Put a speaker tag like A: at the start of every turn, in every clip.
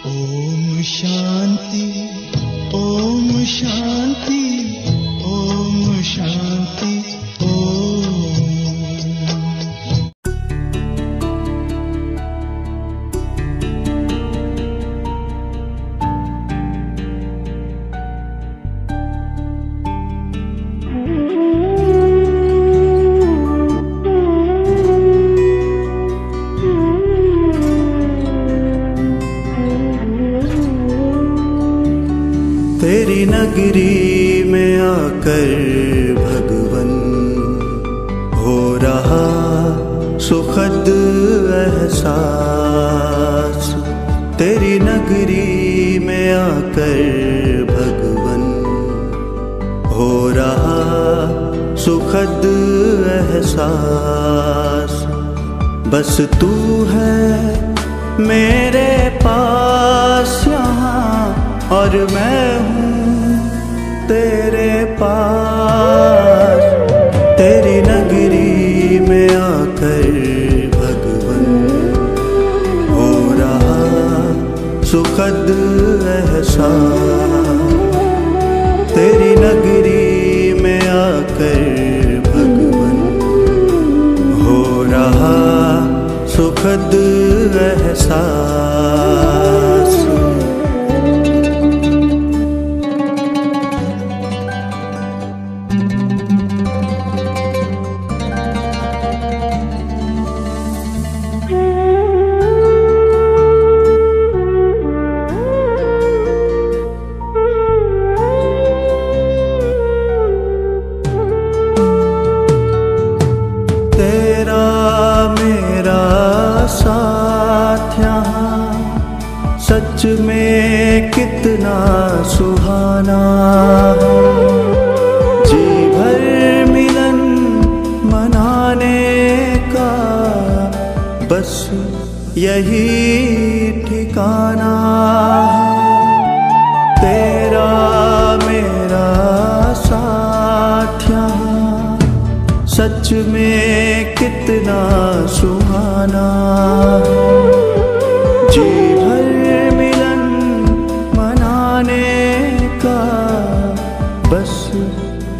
A: ओम शांति, ओम शांति, ओम शांति, ओम।
B: तेरी नगरी में आकर भगवन हो रहा सुखद एहसास। तेरी नगरी में आकर भगवन हो रहा सुखद एहसास। बस तू है मेरे पास यहाँ और मैं हूँ तेरे पास। तेरी नगरी में आकर भगवन हो रहा सुखद एहसास। तेरी नगरी में आकर भगवन हो रहा सुखद एहसास। साथ यहाँ सच में कितना सुहाना है। जी भर मिलन मनाने का बस यही ठिकाना है। तेरा मेरा साथ यहाँ सच में कितना सुहाना है। जी भर मिलन मनाने का बस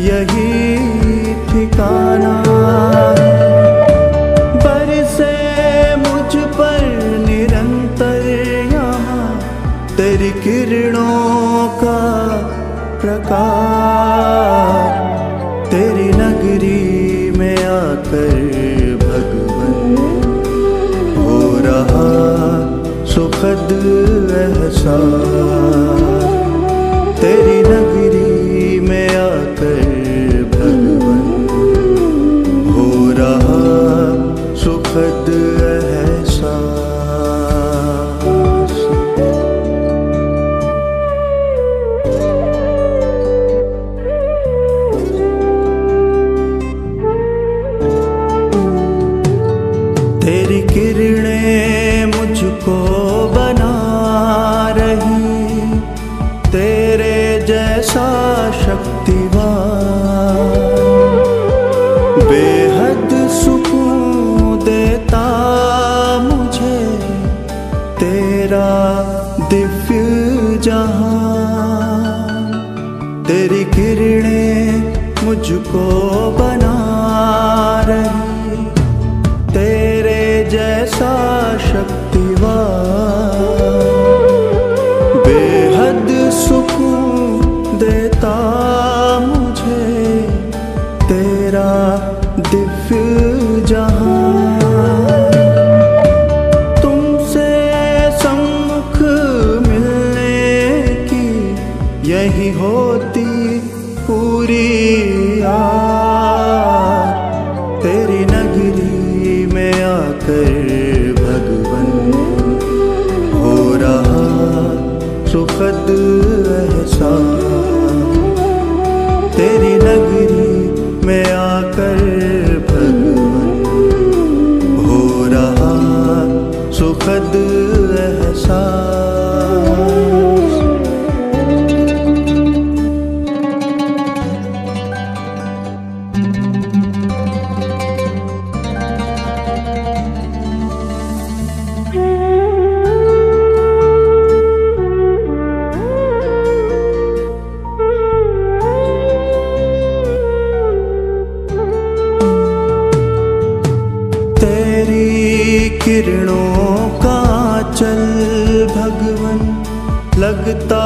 B: यही ठिकाना है। बरसे मुझ पर निरंतर यहाँ तेरी किरणों का प्रकाश। तेरी नगरी में आकर भगवन हो रहा सुखद एहसास। तेरी नगरी में आकर भगवन हो रहा सुखद एहसास। तेरी किरणें मुझको बना रही, तेरे जैसा शक्तिवान बेहद सुकून देता मुझे तेरा दिव्य जहान। तेरी किरणें मुझको बना रही, तेरे जैसा शक्तिवान बेहद सुकून देता मुझे तेरा दिव्य जहान। तुमसे सम्मुख मिलने की यही होती पूरी आस। तेरी नगरी में आकर भगवन हो रहा सुखद एहसास। तेरी नगरी में आकर भगवन हो रहा सुखद एहसास। चल भगवन लगता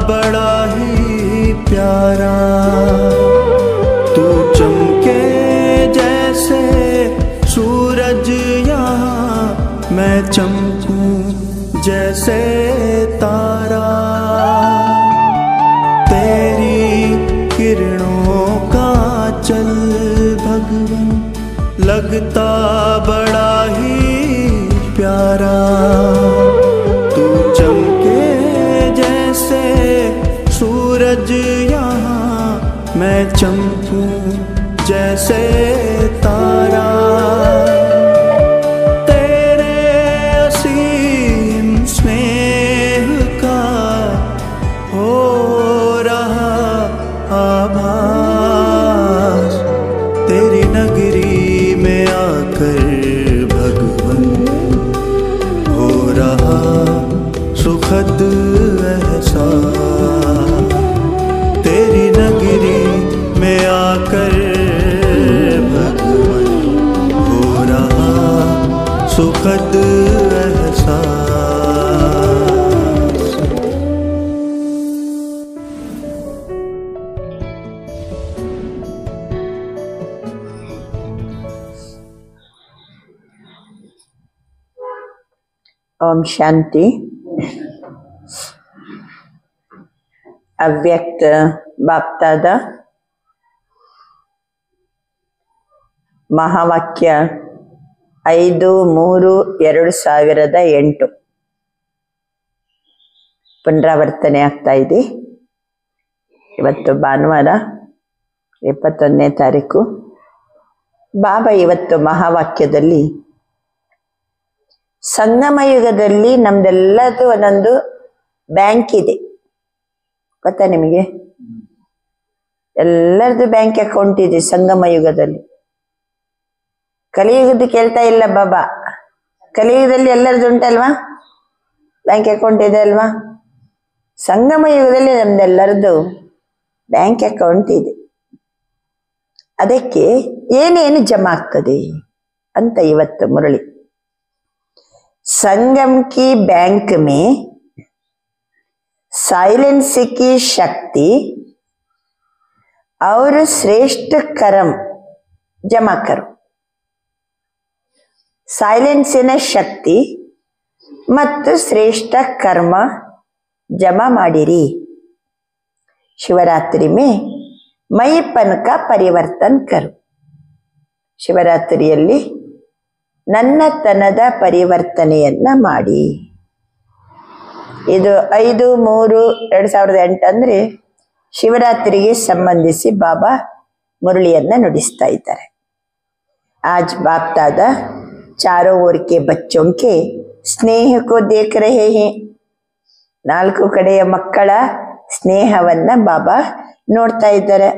B: बड़ा ही प्यारा। तू चमके जैसे सूरज यहाँ, मैं चमकूं जैसे तारा। तेरी किरणों का चल भगवन लगता बड़ा ही प्यारा। तू चमके जैसे सूरज यहाँ, मैं चमकूं जैसे तारा। तेरे असीम स्नेह का हो रहा आभास। तेरी नगरी में आकर भगवन हो रहा सुखद एहसास। तेरी नगरी में आकर भगवन हो रहा सुखद एहसास।
C: ओम शांति। ಅವ್ಯಕ್ತ ಬಾಪ್ತಾದ ಮಹಾವಾಕ್ಯ 5-3-2008 ಪುನರಾವರ್ತನೆ ಆಗ್ತಾ ಇದೆ. ಇವತ್ತು ಭಾನುವಾರ 21ನೇ ತಾರೀಕು. ಬಾಬಾ ಇವತ್ತು ಮಹಾವಾಕ್ಯದಲ್ಲಿ ಸಂಗಮ ಯುಗದಲ್ಲಿ ನಮ್ದೆಲ್ಲದು ಒಂದೊಂದು ಬ್ಯಾಂಕ್ ಇದೆ, ಗೊತ್ತಾ ನಿಮಗೆ? ಎಲ್ಲರದು ಬ್ಯಾಂಕ್ ಅಕೌಂಟ್ ಇದೆ ಸಂಗಮ ಯುಗದಲ್ಲಿ. ಕಲಿಯುಗದ್ದು ಕೇಳ್ತಾ ಇಲ್ಲ ಬಾಬಾ. ಕಲಿಯುಗದಲ್ಲಿ ಎಲ್ಲರದು ಉಂಟಲ್ವಾ, ಬ್ಯಾಂಕ್ ಅಕೌಂಟ್ ಇದೆ ಅಲ್ವಾ? ಸಂಗಮ ಯುಗದಲ್ಲಿ ನಮ್ದೆಲ್ಲರದು ಬ್ಯಾಂಕ್ ಅಕೌಂಟ್ ಇದೆ. ಅದಕ್ಕೆ ಏನೇನು ಜಮಾ ಆಗ್ತದೆ ಅಂತ ಇವತ್ತು ಮುರಳಿ. संगम की बैंक में साइलेंस की शक्ति और श्रेष्ठ कर्म जमा करो. साइलेंसिನ ಶಕ್ತಿ ಮತ್ತು ಶ್ರೇಷ್ಠ ಕರ್ಮ ಜಮಾ ಮಾಡಿರಿ. ಶಿವರಾತ್ರಿ में मईपन का परिवर्तन करो. ಶಿವರಾತ್ರಿಯಲ್ಲಿ ನನ್ನತನದ ಪರಿವರ್ತನೆಯನ್ನ ಮಾಡಿ. ಇದು 5-3-2008 ಅಂದ್ರೆ ಶಿವರಾತ್ರಿಗೆ ಸಂಬಂಧಿಸಿ ಬಾಬಾ ಮುರಳಿಯನ್ನ ನುಡಿಸ್ತಾ ಇದ್ದಾರೆ. आज बाप दादा चारों ओर के बच्चों के स्नेह को देख रहे हैं. ನಾಲ್ಕು ಕಡೆಯ ಮಕ್ಕಳ ಸ್ನೇಹವನ್ನ ಬಾಬಾ ನೋಡ್ತಾ ಇದ್ದಾರೆ.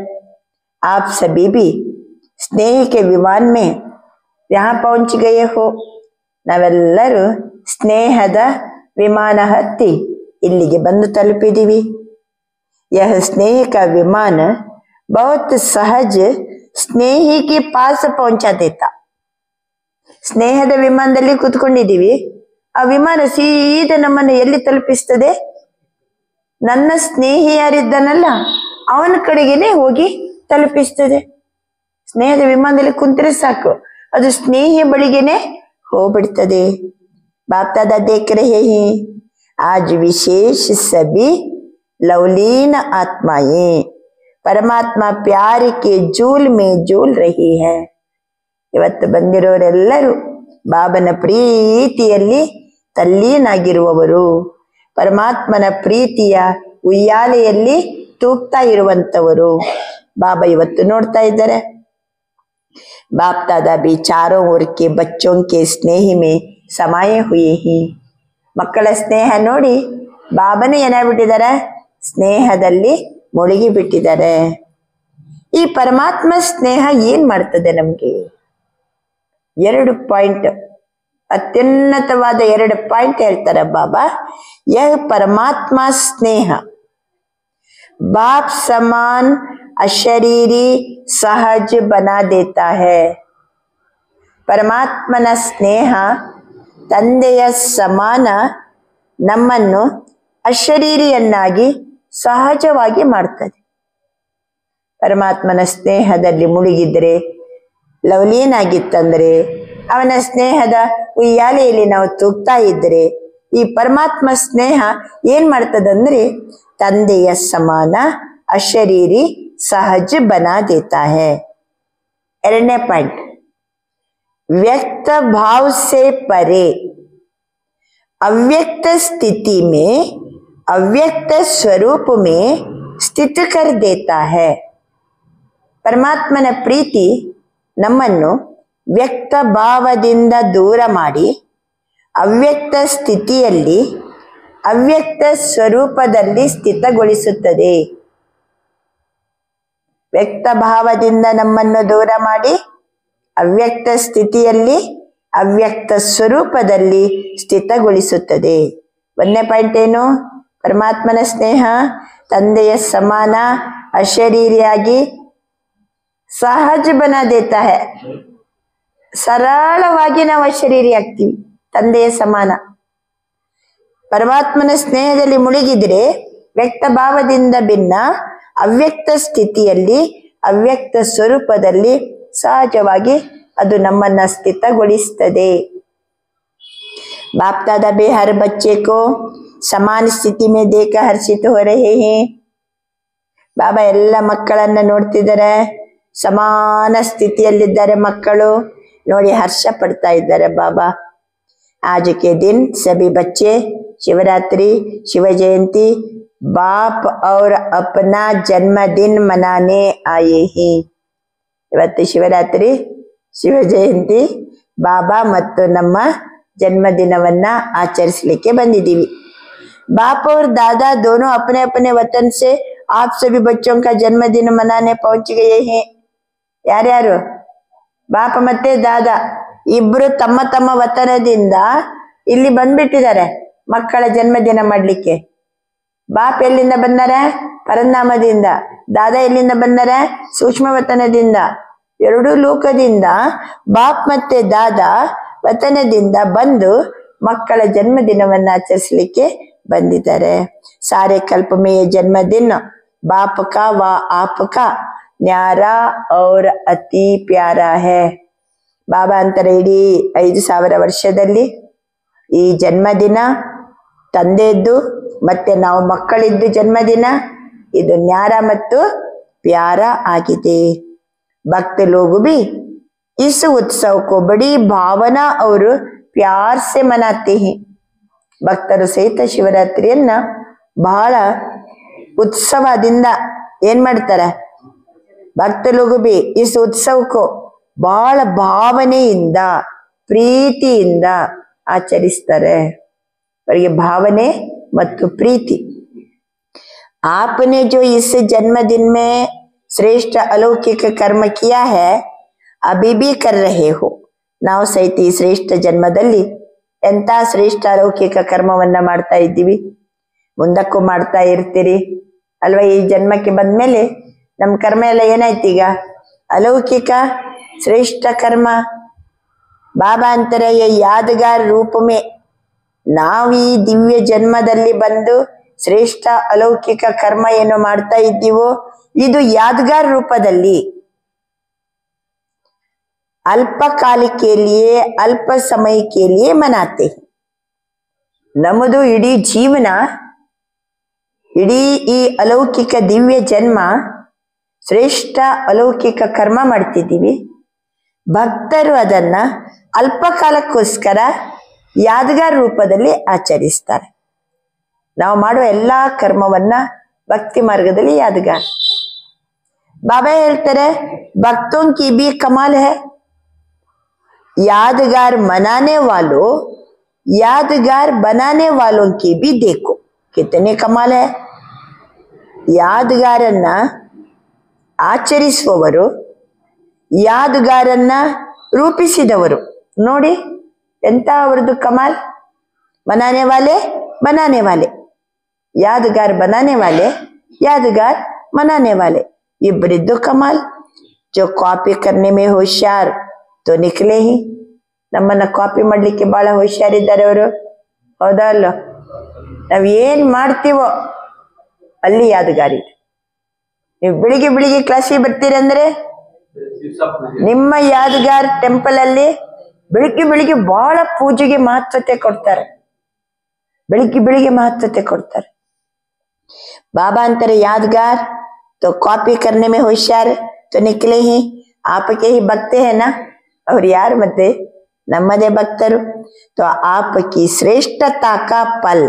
C: आप सभी भी स्नेह के विमान में यहाँ पहुंच गए हो. ನಾವೆಲ್ಲರೂ ಸ್ನೇಹದ ವಿಮಾನ ಹತ್ತಿ ಇಲ್ಲಿಗೆ ಬಂದು ತಲುಪಿದೀವಿ. यह स्नेह का विमान बहुत सहज स्नेही के पास पहुंचा देता. ಸ್ನೇಹದ ವಿಮಾನದಲ್ಲಿ ಕೂತ್ಕೊಂಡಿದ್ದೀವಿ, ಆ ವಿಮಾನ ಸೀದಾ ನಮ್ಮನ್ನು ಎಲ್ಲಿ ತಲುಪಿಸ್ತದೆ? ನನ್ನ ಸ್ನೇಹಿ ಯಾರಿದ್ದಾನಲ್ಲ ಅವನ ಕಡೆಗೇನೆ ಹೋಗಿ ತಲುಪಿಸ್ತದೆ. ಸ್ನೇಹದ ವಿಮಾನದಲ್ಲಿ ಕುಂತ್ರೆ ಸಾಕು, ಅದು ಸ್ನೇಹಿಯ ಬಳಿಗೆನೆ ಹೋಗ್ಬಿಡ್ತದೆ. बाप दादा देख रहे हैं आज विशेष सभी लवलीन आत्माएं परमात्मा प्यार के जूल में झूल रही है. ಇವತ್ತು ಬಂದಿರೋರೆಲ್ಲರೂ ಬಾಬನ ಪ್ರೀತಿಯಲ್ಲಿ ತಲ್ಲೀನಾಗಿರುವವರು, ಪರಮಾತ್ಮನ ಪ್ರೀತಿಯ ಉಯ್ಯಾಲೆಯಲ್ಲಿ ತೂಗ್ತಾ ಇರುವಂತವರು ಬಾಬಾ ಇವತ್ತು ನೋಡ್ತಾ ಇದ್ದಾರೆ. बाप दादा भी चारों ओर के बच्चों के स्नेह में समाये हुए हैं. ಮಕ್ಕಳ ಸ್ನೇಹ ನೋಡಿ ಬಾಬನೇ ಏನಾಗ್ಬಿಟ್ಟಿದ್ದಾರೆ? ಸ್ನೇಹದಲ್ಲಿ ಮುಳುಗಿ ಬಿಟ್ಟಿದ್ದಾರೆ. ಈ ಪರಮಾತ್ಮ ಸ್ನೇಹ ಏನ್ ಮಾಡ್ತದೆ ನಮ್ಗೆ? 2 ಪಾಯಿಂಟ್, ಅತ್ಯುನ್ನತವಾದ 2 ಪಾಯಿಂಟ್ ಹೇಳ್ತಾರೆ ಬಾಬಾ. यह परमात्मा स्नेह बाप समान अशरीरी सहज बना देता है. ಪರಮಾತ್ಮನ ಸ್ನೇಹ ತಂದೆಯ ಸಮಾನ ನಮ್ಮನ್ನು ಅಶರೀರಿಯನ್ನಾಗಿ ಸಹಜವಾಗಿ ಮಾಡ್ತದೆ. ಪರಮಾತ್ಮನ ಸ್ನೇಹದಲ್ಲಿ ಮುಳುಗಿದ್ರೆ, ಲವಲೀನಾಗಿತ್ತಂದ್ರೆ, ಅವನ ಸ್ನೇಹದ ಉಯ್ಯಾಲೆಯಲ್ಲಿ ನಾವು ತೂಗ್ತಾ ಇದ್ರೆ, ಈ ಪರಮಾತ್ಮ ಸ್ನೇಹ ಏನ್ ಮಾಡ್ತದಂದ್ರೆ ತಂದೆಯ ಸಮಾನ ಅಶರೀರಿ ಸಹಜ ಬನಾ ದೇತಾ ಹೈ. ಎರಡನೇ ಪಾಯಿಂಟ್, व्यक्त भाव से परे अव्यक्त स्थिति में अव्यक्त स्वरूप में स्थित कर देता है. ಪರಮಾತ್ಮನ ಪ್ರೀತಿ ನಮ್ಮನ್ನು ವ್ಯಕ್ತ ಭಾವದಿಂದ ದೂರ ಮಾಡಿ ಅವ್ಯಕ್ತ ಸ್ಥಿತಿಯಲ್ಲಿ ಅವ್ಯಕ್ತ ಸ್ವರೂಪದಲ್ಲಿ ಸ್ಥಿತಗೊಳಿಸುತ್ತದೆ. ವ್ಯಕ್ತ ಭಾವದಿಂದ ನಮ್ಮನ್ನು ದೂರ ಮಾಡಿ ಅವ್ಯಕ್ತ ಸ್ಥಿತಿಯಲ್ಲಿ ಅವ್ಯಕ್ತ ಸ್ವರೂಪದಲ್ಲಿ ಸ್ಥಿತಗೊಳಿಸುತ್ತದೆ. ಒಂದನೇ ಪಾಯಿಂಟ್ ಏನು? ಪರಮಾತ್ಮನ ಸ್ನೇಹ ತಂದೆಯ ಸಮಾನ ಅಶರೀರಿಯಾಗಿ ಸಹಜ ಬನಾ ದೇತಾ ಹೈ. ಸರಳವಾಗಿ ನಾವು ಅಶರೀರಿ ಆಗ್ತೀವಿ, ತಂದೆಯ ಸಮಾನ. ಪರಮಾತ್ಮನ ಸ್ನೇಹದಲ್ಲಿ ಮುಳುಗಿದ್ರೆ ವ್ಯಕ್ತ ಭಾವದಿಂದ ಭಿನ್ನ ಅವ್ಯಕ್ತ ಸ್ಥಿತಿಯಲ್ಲಿ ಅವ್ಯಕ್ತ ಸ್ವರೂಪದಲ್ಲಿ ಸಹಜವಾಗಿ ಅದು ನಮ್ಮನ್ನ ಸ್ಥಿತಗೊಳಿಸ್ತದೆ. बाप दादा भी हर बच्चे को समान स्थिति में देखकर हर्षित हो रहे हैं. ಬಾಬಾ ಎಲ್ಲ ಮಕ್ಕಳನ್ನ ನೋಡ್ತಿದ್ದಾರೆ, ಸಮಾನ ಸ್ಥಿತಿಯಲ್ಲಿದ್ದಾರೆ ಮಕ್ಕಳು, ನೋಡಿ ಹರ್ಷ ಪಡ್ತಾ ಇದ್ದಾರೆ ಬಾಬಾ. आज के दिन सभी बच्चे शिवरात्रि, शिव जयंती, बाप और अपना जन्मदिन मनाने आए हैं. ಇವತ್ತು ಶಿವರಾತ್ರಿ, ಶಿವ ಜಯಂತಿ, ಬಾಬಾ ಮತ್ತು ನಮ್ಮ ಜನ್ಮದಿನವನ್ನ ಆಚರಿಸಲಿಕ್ಕೆ ಬಂದಿದ್ದೀವಿ. बाप और दादा दोनों अपने अपने वतन से आप सभी बच्चों का जन्मदिन मनाने पहुंच गए हैं. ಯಾರ್ಯಾರು? ಬಾಪ ಮತ್ತೆ ದಾದಾ ಇಬ್ರು ತಮ್ಮ ತಮ್ಮ ವತನದಿಂದ ಇಲ್ಲಿ ಬಂದ್ಬಿಟ್ಟಿದ್ದಾರೆ ಮಕ್ಕಳ ಜನ್ಮದಿನ ಮಾಡ್ಲಿಕ್ಕೆ. ಬಾಪ್ ಎಲ್ಲಿಂದ ಬಂದಾರೆ? ಪರಂಧಾಮದಿಂದ. ದಾದಾ ಎಲ್ಲಿಂದ ಬಂದಾರೆ? ಸೂಕ್ಷ್ಮ ವತನದಿಂದ. ಎರಡೂ ಲೋಕದಿಂದ ಬಾಪ್ ಮತ್ತೆ ದಾದಾ ವತನದಿಂದ ಬಂದು ಮಕ್ಕಳ ಜನ್ಮದಿನವನ್ನ ಆಚರಿಸಲಿಕ್ಕೆ ಬಂದಿದ್ದಾರೆ. ಸಾರೆ ಕಲ್ಪ ಮೇ ಜನ್ಮದಿನ ಬಾಪ್ ಕಾ ವ ಆಪ್ ಕಾ ನ್ಯಾರಾ ಔರ್ ಅತಿ ಪ್ಯಾರಾ ಹೈ. ಬಾಬಾ ಅಂತಾರೆ, ಇಡೀ 5000 ವರ್ಷದಲ್ಲಿ ಈ ಜನ್ಮದಿನ ತಂದೆಯದ್ದು ಮತ್ತೆ ನಾವು ಮಕ್ಕಳಿದ್ದು ಜನ್ಮದಿನ ಇದು ನ್ಯಾರ ಮತ್ತು ಪ್ಯಾರ ಆಗಿದೆ. भक्त लोग भी इस उत्सव को बड़ी भावना और प्यार से मनाते हैं. ಭಕ್ತರು ಸಹಿತ ಶಿವರಾತ್ರಿಯನ್ನ ಬಹಳ ಉತ್ಸವದಿಂದ ಏನ್ ಮಾಡ್ತಾರೆ? ಭಕ್ತ ಲೋಗು ಬಿ ಇಸ್ ಉತ್ಸವಕ್ಕೂ ಬಹಳ ಭಾವನೆಯಿಂದ ಪ್ರೀತಿಯಿಂದ ಆಚರಿಸ್ತಾರೆ. ಅವರಿಗೆ ಭಾವನೆ ಮತ್ತು ಪ್ರೀತಿ. आपने जो इस जन्मदिन में श्रेष्ठ अलौकिक कर्म किया है अभी भी कर रहे हो. ನಾವು ಸಹಿತ ಈ ಶ್ರೇಷ್ಠ ಜನ್ಮದಲ್ಲಿ ಎಂತ ಶ್ರೇಷ್ಠ ಅಲೌಕಿಕ ಕರ್ಮವನ್ನ ಮಾಡ್ತಾ ಇದ್ದೀವಿ, ಮುಂದಕ್ಕೂ ಮಾಡ್ತಾ ಇರ್ತೀರಿ ಅಲ್ವಾ. ಈ ಜನ್ಮಕ್ಕೆ ಬಂದ್ಮೇಲೆ ನಮ್ಮ ಕರ್ಮ ಎಲ್ಲ ಏನಾಯ್ತು? ಈಗ ಅಲೌಕಿಕ ಶ್ರೇಷ್ಠ ಕರ್ಮ. ಬಾಬಾ ಅಂತಾರೆ, ಯಾದಗಾರ ರೂಪ ಮೇ ನಾವು ಈ ದಿವ್ಯ ಜನ್ಮದಲ್ಲಿ ಬಂದು ಶ್ರೇಷ್ಠ ಅಲೌಕಿಕ ಕರ್ಮ ಏನು ಮಾಡ್ತಾ ಇದ್ದೀವೋ ಇದು ಯಾದಗಾರ ರೂಪದಲ್ಲಿ ಅಲ್ಪಕಾಲಕ್ಕೆ ಲಿಯೇ ಅಲ್ಪ ಸಮಯಕ್ಕೆ ಲಿಯೇ ಮನಾತೆ. ನಮ್ಮದು ಇಡೀ ಜೀವನ, ಇಡೀ ಈ ಅಲೌಕಿಕ ದಿವ್ಯ ಜನ್ಮ ಶ್ರೇಷ್ಠ ಅಲೌಕಿಕ ಕರ್ಮ ಮಾಡ್ತಿದ್ದೀವಿ. ಭಕ್ತರು ಅದನ್ನ ಅಲ್ಪಕಾಲಕ್ಕೋಸ್ಕರ ಯಾದಗಾರ ರೂಪದಲ್ಲಿ ಆಚರಿಸ್ತಾರೆ. ನಾವು ಮಾಡುವ ಎಲ್ಲಾ ಕರ್ಮವನ್ನ ಭಕ್ತಿ ಮಾರ್ಗದಲ್ಲಿ ಯಾದಗಾರ. ಬಾಬಾ ಹೇಳ್ತಾರೆ, ಭಕ್ತೋं की भी कमाल है. यादगार मनाने वालों यादगार बनाने वालों की भी देखो कितने कमाल है. ಯಾದಗಾರನ್ನ ಆಚರಿಸುವವರು, ಯಾದಗಾರನ್ನ ರೂಪಿಸಿದವರು ನೋಡಿ ಎಂತ ಅವರದು ಕಮಾಲ್. ಮನಾನೆ ವಾಲೆ बनाने वाले, यादगार बनाने वाले, यादगार मनाने वाले, ಇಬ್ಬರಿದ್ದು ಕಮಾಲ್. जो कॉपी करने में होशियार तो निकले ही. ನಮ್ಮನ್ನ ಕಾಪಿ ಮಾಡ್ಲಿಕ್ಕೆ ಬಹಳ ಹುಷಾರಿದ್ದಾರೆ ಅವರು, ಹೌದಾ ಅಲ್ಲ? ನಾವ್ ಏನ್ ಮಾಡ್ತೀವೋ ಅಲ್ಲಿ ಯಾದಗಾರಿ. ನೀವು ಬೆಳಿಗ್ಗೆ ಬೆಳಿಗ್ಗೆ ಕ್ಲಾಸಿಗೆ ಬರ್ತೀರಂದ್ರೆ ನಿಮ್ಮ ಯಾದಗಾರ್ ಟೆಂಪಲ್ ಅಲ್ಲಿ ಬೆಳಿಗ್ಗೆ ಬೆಳಿಗ್ಗೆ ಬಹಳ ಪೂಜೆಗೆ ಮಹತ್ವತೆ ಕೊಡ್ತಾರೆ. ಬೆಳಿಗ್ಗೆ ಬೆಳಿಗ್ಗೆ ಮಹತ್ವತೆ ಕೊಡ್ತಾರೆ. बाबा अंतर यादगार तो कॉपी करने में होशियार तो निकले ही आपके ही भक्त है ना. और यार मते नम्मदे भक्तರು. तो आपकी श्रेष्ठता का फल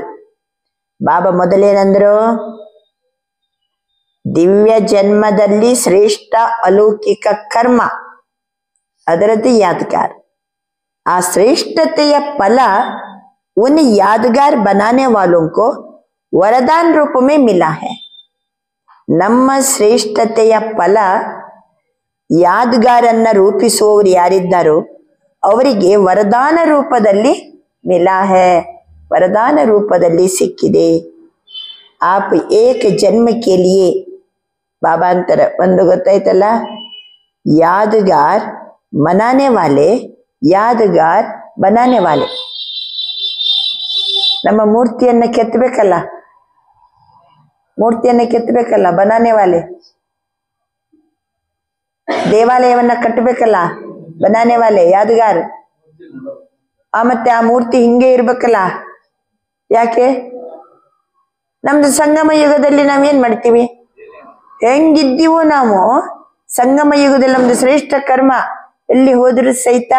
C: बाबा ಮೊದಲೇನಂದ್ರು, ದಿವ್ಯ ಜನ್ಮದಲ್ಲಿ ಶ್ರೇಷ್ಠ ಅಲೌಕಿಕ ಕರ್ಮ ಅದರದ್ದು यादगार. आ श्रेष्ठತೆಯ फल उन यादगार बनाने वालों को वरदान रूप में मिला है. ನಮ್ಮ ಶ್ರೇಷ್ಠತೆಯ ಫಲ ಯಾದಗಾರನ್ನ ರೂಪಿಸುವವರು ಯಾರಿದ್ದಾರೋ ಅವರಿಗೆ ವರದಾನ ರೂಪದಲ್ಲಿ ಮಿಲಾ ಹೈ, ವರದಾನ ರೂಪದಲ್ಲಿ ಸಿಕ್ಕಿದೆ. आप एक जन्म के लिए बाबा अंतर ಒಂದು ಗೊತ್ತಾಯ್ತಲ್ಲ, यादगार मनाने वाले, यादगार बनाने वाले. ನಮ್ಮ ಮೂರ್ತಿಯನ್ನ ಕೆತ್ತಬೇಕಲ್ಲ, ಮೂರ್ತಿಯನ್ನ ಕೆತ್ತಬೇಕಲ್ಲ, ಬನಾನೆ ವಾಲೆ. ದೇವಾಲಯವನ್ನ ಕಟ್ಟಬೇಕಲ್ಲ, ಬನಾನೆ ವಾಲೆ ಯಾದಗಾರ್. ಮತ್ತೆ ಆ ಮೂರ್ತಿ ಹಿಂಗೆ ಇರ್ಬೇಕಲ್ಲ. ಯಾಕೆ? ನಮ್ದು ಸಂಗಮ ಯುಗದಲ್ಲಿ ನಾವೇನ್ ಮಾಡ್ತೀವಿ, ಹೆಂಗಿದ್ದೀವೋ ನಾವು ಸಂಗಮ ಯುಗದಲ್ಲಿ ನಮ್ದು ಶ್ರೇಷ್ಠ ಕರ್ಮ ಎಲ್ಲಿ ಹೋದ್ರು ಸಹಿತ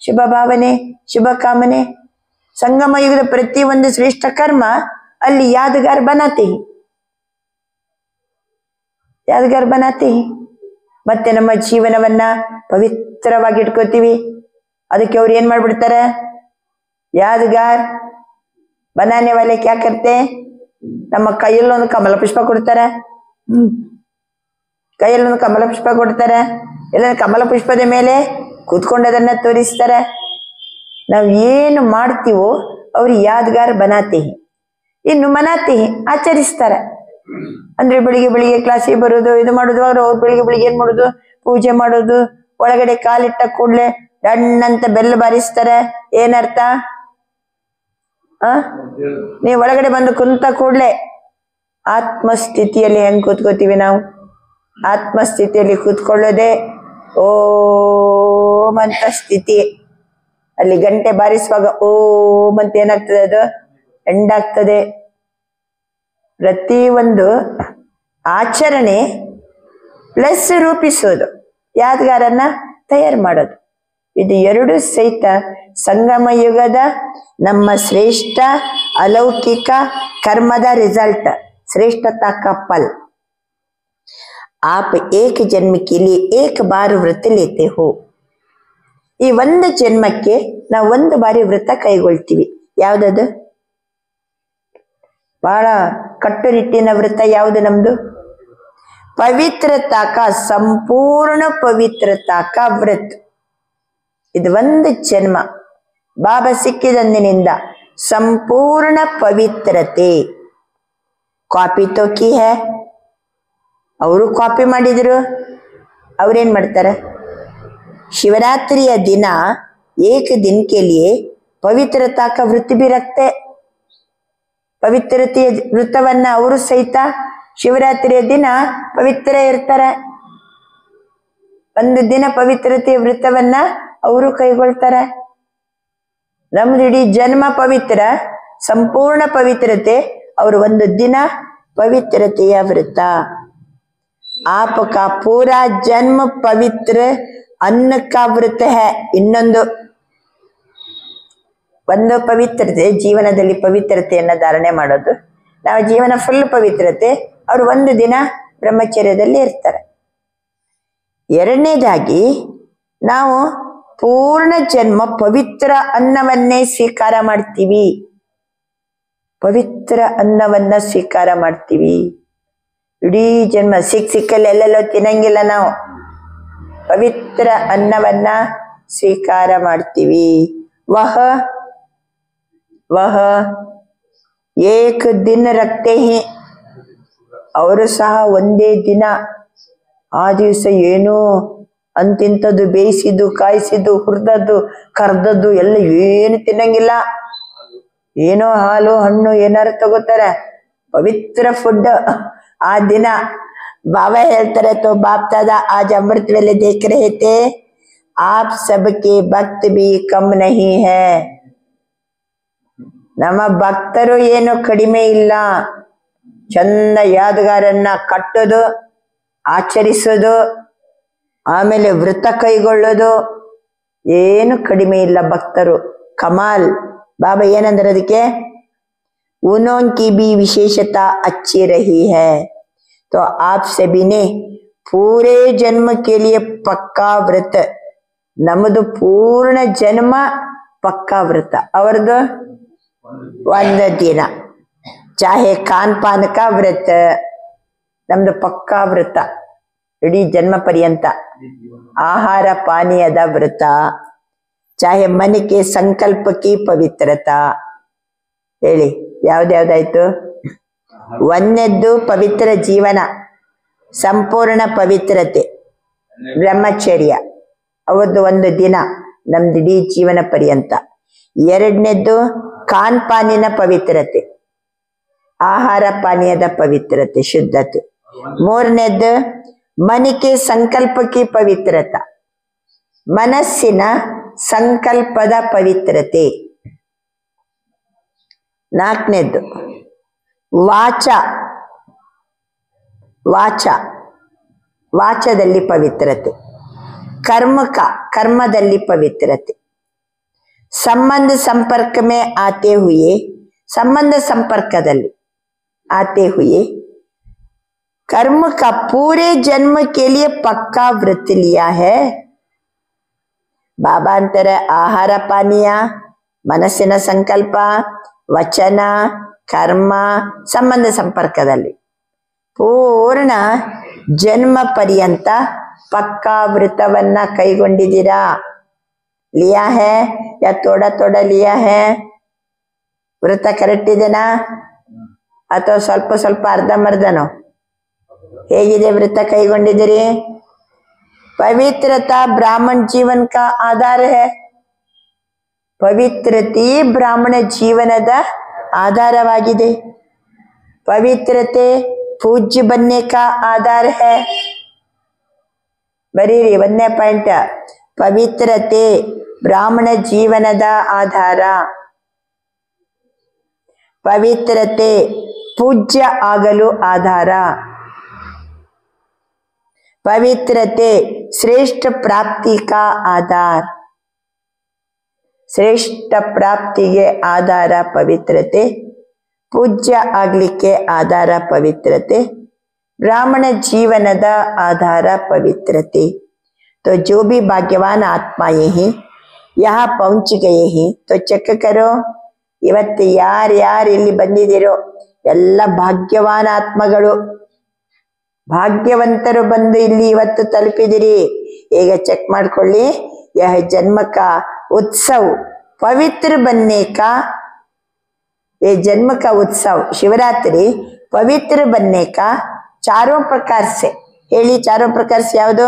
C: ಶುಭ ಭಾವನೆ, ಶುಭ ಕಾಮನೆ. ಸಂಗಮ ಯುಗದ ಪ್ರತಿ ಒಂದು ಶ್ರೇಷ್ಠ ಕರ್ಮ ಅಲ್ಲಿ ಯಾದಗಾರ್ ಬನಾತೆ, ಯಾದಗಾರ್ ಬನಾತೆ. ಮತ್ತೆ ನಮ್ಮ ಜೀವನವನ್ನ ಪವಿತ್ರವಾಗಿ ಇಟ್ಕೋತೀವಿ. ಅದಕ್ಕೆ ಅವ್ರು ಏನ್ ಮಾಡ್ಬಿಡ್ತಾರೆ, ಯಾದಗಾರ್ ಬನಾನೆ ವಾಲೆ ಕ್ಯಾ ಕರ್ತೆ, ನಮ್ಮ ಕೈಯಲ್ಲೊಂದು ಕಮಲ ಪುಷ್ಪ ಕೊಡ್ತಾರೆ, ಕೈಯಲ್ಲೊಂದು ಕಮಲ ಪುಷ್ಪ ಕೊಡ್ತಾರೆ, ಇಲ್ಲ ಕಮಲ ಪುಷ್ಪದ ಮೇಲೆ ಕೂತ್ಕೊಂಡದನ್ನ ತೋರಿಸ್ತಾರೆ. ನಾವು ಏನು ಮಾಡ್ತೀವೋ ಅವ್ರು ಯಾದಗಾರ್ ಬನಾತೆ. ಇನ್ನು ಮನಾತೆ ಆಚರಿಸ್ತಾರೆ. ಅಂದ್ರೆ ಬೆಳಿಗ್ಗೆ ಬೆಳಿಗ್ಗೆ ಕ್ಲಾಸಿಗೆ ಬರೋದು, ಇದು ಮಾಡೋದು. ಅವ್ರು ಬೆಳಿಗ್ಗೆ ಬೆಳಿಗ್ಗೆ ಏನ್ ಮಾಡೋದು, ಪೂಜೆ ಮಾಡೋದು. ಒಳಗಡೆ ಕಾಲಿಟ್ಟ ಕೂಡ್ಲೆ ಡಣ್ಣಂತ ಬೆಲ್ಲ ಬಾರಿಸ್ತಾರೆ. ಏನರ್ಥ? ನೀವು ಒಳಗಡೆ ಬಂದು ಕುಂತ ಕೂಡ್ಲೆ ಆತ್ಮಸ್ಥಿತಿಯಲ್ಲಿ ಹೆಂಗ್ ಕೂತ್ಕೋತೀವಿ ನಾವು, ಆತ್ಮಸ್ಥಿತಿಯಲ್ಲಿ ಕೂತ್ಕೊಳ್ಳೋದೆ ಓಂ ಅಂತ ಸ್ಥಿತಿ. ಅಲ್ಲಿ ಗಂಟೆ ಬಾರಿಸುವಾಗ ಓಂ ಅಂತ ಏನಾಗ್ತದೆ, ಅದು ಎಂಡಾಗ್ತದೆ. ಪ್ರತಿ ಒಂದು ಆಚರಣೆ ಪ್ಲಸ್ ರೂಪಿಸೋದು, ಯಾದಗಾರನ್ನ ತಯಾರು ಮಾಡೋದು. ಇದು ಎರಡು ಸಹಿತ ಸಂಗಮ ಯುಗದ ನಮ್ಮ ಶ್ರೇಷ್ಠ ಅಲೌಕಿಕ ಕರ್ಮದ ರಿಸಲ್ಟ್, ಶ್ರೇಷ್ಠತಾ का फल. आप एक जन्म के लिए एक बार व्रत लेते हो. ಈ ಒಂದು ಜನ್ಮಕ್ಕೆ ನಾವು ಒಂದು ಬಾರಿ ವ್ರತ ಕೈಗೊಳ್ತೀವಿ. ಯಾವ್ದದು? ಬಹಳ ಕಟ್ಟುನಿಟ್ಟಿನ ವ್ರತ ಯಾವುದು ನಮ್ದು? ಪವಿತ್ರತಾ का ಸಂಪೂರ್ಣ ಪವಿತ್ರತಾ का ವ್ರತ. ಇದು ಒಂದು ಜನ್ಮ ಬಾಬಾ ಸಿಕ್ಕಿದಂದಿನಿಂದ ಸಂಪೂರ್ಣ ಪವಿತ್ರತೆ. ಕಾಪಿ ತೋ ಕಿ ಹೈ, ಅವರು ಕಾಪಿ ಮಾಡಿದ್ರು. ಅವ್ರೇನ್ ಮಾಡ್ತಾರೆ, शिवरात्रि दिन एक दिन के लिए पवित्रता का व्रत भी रखते. पवित्रತೆಯ ವ್ರತವನ್ನ ಅವರು ಸಹಿತ ಶಿವರಾತ್ರಿಯ ದಿನ ಪವಿತ್ರ ಇರ್ತಾರೆ. ಒಂದು ದಿನ ಪವಿತ್ರತೆಯ ವ್ರತವನ್ನ ಅವರು ಕೈಗೊಳ್ತಾರೆ. ನಮ್ದು ಇಡೀ ಜನ್ಮ ಪವಿತ್ರ, ಸಂಪೂರ್ಣ ಪವಿತ್ರತೆ. ಅವರು ಒಂದು ದಿನ ಪವಿತ್ರತೆಯ ವ್ರತ. आपका पूरा जन्म पवित्र ಅನ್ನ ಕಾ ವ್ರತ ಹೈ. ಇನ್ನೊಂದು ಒಂದು ಪವಿತ್ರತೆ, ಜೀವನದಲ್ಲಿ ಪವಿತ್ರತೆಯನ್ನ ಧಾರಣೆ ಮಾಡೋದು. ನಾವು ಜೀವನ ಫುಲ್ ಪವಿತ್ರತೆ, ಅವರು ಒಂದು ದಿನ ಬ್ರಹ್ಮಚರ್ಯದಲ್ಲಿ ಇರ್ತಾರೆ. ಎರಡನೇದಾಗಿ ನಾವು ಪೂರ್ಣ ಜನ್ಮ ಪವಿತ್ರ ಅನ್ನವನ್ನೇ ಸ್ವೀಕಾರ ಮಾಡ್ತೀವಿ. ಪವಿತ್ರ ಅನ್ನವನ್ನ ಸ್ವೀಕಾರ ಮಾಡ್ತೀವಿ. ಇಡೀ ಜನ್ಮ ಸಿಕ್ಕಲ್ಲಿ ಎಲ್ಲೆಲ್ಲೋ ತಿನ್ನಂಗಿಲ್ಲ. ನಾವು ಪವಿತ್ರ ಅನ್ನವನ್ನ ಸ್ವೀಕಾರ ಮಾಡ್ತೀವಿ. ವಹ ವಹ ಏಕ ದಿನ ರಕ್ತೆ ಹಿ. ಅವರು ಸಹ ಒಂದೇ ದಿನ, ಆ ದಿವಸ ಏನು ಅಂತಿಂತದ್ದು ಬೇಯಿಸಿದ್ದು, ಕಾಯಿಸಿದ್ದು, ಹುರಿದದ್ದು, ಕರ್ದದ್ದು ಎಲ್ಲ ಏನು ತಿನ್ನಂಗಿಲ್ಲ. ಏನೋ ಹಾಲು ಹಣ್ಣು ಏನಾರು ತಗೋತಾರೆ, ಪವಿತ್ರ ಫುಡ್ ಆ ದಿನ. बाबा ಹೇಳ್ತಾರೆ, तो बाप दादा आज अमृत वेले देख रहे थे, आप सबके भक्त भी कम नहीं है. ನಮ್ಮ ಭಕ್ತರು ಏನು ಕಡಿಮೆ ಇಲ್ಲ. ಚಂದ ಯಾದಗಾರನ್ನ ಕಟ್ಟೋದು, ಆಚರಿಸೋದು, ಆಮೇಲೆ ವೃತ ಕೈಗೊಳ್ಳೋದು ಏನು ಕಡಿಮೆ ಇಲ್ಲ ಭಕ್ತರು. ಕಮಾಲ್. ಬಾಬಾ ಏನಂದ್ರೆ ಅದಕ್ಕೆ, उनों की भी विशेषता अच्छी रही है. तो आप सभी ने पूरे जन्म के लिए पक्का व्रत, ನಮ್ಮದು ಪೂರ್ಣ ಜನ್ಮ ಪಕ್ಕಾ ವ್ರತ, ಅವರದು ಒಂದು ದಿನ. ಚಾಹೆ ಖಾನ್ ಪಾನ್ ಕಾ ವ್ರತ, ನಮ್ದು ಪಕ್ಕಾ ವ್ರತ ಇಡೀ ಜನ್ಮ ಪರ್ಯಂತ. ಆಹಾರ ಪಾನೀಯದ ವ್ರತ, ಚಾಹೆ ಮನಕ್ಕೆ ಸಂಕಲ್ಪಕ್ಕೆ ಪವಿತ್ರತಾ. ಹೇಳಿ ಯಾವ್ದಾಯ್ತು? ಒಂದನೇದ್ದು ಪವಿತ್ರ ಜೀವನ, ಸಂಪೂರ್ಣ ಪವಿತ್ರತೆ, ಬ್ರಹ್ಮಚರ್ಯ, ಅವತ್ತು ಒಂದು ದಿನ ನಮ್ದು ಇಡೀ ಜೀವನ ಪರ್ಯಂತ. ಎರಡನೇದ್ದು ಖಾನ್ ಪಾನಿನ ಪವಿತ್ರತೆ, ಆಹಾರ ಪಾನೀಯದ ಪವಿತ್ರತೆ, ಶುದ್ಧತೆ. ಮೂರನೇದ್ದು ಮನಕ್ಕೆ ಸಂಕಲ್ಪಕ್ಕೆ ಪವಿತ್ರತ, ಮನಸ್ಸಿನ ಸಂಕಲ್ಪದ ಪವಿತ್ರತೆ. ನಾಲ್ಕನೇದ್ದು ವಾಚ, ವಾಚದಲ್ಲಿ ಪವಿತ್ರತೆ. ಕರ್ಮದಲ್ಲಿ ಪವಿತ್ರತೆ. ಸಂಬಂಧ ಸಂಪರ್ಕ में आते हुए, संबंध संपर्कದಲ್ಲಿ आते हुए कर्म का पूरे जन्म के लिए पक्का व्रत लिया है. ಬಾಬಾ ಅಂತಾರೆ, ಆಹಾರ ಪಾನೀಯ, ಮನಸ್ಸಿನ ಸಂಕಲ್ಪ, ವಚನ, ಕರ್ಮ, ಸಂಬಂಧ ಸಂಪರ್ಕದಲ್ಲಿ ಪೂರ್ಣ ಜನ್ಮ ಪರ್ಯಂತ ಪಕ್ಕಾ ವ್ರತವನ್ನ ಕೈಗೊಂಡಿದ್ದೀರಾ. ಲಿಯಾ ಹೇ ಯಾ ತೋಡ ಲಿಯಾ ಹೇ? ವ್ರತ ಕರೆಕ್ಟ್ ಇದೆನಾ ಅಥವಾ ಸ್ವಲ್ಪ ಸ್ವಲ್ಪ ಅರ್ಧಂಬರ್ಧನೋ? ಹೇಗಿದೆ ವ್ರತ ಕೈಗೊಂಡಿದ್ದೀರಿ? पवित्रता ब्राह्मण जीवन का आधार है. ಪವಿತ್ರತೆ ಬ್ರಾಹ್ಮಣ ಜೀವನದ ಆಧಾರವಾಗಿದೆ. ಪವಿತ್ರತೆ ಪೂಜ್ಯ बनने का आधार है. ಬರೀರಿ 1ನೇ ಪಾಯಿಂಟ್, ಪವಿತ್ರತೆ ಬ್ರಾಹ್ಮಣ ಜೀವನದ ಆಧಾರ. ಪವಿತ್ರತೆ ಪೂಜ್ಯ ಆಗಲು ಆಧಾರ. पवित्रते श्रेष्ठ प्राप्ति का आधार. ಶ್ರೇಷ್ಠ ಪ್ರಾಪ್ತಿಗೆ ಆಧಾರ ಪವಿತ್ರತೆ, ಪೂಜ್ಯ ಆಗ್ಲಿಕ್ಕೆ ಆಧಾರ ಪವಿತ್ರತೆ, ಬ್ರಾಹ್ಮಣ ಜೀವನದ ಆಧಾರ ಪವಿತ್ರತೆ. तो जो भी भाग्यवान आत्माएं हैं यहाँ पहुंच गए हैं, तो ಚೆಕ್ करो. ಇವತ್ತು ಯಾರು ಇಲ್ಲಿ ಬಂದಿದ್ದೀರೋ ಎಲ್ಲ ಭಾಗ್ಯವಾನ ಆತ್ಮಗಳು, ಭಾಗ್ಯವಂತರು ಬಂದು ಇಲ್ಲಿ ಇವತ್ತು ತಲುಪಿದಿರಿ. ಈಗ ಚೆಕ್ ಮಾಡ್ಕೊಳ್ಳಿ. यह जन्म का उत्सव पवित्र बनने का, ये जन्म का उत्सव शिवरात्रि पवित्र बनने का चारों प्रकार से. ಹೇಳಿ चारों प्रकार से ಯಾವುದು?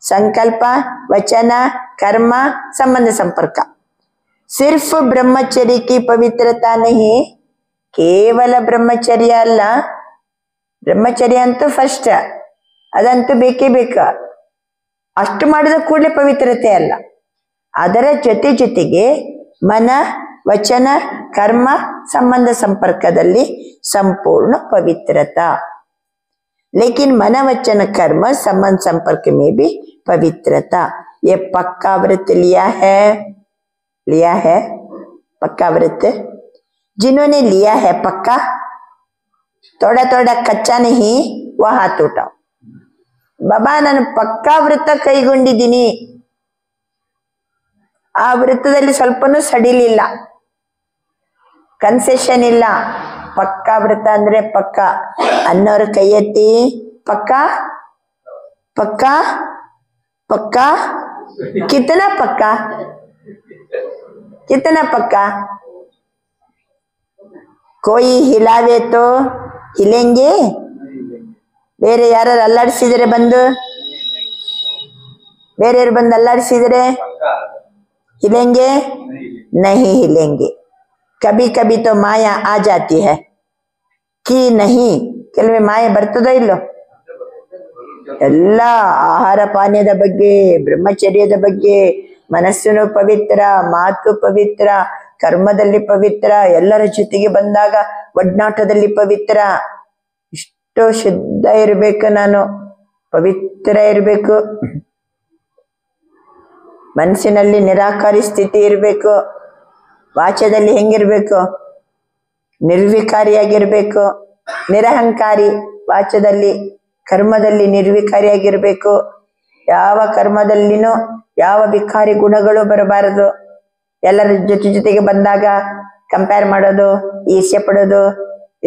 C: संकल्प, वचन, कर्म, संबंध संपर्क. सिर्फ ब्रह्मचर्य की पवित्रता नहीं, ಕೇವಲ ಬ್ರಹ್ಮಚರ್ಯ ಅಲ್ಲ. ಬ್ರಹ್ಮಚರ್ಯ ಅಂತೂ ಫಸ್ಟ್, ಅದಂತೂ ಬೇಕೇ ಬೇಕು. ಅಷ್ಟು ಮಾಡಿದ ಕೂಡಲೇ ಪವಿತ್ರತೆ ಅಲ್ಲ, ಅದರ ಜೊತೆಗೆ ಮನ, ವಚನ, ಕರ್ಮ, ಸಂಬಂಧ ಸಂಪರ್ಕದಲ್ಲಿ ಸಂಪೂರ್ಣ ಪವಿತ್ರತಾ. लेकिन मन वचन कर्म संबंध संपर्क में भी पवित्रता. ये पक्का व्रत लिया है पक्का व्रत. जिन्होंने लिया है पक्का, थोड़ा कच्चा नहीं, वह हाथ उठाओ. ಬಾಬಾ ನಾನು ಪಕ್ಕಾ ವ್ರತ ಕೈಗೊಂಡಿದ್ದೀನಿ, ಆ ವ್ರತದಲ್ಲಿ ಸ್ವಲ್ಪನೂ ಸಡಿಲಿಲ್ಲ, ಕನ್ಸೆಷನ್ ಇಲ್ಲ. ಪಕ್ಕಾ ವ್ರತ ಅಂದ್ರೆ ಪಕ್ಕ ಅನ್ನೋರು ಕೈ ಎತ್ತಿ. ಪಕ್ಕಾ ಪಕ್ಕಾ ಪಕ್ಕಾ ಕಿತನಾ ಪಕ್ಕಾ? ಕಿತನಾ ಪಕ್ಕಾ? कोई हिलावे तो हिलेंगे? ಬೇರೆ ಯಾರು ಅಲ್ಲಾಡಿಸಿದ್ರೆ ಬಂದು, ಬೇರೆಯವ್ರು ಬಂದು ಅಲ್ಲಾಡಿಸಿದ್ರೆ ಹಿಲೆಂಗೆ? नहीं हिलेंगे. कभी कभी तो माया आ जाती है कि नहीं ಕೆಲವೇ ಮಾಯೆ ಬರ್ತದೋ ಇಲ್ಲೋ ಎಲ್ಲ ಆಹಾರ ಪಾನೀಯದ ಬಗ್ಗೆ ಬ್ರಹ್ಮಚರ್ಯದ ಬಗ್ಗೆ ಮನಸ್ಸಿನ ಪವಿತ್ರ ಮಾತು ಪವಿತ್ರ ಕರ್ಮದಲ್ಲಿ ಪವಿತ್ರ ಎಲ್ಲರ ಜೊತೆಗೆ ಬಂದಾಗ ಒಡನಾಟದಲ್ಲಿ ಪವಿತ್ರ ಇಷ್ಟು ಶುದ್ಧ ಇರಬೇಕು ನಾನು ಪವಿತ್ರ ಇರಬೇಕು ಮನಸ್ಸಿನಲ್ಲಿ ನಿರಾಕಾರಿ ಸ್ಥಿತಿ ಇರಬೇಕು ವಾಚದಲ್ಲಿ ಹೆಂಗಿರ್ಬೇಕು ನಿರ್ವಿಕಾರಿಯಾಗಿರ್ಬೇಕು ನಿರಹಂಕಾರಿ ವಾಚದಲ್ಲಿ ಕರ್ಮದಲ್ಲಿ ನಿರ್ವಿಕಾರಿಯಾಗಿರ್ಬೇಕು ಯಾವ ಕರ್ಮದಲ್ಲಿನೂ ಯಾವ ವಿಕಾರಿ ಗುಣಗಳು ಬರಬಾರದು ಎಲ್ಲರ ಜೊತೆಗೆ ಬಂದಾಗ ಕಂಪೇರ್ ಮಾಡೋದು ಈರ್ಷ್ಯೆ ಪಡೋದು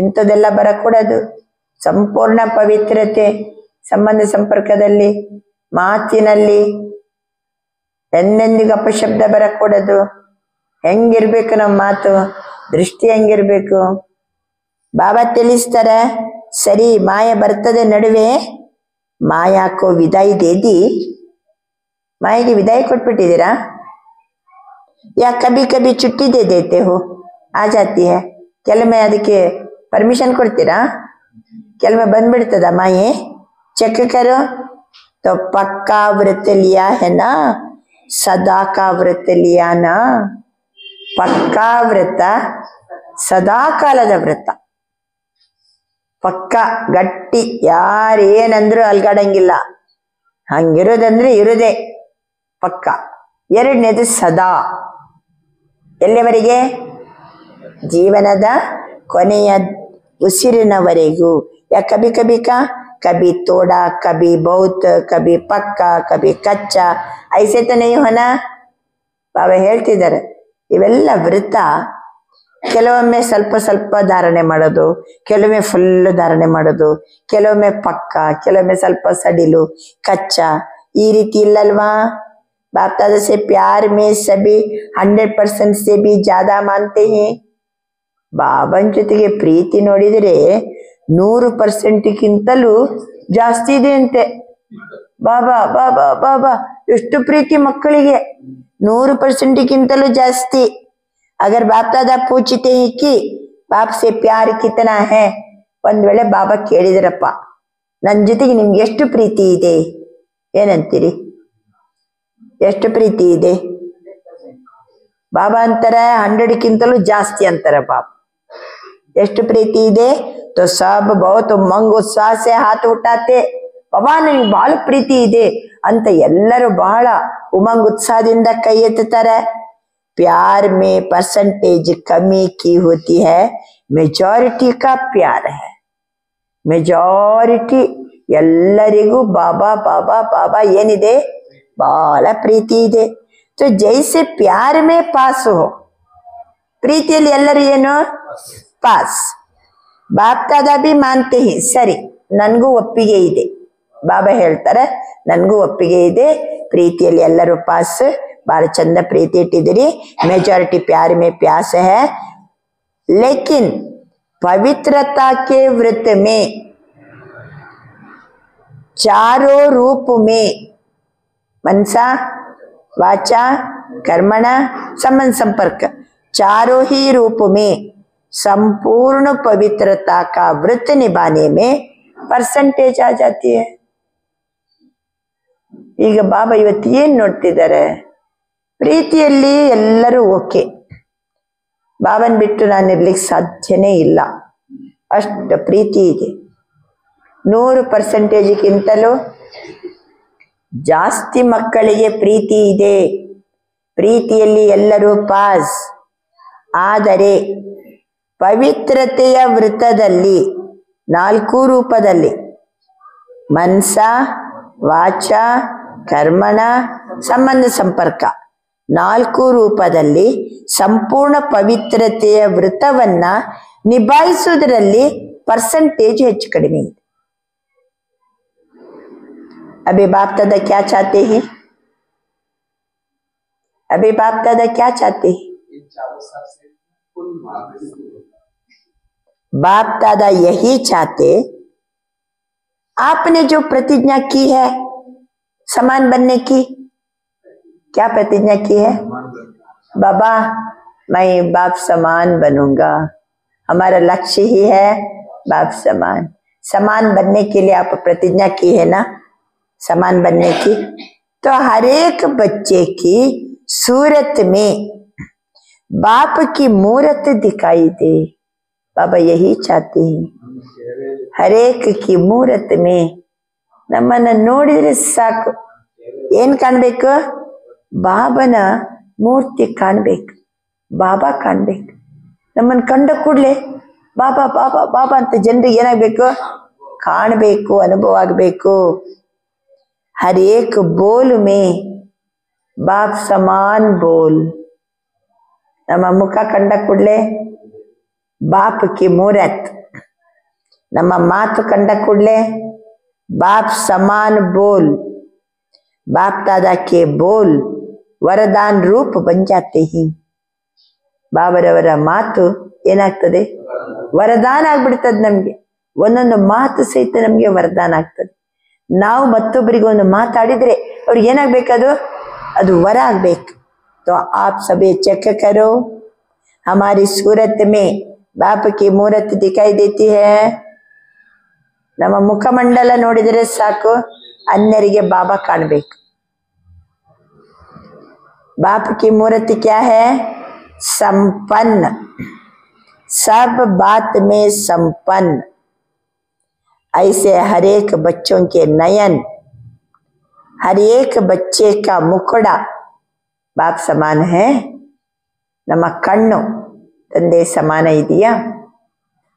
C: ಇಂಥದ್ದೆಲ್ಲ ಬರಕೂಡದು ಸಂಪೂರ್ಣ ಪವಿತ್ರತೆ ಸಂಬಂಧ ಸಂಪರ್ಕದಲ್ಲಿ ಮಾತಿನಲ್ಲಿ ಎಂದೆಂದಿಗೂ ಅಪಶಬ್ದ ಬರಕೂಡದು ಹೆಂಗಿರ್ಬೇಕು ನಮ್ಮ ಮಾತು ದೃಷ್ಟಿ ಹೆಂಗಿರ್ಬೇಕು ಬಾಬಾ ತಿಳಿಸ್ತಾರೆ ಸರಿ ಮಾಯ ಬರ್ತದೆ ನಡುವೆ ಮಾಯಾಕೋ ವಿದಾಯಿ ದೇದಿ ಮಾಯಿಗೆ ವಿದಾಯಿ ಕೊಟ್ಬಿಟ್ಟಿದ್ದೀರಾ ಯಾ ಕಭಿ ಕಭಿ ಚುಟ್ಟಿ ದೇ ದೇತೆ ಹೋ ಆ ಜಾತಿ ಹೇ ಕೆಲವೊಮ್ಮೆ ಅದಕ್ಕೆ ಪರ್ಮಿಷನ್ ಕೊಡ್ತೀರಾ ಕೆಲವೊಮ್ಮೆ ಬಂದ್ಬಿಡ್ತದ ಮಾಯೆ ಚೆಕ್ ಕರೋ तो पक्का व्रत लिया है ना सदा का व्रत लिया ना पक्का व्रत सदा ಕಾಲದ ವ್ರತ ಪಕ್ಕ ಗಟ್ಟಿ ಯಾರೇನಂದ್ರು ಅಲ್ಗಾಡಂಗಿಲ್ಲ ಹಂಗಿರೋದಂದ್ರೆ ಇರುದೇ ಪಕ್ಕ ಎರಡನೇದು ಸದಾ ಎಲ್ಲಿವರೆಗೆ ಜೀವನದ ಕೊನೆಯ ಉಸಿರಿನವರೆಗೂ या कभी कभी का कभी तोड़ा कभी बहुत कभी पक्का कभी कच्चा ऐसे तो नहीं होना ಬಾಬಾ ಹೇಳ್ತಿದ್ದಾರೆ ಇವೆಲ್ಲ ವೃತ್ತ ಕೆಲವೊಮ್ಮೆ ಸ್ವಲ್ಪ ಸ್ವಲ್ಪ ಧಾರಣೆ ಮಾಡೋದು ಕೆಲವೊಮ್ಮೆ ಫುಲ್ ಧಾರಣೆ ಮಾಡೋದು ಕೆಲವೊಮ್ಮೆ ಪಕ್ಕ ಕೆಲವೊಮ್ಮೆ ಸ್ವಲ್ಪ ಸಡಿಲು ಕಚ್ಚಾ ಈ ರೀತಿ ಇಲ್ಲಲ್ವಾ बाप दादा से प्यार में सभी 100% से भी ज्यादा मानते हैं ಬಾಬನ್ ಜೊತೆಗೆ ಪ್ರೀತಿ ನೋಡಿದ್ರೆ 100%ಗಿಂತಲೂ ಜಾಸ್ತಿ ಇದೆ ಅಂತೆ ಬಾಬಾ ಬಾಬಾ ಬಾಬಾ ಎಷ್ಟು ಪ್ರೀತಿ ಮಕ್ಕಳಿಗೆ 100%ಗಿಂತಲೂ ಜಾಸ್ತಿ अगर बाप दादा पूछते हैं कि बाप से प्यार कितना है ಒಂದ್ ವೇಳೆ ಬಾಬಾ ಕೇಳಿದ್ರಪ್ಪ ನನ್ನ ಜೊತೆಗೆ ನಿಮ್ಗೆ ಎಷ್ಟು ಪ್ರೀತಿ ಇದೆ ಏನಂತೀರಿ ಎಷ್ಟು ಪ್ರೀತಿ ಇದೆ ಬಾಬಾ ಅಂತಾರೆ 100ಕ್ಕಿಂತಲೂ ಜಾಸ್ತಿ ಅಂತಾರೆ ಬಾಬಾ ಎಷ್ಟು ಪ್ರೀತಿ ಇದೆ तो सब बहुत उमंग उत्साह से हाथ उठाते बाबा ನನಗೆ ಬಹಳ ಪ್ರೀತಿ ಇದೆ ಅಂತ ಎಲ್ಲರೂ ಬಹಳ ಉಮಂಗ್ ಉತ್ಸಾಹದಿಂದ ಕೈ ಎತ್ತುತ್ತಾರೆ प्यार में परसेंटेज कमी की होती है मेजॉरिटी का प्यार है मेजॉरिटी ಎಲ್ಲರಿಗೂ ಬಾಬಾ ಬಾಬಾ ಬಾಬಾ ಏನಿದೆ ಬಹಳ ಪ್ರೀತಿ ಇದೆ तो जैसे प्यार में पास हो ಪ್ರೀತಿಯಲ್ಲಿ ಎಲ್ಲರೂ ಏನು ಪಾಸ್ ಬಾಪ್ ದಾದಾ भी मानते हैं ಸರಿ ನನಗೂ ಒಪ್ಪಿಗೆ ಇದೆ ಬಾಬಾ ಹೇಳ್ತಾರೆ ನನಗೂ ಒಪ್ಪಿಗೆ ಇದೆ ಪ್ರೀತಿಯಲ್ಲಿ ಎಲ್ಲರೂ ಪಾಸ್ बड़ा चंद प्रीति इट्टिदिरी मेजॉरिटी प्यार में प्यास है लेकिन पवित्रता के व्रत में चारों रूप में मनसा वाचा कर्मणा संबंध संपर्क चारों ही रूप में संपूर्ण पवित्रता का व्रत निभाने में परसेंटेज आ जाती है ಈಗ ಬಾಬಾ ಇವತ್ತು ಏನ್ ನೋಡ್ತಿದ್ದಾರೆ ಪ್ರೀತಿಯಲ್ಲಿ ಎಲ್ಲರೂ ಓಕೆ ಬಾಬನ್ ಬಿಟ್ಟು ನಾನು ಇರ್ಲಿಕ್ಕೆ ಸಾಧ್ಯನೇ ಇಲ್ಲ ಅಷ್ಟು ಪ್ರೀತಿ ಇದೆ 100%ಗಿಂತಲೂ ಜಾಸ್ತಿ ಮಕ್ಕಳಿಗೆ ಪ್ರೀತಿ ಇದೆ ಪ್ರೀತಿಯಲ್ಲಿ ಎಲ್ಲರೂ ಪಾಸ್ ಆದರೆ ಪವಿತ್ರತೆಯ ವೃತ್ತದಲ್ಲಿ 4 ರೂಪದಲ್ಲಿ ಮನಸ ವಾಚ ಕರ್ಮಣ ಸಂಬಂಧ ಸಂಪರ್ಕ 4 ರೂಪದಲ್ಲಿ ಸಂಪೂರ್ಣ ಪವಿತ್ರತೆಯ ವೃತ್ತವನ್ನ ನಿಭಾಯಿಸುವುದರಲ್ಲಿ परसेंटेज ಹೆಚ್ಚು ಕಡಿಮೆ ಇದೆ अभी बाप दादा क्या चाहते हैं अभी बाप दादा क्या चाहते हैं बाप दादा यही चाहते आपने जो प्रतिज्ञा की है समान बनने की क्या प्रतिज्ञा की है बाबा मैं बाप समान बनूंगा। हमारा लक्ष्य ही है बाप समान। समान बनने के लिए आप प्रतिज्ञा की है ना, समान बनने की। तो हर एक बच्चे की सूरत में बाप की मूर्त दिखाई दे। बाबा यही चाहते हैं, हर एक की मूरत में ನಮ್ಮನ್ನ ನೋಡಿದ್ರೆ ಸಾಕು। ಏನ್ ಕಾಣ್ಬೇಕು? ಬಾಬನ ಮೂರ್ತಿ ಕಾಣ್ಬೇಕು, ಬಾಬಾ ಕಾಣ್ಬೇಕು। ನಮ್ಮನ್ನ ಕಂಡ ಕೂಡ್ಲೆ ಬಾಬಾ ಬಾಬಾ ಬಾಬಾ ಅಂತ ಜನರಿಗೆ ಏನಾಗ್ಬೇಕು? ಕಾಣ್ಬೇಕು, ಅನುಭವ ಆಗ್ಬೇಕು। हर एक बोल में बाप समान बोल। ನಮ್ಮ ಮುಖ ಕಂಡ ಕೂಡಲೇ बाप की मूरत, ನಮ್ಮ ಮಾತು ಕಂಡ ಕೂಡಲೇ बाप समान बोल। बाप दादा के बोल वरदान रूप बन जाते हैं। ಬಾಬರವರ ಮಾತು ಏನಾಗ್ತದೆ? ವರದಾನ ಆಗ್ಬಿಡ್ತದೆ ನಮ್ಗೆ। ಒಂದೊಂದು ಮಾತು ಸಹಿತ ನಮ್ಗೆ ವರದಾನ ಆಗ್ತದೆ। ನಾವು ಮತ್ತೊಬ್ಬರಿಗೆ ಒಂದು ಮಾತಾಡಿದ್ರೆ ಅವ್ರಿಗೆ ಏನಾಗ್ಬೇಕದು? ಅದು ವರ ಆಗ್ಬೇಕು। तो आप सभी चेक करो, हमारी सूरत में बाप की मूर्त दिखाई देती है। ನಮ್ಮ ಮುಖಮಂಡಲ ನೋಡಿದರೆ ಸಾಕು, अन्यರಿಗೆ बाबा ಕಾಣಬೇಕು। बाप की मूर्ति क्या है? संपन्न, सब बात में संपन्न। ऐसे हर एक बच्चों के नयन, हर एक बच्चे का मुखड़ा बाप समान है। ನಮ್ಮ ಕಣ್ಣು ತಂದೆ ಸಮಾನ ಇದೆಯಾ?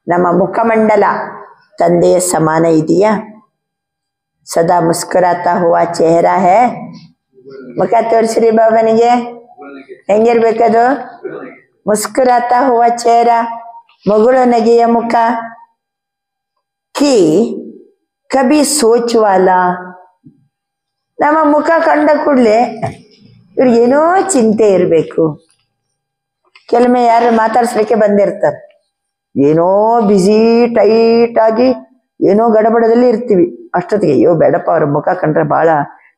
C: ನಮ್ಮ ಮುಖಮಂಡಲ ತಂದೆಯ ಸಮಾನ ಇದೆಯಾ? ಸದಾ ಮುಸ್ಕುರಾತಾ ಹುವಾ ಚेहरा है। ಮುಖ ತೋರಿಸ್ರಿ ಬಾಬನಿಗೆ, ಹೆಂಗಿರ್ಬೇಕದು? ಮುಸ್ಕುರಾತಾ ಹುವಾ ಚेहरा, ಮಗುಳು ನಗೆಯ ಮುಖ। कि कभी सोच वाला, ನಮ್ಮ ಮುಖ ಕಂಡ ಕೂಡಲೇ ಇವ್ರಿಗೇನೋ ಚಿಂತೆ ಇರಬೇಕು। ಕೆಲವೊಮ್ಮೆ ಯಾರು ಮಾತಾಡ್ಸ್ಲಿಕ್ಕೆ ಬಂದಿರ್ತಾರೆ, ಏನೋ ಬಿಸಿ ಟೈಟ್ ಆಗಿ ಏನೋ ಗಡಬಡದಲ್ಲಿ ಇರ್ತೀವಿ। ಅಷ್ಟೊತ್ತಿಗೆ ಅಯ್ಯೋ ಬೇಡಪ್ಪ, ಅವ್ರ ಮುಖ ಕಂಡ್ರೆ ಬಹಳ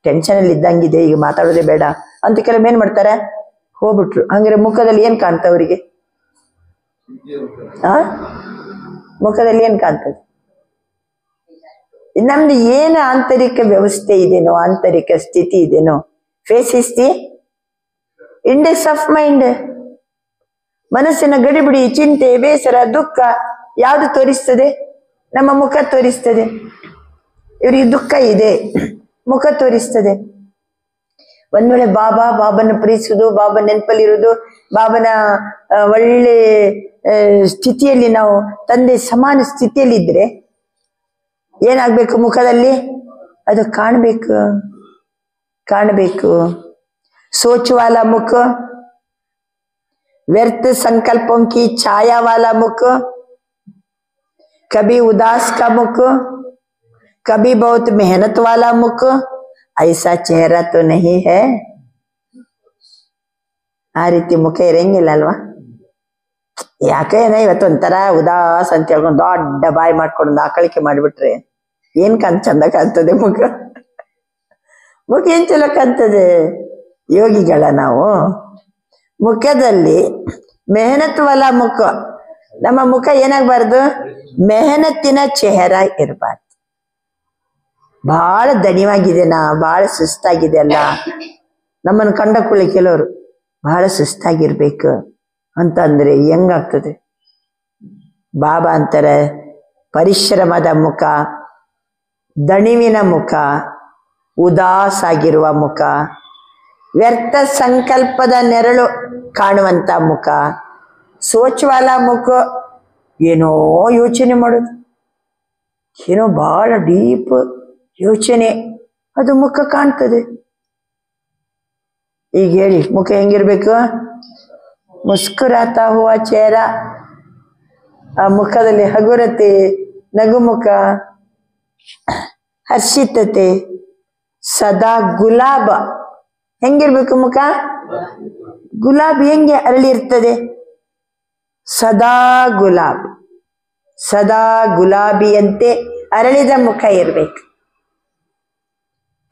C: ಟೆನ್ಷನ್ ಅಲ್ಲಿ ಇದ್ದಂಗಿದೆ, ಈಗ ಮಾತಾಡೋದೇ ಬೇಡ ಅಂತ ಕೆಲವೊಮ್ಮೆ ಏನ್ ಮಾಡ್ತಾರೆ, ಹೋಗ್ಬಿಟ್ರು। ಹಂಗಾರೆ ಮುಖದಲ್ಲಿ ಏನ್ ಕಾಣ್ತ ಅವರಿಗೆ? ಮುಖದಲ್ಲಿ ಏನ್ ಕಾಣ್ತದೆ? ನಮ್ದು ಏನು ಆಂತರಿಕ ವ್ಯವಸ್ಥೆ ಇದೆನೋ, ಆಂತರಿಕ ಸ್ಥಿತಿ ಇದೆನೋ, face is the index of mind. ಮನಸ್ಸಿನ ಗಡಿಬಿಡಿ, ಚಿಂತೆ, ಬೇಸರ, ದುಃಖ ಯಾವುದು ತೋರಿಸ್ತದೆ? ನಮ್ಮ ಮುಖ ತೋರಿಸ್ತದೆ। ಇವರಿಗೆ ದುಃಖ ಇದೆ, ಮುಖ ತೋರಿಸ್ತದೆ। ಒಂದ್ ವೇಳೆ ಬಾಬನ ಪ್ರೀತಿಸುದು, ಬಾಬಾ ನೆನಪಲ್ಲಿರುವುದು, ಬಾಬನ ಒಳ್ಳೆ ಸ್ಥಿತಿಯಲ್ಲಿ ನಾವು ತಂದೆ ಸಮಾನ ಸ್ಥಿತಿಯಲ್ಲಿ ಇದ್ರೆ ಏನಾಗ್ಬೇಕು? ಮುಖದಲ್ಲಿ ಅದು ಕಾಣ್ಬೇಕು, ಕಾಣ್ಬೇಕು। सोच वाला मुख, व्यर्थ संकल्पों की छाया वाला मुख, कभी उदास का मुख, कभी बहुत मेहनत वाला मुख, ऐसा चेहरा तो नहीं है। ಆ ರೀತಿ ಮುಖ ಇರಂಗಿಲ್ಲ ಅಲ್ವಾ? ಯಾಕೇನ ಇವತ್ತೊಂಥರ ಉದಾಸ್ ಅಂತ ಹೇಳ್ಕೊಂಡು ದೊಡ್ಡ ಬಾಯಿ ಮಾಡ್ಕೊಂಡು ಆಕಳಿಕೆ ಮಾಡಿಬಿಟ್ರೆ ಏನ್ ಚಂದ ಕಾಣ್ತದೆ ಮುಖ? ಮುಖ ಏನ್ ಚಲೋ ಕಾಣ್ತದೆ? ಯೋಗಿಗಳ ನಾವು ಮುಖದಲ್ಲಿ ಮೆಹನತ್ ವಾಲ ಮುಖ, ನಮ್ಮ ಮುಖ ಏನಾಗಬಾರ್ದು? ಮೆಹನತ್ತಿನ ಚೆಹರಾ ಇರಬಾರ್ದು। ಬಹಳ ದಣಿವಾಗಿದೆನಾ, ಬಹಳ ಸುಸ್ತಾಗಿದೆ ಅಲ್ಲ, ನಮ್ಮನ್ನು ಕಂಡ ಕೂಡಲೇ ಕೆಲವರು ಬಹಳ ಸುಸ್ತಾಗಿರ್ಬೇಕು ಅಂತಂದ್ರೆ ಹೆಂಗಾಗ್ತದೆ? ಬಾಬಾ ಅಂತಾರೆ ಪರಿಶ್ರಮದ ಮುಖ, ದಣಿವಿನ ಮುಖ, ಉದಾಸ್ ಆಗಿರುವ ಮುಖ, ವ್ಯರ್ಥ ಸಂಕಲ್ಪದ ನೆರಳು ಕಾಣುವಂತ ಮುಖ, ಸೋಚವಾಲ ಮುಖ, ಏನೋ ಯೋಚನೆ ಮಾಡೋದು, ಏನೋ ಬಹಳ ಡೀಪ್ ಯೋಚನೆ, ಅದು ಮುಖ ಕಾಣ್ತದೆ। ಈಗ ಹೇಳಿ ಮುಖ ಹೆಂಗಿರ್ಬೇಕು? ಮುಸ್ಕುರಾತಾ ಹುವಾ ಚेहरा, ಆ ಮುಖದಲ್ಲಿ ಹಗುರತೆ, ನಗುಮುಖ, ಹರ್ಷಿತತೆ, ಸದಾ ಗುಲಾಬ ಹೆಂಗಿರ್ಬೇಕು ಮುಖ? ಗುಲಾಬ್ ಹೆಂಗೆ ಅರಳಿರ್ತದೆ? ಸದಾ ಗುಲಾಬ್, ಸದಾ ಗುಲಾಬಿಯಂತೆ ಅರಳಿದ ಮುಖ ಇರ್ಬೇಕು।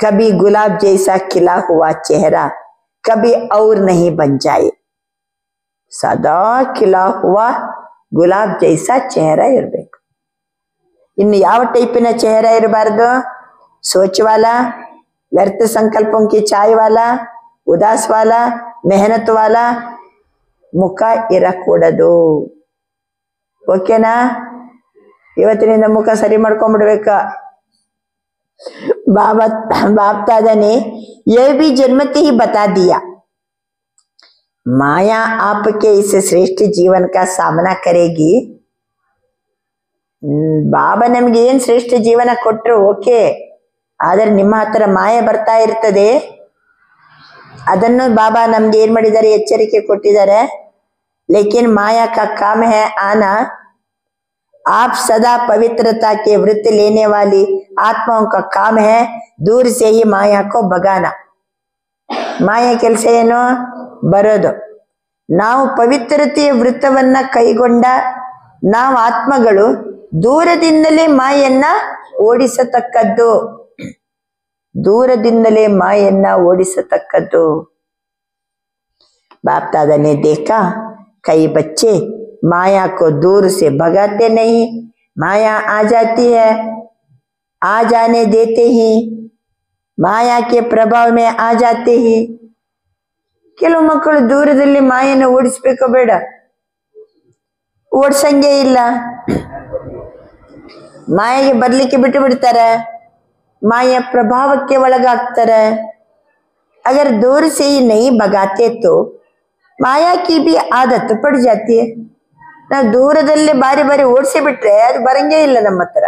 C: ಕಭಿ ಗುಲಾಬ್ ಜೈಸಾ ಖಿಲಾ ಹುವಾ ಚೆಹರಾ, ಕಭಿ ಔರ್ ನಹಿ ಬನ್ ಜಾಯೆ। ಸದಾ ಖಿಲಾ ಹುವಾ ಗುಲಾಬ್ ಜೈಸಾ ಚೆಹರಾ ಇರಬೇಕು. ಇನ್ನು ಯಾವ ಟೈಪಿನ ಚೆಹರಾ ಇರಬಾರ್ದು? ಸೋಚ್ ವಾಲಾ, ವ್ಯರ್ಥ ಸಂಕಲ್ಪಂ ಕಿ ಚಾಯ್ ವಾಲಾ, ಉದಾಸ್ ವಾಲಾ, ಮೆಹನತ್ ವಾಲಾ ಮುಖ ಇರಕೂಡದು. ಓಕೆನಾ? ಇವತ್ತಿನಿಂದ ಮುಖ ಸರಿ ಮಾಡ್ಕೊಂಡ್ಬಿಡ್ಬೇಕ. बाप दादा ने यह भी जन्मते ही बता दिया, माया आपके इस श्रेष्ठ जीवन का सामना करेगी. ಬಾಬಾ ನಮ್ಗೆ ಏನ್ ಶ್ರೇಷ್ಠ ಜೀವನ ಕೊಟ್ರು ಓಕೆ, ಆದ್ರೆ ನಿಮ್ಮ ಹತ್ರ ಮಾಯೆ ಬರ್ತಾ ಇರ್ತದೆ. ಅದನ್ನು ಬಾಬಾ ನಮ್ಗೆ ಏನ್ ಮಾಡಿದ್ದಾರೆ? ಎಚ್ಚರಿಕೆ ಕೊಟ್ಟಿದ್ದಾರೆ. ಲೇಕಿನ್ ಮಾಯಾ ಕಾ ಕಾಮ್ ಹೈ ಆನಾ, आप सदा पवित्रता के वृत्त लेने वाली आत्माओं का काम है दूर से ही माया को भगाना. ಮಾಯಾ ಕೆಲಸ ಏನು? ಬರೋದು. ನಾವು ಪವಿತ್ರತೆಯ ವೃತ್ತವನ್ನ ಕೈಗೊಂಡ ನಾವು ಆತ್ಮಗಳು ದೂರದಿಂದಲೇ ಮಾಯನ್ನ ಓಡಿಸತಕ್ಕದ್ದು, ದೂರದಿಂದಲೇ ಮಾಯನ್ನ ಓಡಿಸತಕ್ಕದ್ದು. बाप दादा ने देखा कई बच्चे माया को दूर से भगाते नहीं, माया आ जाती है, आ जाने देते ही, माया के प्रभाव में आ जाते ही. ಕೆಲವು ಮಕ್ಕಳು ದೂರದಲ್ಲಿ ಮಾಯನ ಓಡಿಸ್ಬೇಕೋ ಬೇಡ? ಓಡ್ಸಂಗೇ ಇಲ್ಲ. ಮಾಯೆಗೆ ಬರ್ಲಿಕ್ಕೆ ಬಿಟ್ಟು ಬಿಡ್ತಾರೆ, ಮಾಯ ಪ್ರಭಾವಕ್ಕೆ ಒಳಗಾಗ್ತಾರೆ. अगर दूर से ही नहीं भगाते तो माया की भी आदत पड़ जाती है. ನಾವು ದೂರದಲ್ಲಿ ಬಾರಿ ಬಾರಿ ಓಡಿಸಿ ಬಿಟ್ರೆ ಅದು ಬರಂಗೇ ಇಲ್ಲ ನಮ್ಮ ಹತ್ರ.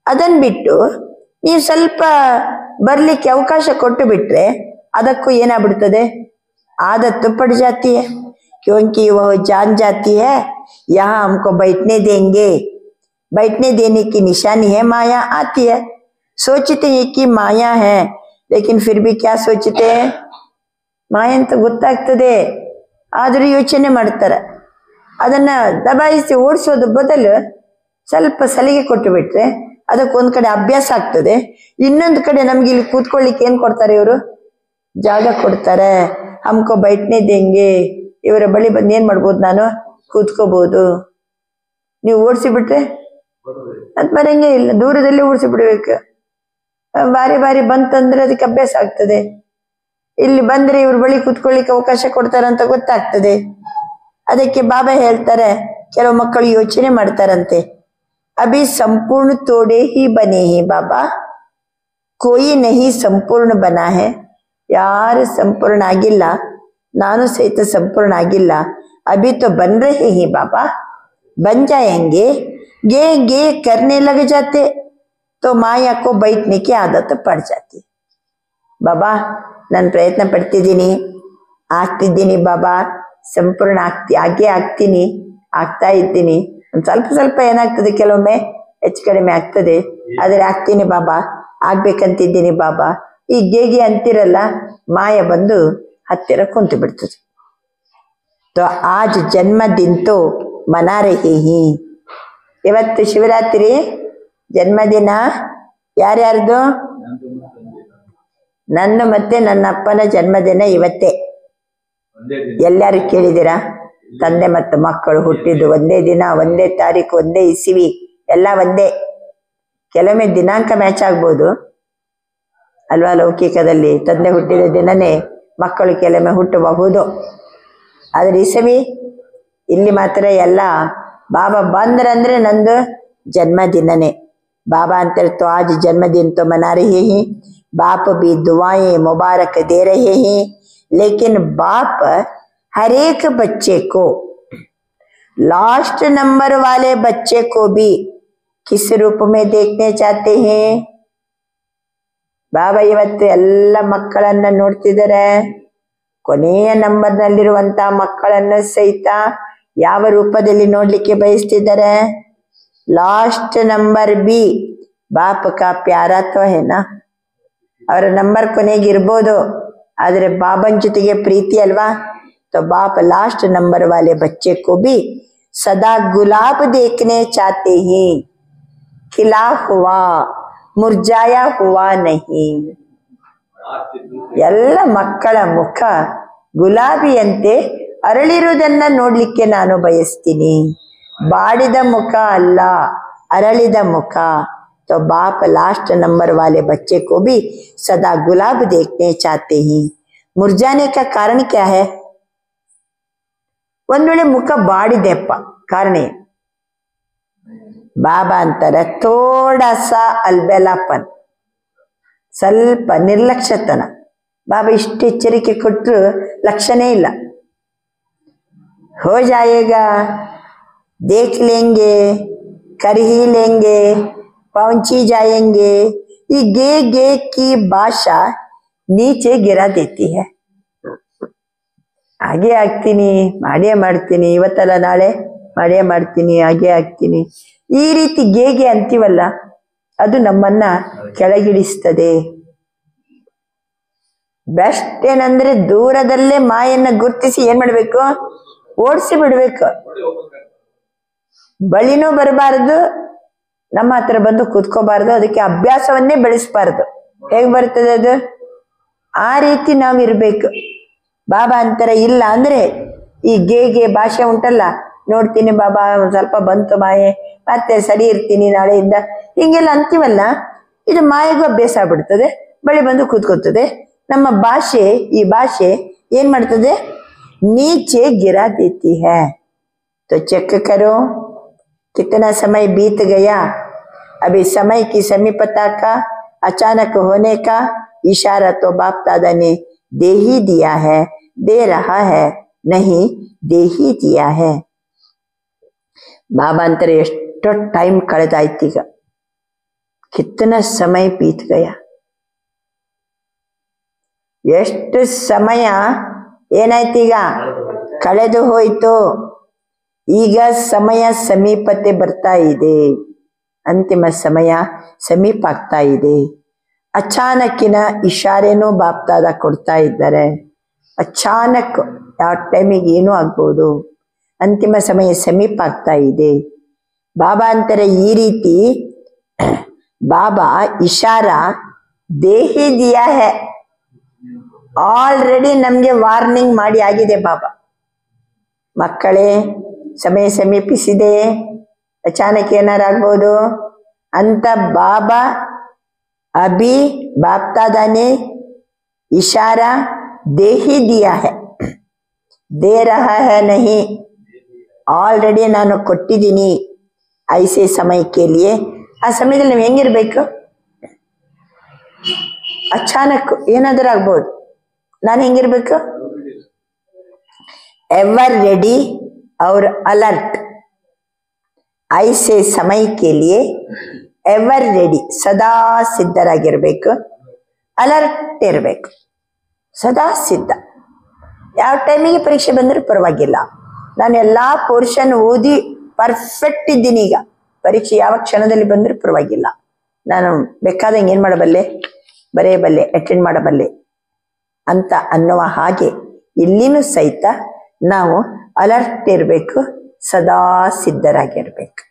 C: ಅದನ್ ಬಿಟ್ಟು ನೀವು ಸ್ವಲ್ಪ ಬರ್ಲಿಕ್ಕೆ ಅವಕಾಶ ಕೊಟ್ಟು ಬಿಟ್ರೆ ಅದಕ್ಕೂ ಏನಾಗ್ಬಿಡ್ತದೆ? आदत पड़ जाती है. क्योंकि वह जान जाती है यहाँ हमको बैठने देंगे, बैठने देने की निशानी है माया आती है. सोचते हैं कि माया है, लेकिन फिर भी क्या सोचते हैं? ಮಾಯ ಅಂತ ಗೊತ್ತಾಗ್ತದೆ, ಆದ್ರೂ ಯೋಚನೆ ಮಾಡ್ತಾರೆ. ಅದನ್ನ ದಬಾಯಿಸಿ ಓಡಿಸೋದು ಬದಲು ಸ್ವಲ್ಪ ಸಲಿಗೆ ಕೊಟ್ಟು ಬಿಟ್ರೆ ಅದಕ್ಕೊಂದ್ ಕಡೆ ಅಭ್ಯಾಸ ಆಗ್ತದೆ. ಇನ್ನೊಂದು ಕಡೆ ನಮ್ಗೆ ಇಲ್ಲಿ ಕೂತ್ಕೊಳ್ಳಿಕ್ಕೆ ಏನ್ ಕೊಡ್ತಾರೆ ಇವರು? ಜಾಗ ಕೊಡ್ತಾರೆ. ಹಮ್ಕೋ ಬೈಟ್ನೆ ದೇಂಗೆ, ಇವರ ಬಳಿ ಬಂದು ಏನ್ ಮಾಡ್ಬೋದು? ನಾನು ಕೂತ್ಕೋಬಹುದು. ನೀವು ಓಡಿಸಿ ಬಿಟ್ರೆ ಅದ್ ಬರಂಗೇ ಇಲ್ಲ. ದೂರದಲ್ಲಿ ಓಡಿಸಿ ಬಿಡ್ಬೇಕು. ಬಾರಿ ಬಾರಿ ಬಂತಂದ್ರೆ ಅದಕ್ಕೆ ಅಭ್ಯಾಸ ಆಗ್ತದೆ. ಇಲ್ಲಿ ಬಂದ್ರೆ ಇವ್ರ ಬಳಿ ಕೂತ್ಕೊಳ್ಳಿಕ್ಕೆ ಅವಕಾಶ ಕೊಡ್ತಾರಂತ ಗೊತ್ತಾಗ್ತದೆ. ಅದಕ್ಕೆ ಬಾಬಾ ಹೇಳ್ತಾರೆ, ಕೆಲವು ಮಕ್ಕಳು ಯೋಚನೆ ಮಾಡ್ತಾರಂತೆ, ಅಭಿ ಸಂಪೂರ್ಣ ತೋಡೆ ಹಿ ಬನೆ ಹಿ ಬಾಬಾ, ಕೋಯಿ ನಹಿ ಸಂಪೂರ್ಣ ಬನಾ ಹೈ. ಯಾರು ಸಂಪೂರ್ಣ ಆಗಿಲ್ಲ, ನಾನು ಸಹಿತ ಸಂಪೂರ್ಣ ಆಗಿಲ್ಲ. ಅಭಿ ತೋ ಬನ್ ರಹೆ ಹಿ ಬಾಬಾ, ಬನ್ ಜಾಯೆಂಗೆ. गे गे करने लग जाते तो माया को बैठने की आदत पड़ जाती. ಬಾಬಾ ನಾನು ಪ್ರಯತ್ನ ಪಡ್ತಿದ್ದೀನಿ, ಆಗ್ತಿದ್ದೀನಿ ಬಾಬಾ, ಸಂಪೂರ್ಣ ಆಗ್ತೀನಿ, ಆಗ್ತಾ ಇದ್ದೀನಿ. ಒಂದು ಸ್ವಲ್ಪ ಸ್ವಲ್ಪ ಏನಾಗ್ತದೆ, ಕೆಲವೊಮ್ಮೆ ಹೆಚ್ಚು ಕಡಿಮೆ ಆಗ್ತದೆ, ಆದರೆ ಆಗ್ತೀನಿ ಬಾಬಾ, ಆಗ್ಬೇಕಂತಿದ್ದೀನಿ ಬಾಬಾ. ಈ ಗೇಗೆ ಅಂತಿರಲ್ಲ, ಮಾಯ ಬಂದು ಹತ್ತಿರ ಕುಂತು ಬಿಡ್ತದೆ. तो आज जन्मदिन तो मना रहे ही. ಇವತ್ತು ಶಿವರಾತ್ರಿ ಜನ್ಮದಿನ. ಯಾರ್ಯಾರ್ದು? ನನ್ನ ಮತ್ತೆ ನನ್ನ ಅಪ್ಪನ ಜನ್ಮದಿನ ಇವತ್ತೇ. ಎಲ್ಲಾರು ಕೇಳಿದಿರಾ? ತಂದೆ ಮತ್ತು ಮಕ್ಕಳು ಹುಟ್ಟಿದ್ದು ಒಂದೇ ದಿನ, ಒಂದೇ ತಾರೀಕು, ಒಂದೇ ಇಸಿವಿ, ಎಲ್ಲ ಒಂದೇ. ಕೆಲವೊಮ್ಮೆ ದಿನಾಂಕ ಮ್ಯಾಚ್ ಆಗ್ಬೋದು ಅಲ್ವಾ? ಲೌಕಿಕದಲ್ಲಿ ತಂದೆ ಹುಟ್ಟಿದ ದಿನನೇ ಮಕ್ಕಳು ಕೆಲವೊಮ್ಮೆ ಹುಟ್ಟಬಹುದು. ಆದ್ರೆ ಇಸವಿ ಇಲ್ಲಿ ಮಾತ್ರ ಎಲ್ಲ ಬಾಬಾ ಬಂದ್ರಂದ್ರೆ ನಂದು ಜನ್ಮದಿನನೇ. बाबा अंतर तो आज जन्मदिन तो मना रहे हैं, बाप भी दुआएं मुबारक दे रहे हैं, लेकिन बाप हर एक बच्चे को, लास्ट नंबर वाले बच्चे को भी किस रूप में देखने चाहते हैं? ಬಾಬಾ ಇವತ್ತು ಎಲ್ಲ ಮಕ್ಕಳನ್ನ ನೋಡ್ತಿದ್ದಾರೆ. ಕೊನೆಯ ನಂಬರ್ನಲ್ಲಿರುವಂತ ಮಕ್ಕಳನ್ನ ಸಹಿತ ಯಾವ ರೂಪದಲ್ಲಿ ನೋಡ್ಲಿಕ್ಕೆ ಬಯಸ್ತಿದ್ದಾರೆ? लास्ट नंबर भी बाप का प्यारा तो है ना. ಅವರ ನಂಬರ್ ಕೊನೆಗಿರ್ಬೋದು, ಆದ್ರೆ ಬಾಬನ್ ಜೊತೆಗೆ ಪ್ರೀತಿ ಅಲ್ವಾ? तो बाप लास्ट नंबर वाले बच्चे को भी सदा गुलाब देखने चाहते हैं, खिला हुआ मुरझाया हुआ नहीं. ಎಲ್ಲ ಮಕ್ಕಳ ಮುಖ ಗುಲಾಬಿಯಂತೆ ಅರಳಿರುವುದನ್ನ ನೋಡ್ಲಿಕ್ಕೆ ನಾನು ಬಯಸ್ತೀನಿ, ಬಾಡಿದ ಮುಖ ಅಲ್ಲ, अरलिद मुख। तो बाप लास्ट नंबर वाले बच्चे को भी सदा गुलाब देखने चाहते हैं। मुरझाने का कारण क्या है? ಒಂದ್ ವೇಳೆ ಮುಖ ಬಾಡಿದೆಪ್ಪ, ಕಾರಣ ಬಾಬಾ ಅಂತಾರೆ ಥೋಡಾ ಸಾ ಅಲ್ಬೆಲಾಪನ್, ಸ್ವಲ್ಪ ನಿರ್ಲಕ್ಷ್ಯತನ. ಬಾಬಾ ಇಷ್ಟು ಎಚ್ಚರಿಕೆ ಕೊಟ್ಟರು ಲಕ್ಷಣೇ ಇಲ್ಲ. हो जाएगा, देख लेंगे, कर ही लेंगे, पहुंच ही जाएंगे, ये गे गे की भाषा नीचे गिरा देती है. ಹಾಗೆ ಆಗ್ತೀನಿ, ಮಾಡೇ ಮಾಡ್ತೀನಿ, ಇವತ್ತಲ್ಲ ನಾಳೆ ಮಾಡೇ ಮಾಡ್ತೀನಿ, ಹಾಗೆ ಆಗ್ತೀನಿ, ಈ ರೀತಿ ಗೇಗೆ ಅಂತೀವಲ್ಲ, ಅದು ನಮ್ಮನ್ನ ಕೆಳಗಿಳಿಸ್ತದೆ. ಬೆಸ್ಟ್ ಏನಂದ್ರೆ ದೂರದಲ್ಲೇ ಮಾಯನ್ನ ಗುರ್ತಿಸಿ ಏನ್ ಮಾಡ್ಬೇಕು, ಓಡಿಸಿ ಬಿಡ್ಬೇಕು. ಬಳಿನೂ ಬರಬಾರದು, ನಮ್ಮ ಹತ್ರ ಬಂದು ಕೂತ್ಕೋಬಾರ್ದು, ಅದಕ್ಕೆ ಅಭ್ಯಾಸವನ್ನೇ ಬೆಳೆಸಬಾರ್ದು. ಹೇಗ್ ಬರ್ತದೆ ಅದು? ಆ ರೀತಿ ನಾವು ಇರ್ಬೇಕು. ಬಾಬಾ ಅಂತಾರೆ ಇಲ್ಲ ಅಂದ್ರೆ ಈ ಗೆ ಭಾಷೆ ಉಂಟಲ್ಲ, ನೋಡ್ತೀನಿ ಬಾಬಾ ಒಂದ್ ಸ್ವಲ್ಪ ಬಂತು ಮಾಯೆ, ಮತ್ತೆ ಸರಿ ಇರ್ತೀನಿ ನಾಳೆಯಿಂದ, ಹಿಂಗೆಲ್ಲ ಅಂತೀವಲ್ಲ, ಇದು ಮಾಯೆಗೂ ಅಭ್ಯಾಸ ಆಗ್ಬಿಡ್ತದೆ, ಬಳಿ ಬಂದು ಕೂತ್ಕೋತದೆ. ನಮ್ಮ ಭಾಷೆ, ಈ ಭಾಷೆ ಏನ್ ಮಾಡ್ತದೆ, नीचे गिरा देती है. तो चेक करो कितना समय बीत गया. अभी समय की समीपता का अचानक होने का इशारा तो बाप दादा ने दे ही दिया है, दे रहा है, नहीं दे ही दिया है. बाबा अंतर एष्टो टाइम कಳೆದಾಯ್ತೀಗ, कितना समय बीत गया, ಎಷ್ಟು ಸಮಯ ಏನಾಯ್ತೀಗ ಕಳೆದು ಹೋಯ್ತು. ಈಗ ಸಮಯ ಸಮೀಪತೆ ಬರ್ತಾ ಇದೆ, ಅಂತಿಮ ಸಮಯ ಸಮೀಪ ಆಗ್ತಾ ಇದೆ. ಅಚಾನಕ್ಕಿನ ಇಶಾರೆನೂ ಬಾಪ್ತಾದ ಕೊಡ್ತಾ ಇದ್ದಾರೆ. ಅಚಾನಕ್ ಯಾವ ಟೈಮಿಗೆ ಏನೂ ಆಗ್ಬೋದು, ಅಂತಿಮ ಸಮಯ ಸಮೀಪ ಆಗ್ತಾ ಇದೆ. ಬಾಬಾ ಅಂತಾರೆ ಈ ರೀತಿ ಬಾಬಾ ಇಶಾರಾ ದೇಹಿ ದಿಯಾ ಹೈ, ಆಲ್ರೆಡಿ ನಮ್ಗೆ ವಾರ್ನಿಂಗ್ ಮಾಡಿ ಆಗಿದೆ ಬಾಬಾ. ಮಕ್ಕಳೇ ಸಮಯ ಸಮೀಪಿಸಿದೆ, ಅಚಾನಕ್ ಏನಾರಾಗ್ಬೋದು ಅಂತ ಬಾಬಾ ಅಭಿ ಬಾಪ್ತಾದಾನೆ ಇಶಾರಾ दे ही दिया है, दे रहा है नहीं, ಆಲ್ರೆಡಿ ನಾನು ಕೊಟ್ಟಿದ್ದೀನಿ ಐಸೆ ಸಮಯಕ್ಕೆ ಲಿಯೆ. ಆ ಸಮಯದಲ್ಲಿ ನಾವು ಹೆಂಗಿರ್ಬೇಕು, ಅಚಾನಕ್ ಏನಾದರೂ ಆಗ್ಬೋದು, ನಾನು ಹೆಂಗಿರ್ಬೇಕು, ಎವರ್ ರೆಡಿ और अलर्ट. ಐಸೆ ಸಮಯಕ್ಕೆ ಲಿಯೆ ಎವರ್ ರೆಡಿ, ಸದಾ ಸಿದ್ಧರಾಗಿರ್ಬೇಕು, ಅಲರ್ಟ್ ಇರಬೇಕು, ಸದಾ ಸಿದ್ಧ. ಯಾವ ಟೈಮಿಗೆ ಪರೀಕ್ಷೆ ಬಂದರೂ ಪರವಾಗಿಲ್ಲ, ನಾನು ಎಲ್ಲಾ ಪೋರ್ಷನ್ ಓದಿ ಪರ್ಫೆಕ್ಟ್ ಇದ್ದೀನಿ, ಈಗ ಪರೀಕ್ಷೆ ಯಾವ ಕ್ಷಣದಲ್ಲಿ ಬಂದರೂ ಪರವಾಗಿಲ್ಲ, ನಾನು ಬೇಕಾದಂಗೆ ಏನ್ ಮಾಡಬಲ್ಲೆ, ಬರೆಯಬಲ್ಲೆ, ಅಟೆಂಡ್ ಮಾಡಬಲ್ಲೆ ಅಂತ ಅನ್ನುವ ಹಾಗೆ ಇಲ್ಲಿನೂ ಸಹಿತ ನಾವು ಅಲರ್ಟ್ ಇರಬೇಕು, ಸದಾ ಸಿದ್ಧರಾಗಿರ್ಬೇಕು.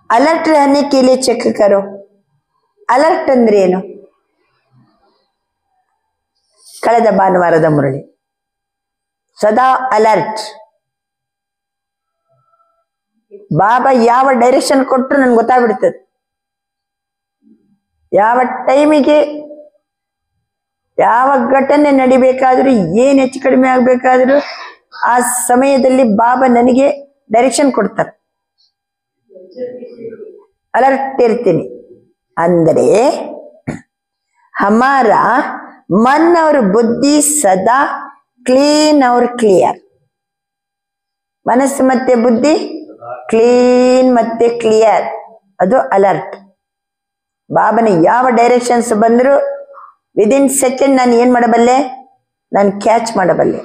C: अलर्ट रहने के लिए चेक करो. अलर्ट ಅಂದ್ರೆ ಏನು? ಕಳೆದ ಭಾನುವಾರದ ಮುರಳಿ ಸದಾ ಅಲರ್ಟ್. ಬಾಬಾ ಯಾವ ಡೈರೆಕ್ಷನ್ ಕೊಟ್ಟರು ನನ್ಗೆ ಗೊತ್ತಾಗ್ಬಿಡ್ತದೆ, ಯಾವ ಟೈಮಿಗೆ ಯಾವ ಘಟನೆ ನಡಿಬೇಕಾದ್ರೂ, ಏನ್ ಹೆಚ್ಚು ಕಡಿಮೆ ಆಗ್ಬೇಕಾದ್ರೂ ಆ ಸಮಯದಲ್ಲಿ ಬಾಬಾ ನನಗೆ ಡೈರೆಕ್ಷನ್ ಕೊಡ್ತಾರೆ. अलर्ट ಇರ್ತೀನಿ ಅಂದ್ರೆ ಹಮಾರ ಮನ್ और ಬುದ್ಧಿ ಸದಾ ಕ್ಲೀನ್ और ಕ್ಲಿಯರ್. ಮನಸ್ಸು ಮತ್ತೆ ಬುದ್ಧಿ ಕ್ಲೀನ್ ಮತ್ತೆ ಕ್ಲಿಯರ್, ಅದು ಅಲರ್ಟ್. ಬಾಬನ ಯಾವ ಡೈರೆಕ್ಷನ್ಸ್ ಬಂದ್ರು ವಿದಿನ್ ಸೆಕೆಂಡ್ ನಾನು ಏನ್ ಮಾಡಬಲ್ಲೆ, ನಾನು ಕ್ಯಾಚ್ ಮಾಡಬಲ್ಲೆ.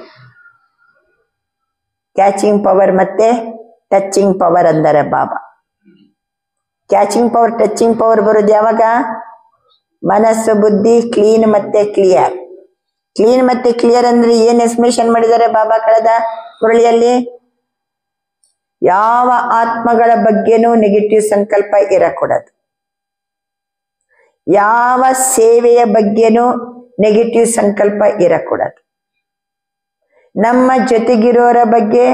C: ಕ್ಯಾಚಿಂಗ್ ಪವರ್ ಮತ್ತೆ ಟಚಿಂಗ್ ಪವರ್ ಅಂದರೆ ಬಾಬಾ. ಕ್ಯಾಚಿಂಗ್ ಪವರ್ ಟಚಿಂಗ್ ಪವರ್ ಬರೋದು ಯಾವಾಗ, ಮನಸ್ಸು ಬುದ್ಧಿ ಕ್ಲೀನ್ ಮತ್ತೆ ಕ್ಲಿಯರ್. ಕ್ಲೀನ್ ಮತ್ತೆ ಕ್ಲಿಯರ್ ಅಂದ್ರೆ ಏನ್ ಎಕ್ಸ್ಪ್ಲೇಷನ್ ಮಾಡಿದ್ದಾರೆ ಬಾಬಾ ಕಳೆದ ಮುರಳಿಯಲ್ಲಿ? ಯಾವ ಆತ್ಮಗಳ ಬಗ್ಗೆನೂ ನೆಗೆಟಿವ್ ಸಂಕಲ್ಪ ಇರಕೂಡದು, ಯಾವ ಸೇವೆಯ ಬಗ್ಗೆನೂ ನೆಗೆಟಿವ್ ಸಂಕಲ್ಪ ಇರಕೂಡದು. ನಮ್ಮ ಜೊತೆಗಿರೋರ ಬಗ್ಗೆ,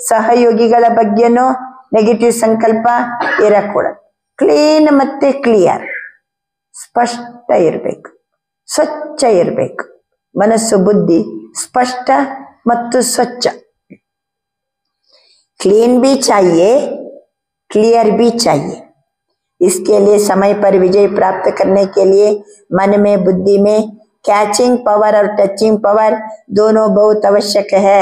C: ಸಹಯೋಗಿಗಳ ಬಗ್ಗೆನೂ ನೆಗೆಟಿವ್ ಸಂಕಲ್ಪ ಇರಕೂಡದು. ಕ್ಲೀನ್ ಮತ್ತೆ ಕ್ಲಿಯರ್, ಸ್ಪಷ್ಟ ಇರಬೇಕು, ಸ್ವಚ್ಛ ಇರಬೇಕು. ಮನಸ್ಸು ಬುದ್ಧಿ ಸ್ಪಷ್ಟ ಮತ್ತು ಸ್ವಚ್ಛ. क्लीन भी चाहिए, क्लियर भी चाहिए. इसके लिए समय पर विजय प्राप्त करने के लिए मन में, बुद्धि में कैचिंग पावर और टचिंग पावर दोनों बहुत आवश्यक है.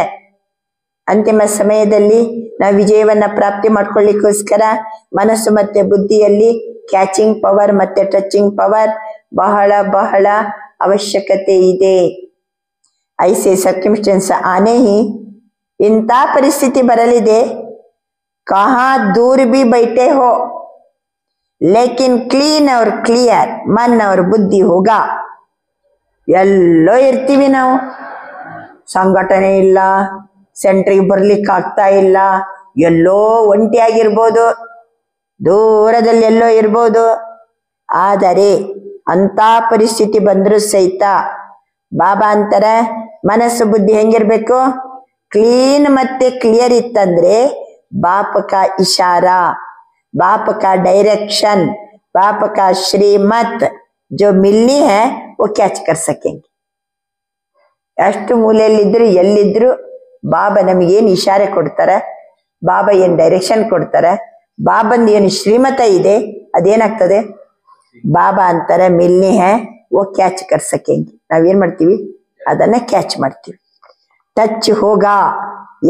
C: ಅಂತಿಮ ಸಮಯದಲ್ಲಿ ನಾವು ವಿಜಯವನ್ನ ಪ್ರಾಪ್ತಿ ಮಾಡ್ಕೊಳ್ಳಿಕ್ಕೋಸ್ಕರ ಮನಸ್ಸು ಮತ್ತೆ ಬುದ್ಧಿಯಲ್ಲಿ ಕ್ಯಾಚಿಂಗ್ ಪವರ್ ಮತ್ತೆ ಟಚಿಂಗ್ ಪವರ್ ಬಹಳ ಬಹಳ ಅವಶ್ಯಕತೆ ಇದೆ. ಐಸೆ ಸರ್ಕಮ್ಸ್ಟೆನ್ಸ್ ಆನೆ ಹಿ ಇಂಥ ಪರಿಸ್ಥಿತಿ ಬರಲಿದೆ. कहाँ दूर भी बैठे हो लेकिन क्लीन और क्लियर मन और बुद्धि होगा. ಎಲ್ಲೋ ಇರ್ತೀವಿ ನಾವು, ಸಂಘಟನೆ ಇಲ್ಲ, ಸೆಂಟ್ರಿಗೆ ಬರ್ಲಿಕ್ಕೆ ಆಗ್ತಾ ಇಲ್ಲ, ಎಲ್ಲೋ ಒಂಟಿಯಾಗಿರ್ಬೋದು, ದೂರದಲ್ಲಿ ಎಲ್ಲೋ ಇರ್ಬೋದು. ಆದರೆ ಅಂತ ಪರಿಸ್ಥಿತಿ ಬಂದರೂ ಸಹಿತ ಬಾಬಾ ಅಂತಾರೆ ಮನಸ್ಸು ಬುದ್ಧಿ ಹೆಂಗಿರ್ಬೇಕು? ಕ್ಲೀನ್ ಮತ್ತೆ ಕ್ಲಿಯರ್ ಇತ್ತಂದ್ರೆ बाप का इशारा, बाप का डायरेक्शन, बाप का श्रीमत जो मिलनी है वो कैच कर सकेंगे. ಎಷ್ಟು ಮೂಲೆಯಲ್ಲಿದ್ರು ಎಲ್ಲಿದ್ರು ಬಾಬಾ ನಮಗೇನು ಇಶಾರೆ ಕೊಡ್ತಾರೆ, ಬಾಬಾ ಏನು ಡೈರೆಕ್ಷನ್ ಕೊಡ್ತಾರೆ, ಬಾಬಂದು ಏನು ಶ್ರೀಮತ ಇದೆ ಅದೇನಾಗ್ತದೆ? ಬಾಬಾ ಅಂತಾರೆ ಮಿಲ್ನಿ ಹೇ वो ಕ್ಯಾಚ್ ಕರ್ ಸಕೆಂಗೆ. ನಾವೇನ್ ಮಾಡ್ತೀವಿ? ಅದನ್ನ ಕ್ಯಾಚ್ ಮಾಡ್ತೀವಿ. ಟಚ್ ಹೋಗಾ,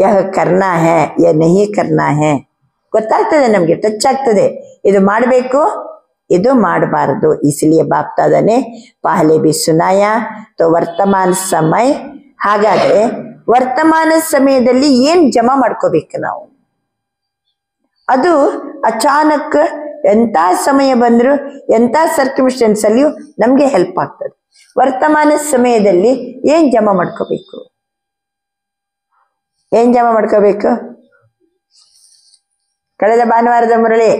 C: यह करना है या नहीं करना है ಗೊತ್ತಾಗ್ತದೆ ನಮ್ಗೆ, ಟಚ್ ಆಗ್ತದೆ. ಇದು ಮಾಡಬೇಕು, ಇದು ಮಾಡಬಾರದು. इसलिए बाप दादा ने पहले भी सुनाया. तो ವರ್ತಮಾನ ಸಮಯ, ಹಾಗಾದ್ರೆ ವರ್ತಮಾನ ಸಮಯದಲ್ಲಿ ಏನ್ ಜಮಾ ಮಾಡ್ಕೋಬೇಕು ನಾವು? ಅದು ಅಚಾನಕ್ ಎಂತ ಸಮಯ ಬಂದ್ರು, ಎಂತ ಸರ್ಕಮ್ಸ್ಟೆನ್ಸ್ ಅಲ್ಲಿಯೂ ನಮ್ಗೆ ಹೆಲ್ಪ್ ಆಗ್ತದೆ. ವರ್ತಮಾನ ಸಮಯದಲ್ಲಿ ಏನ್ ಜಮಾ ಮಾಡ್ಕೋಬೇಕು? ಏನ್ ಜಮಾ ಮಾಡ್ಕೋಬೇಕು? ಕಳೆದ ಭಾನುವಾರದ ಮುರಳಿ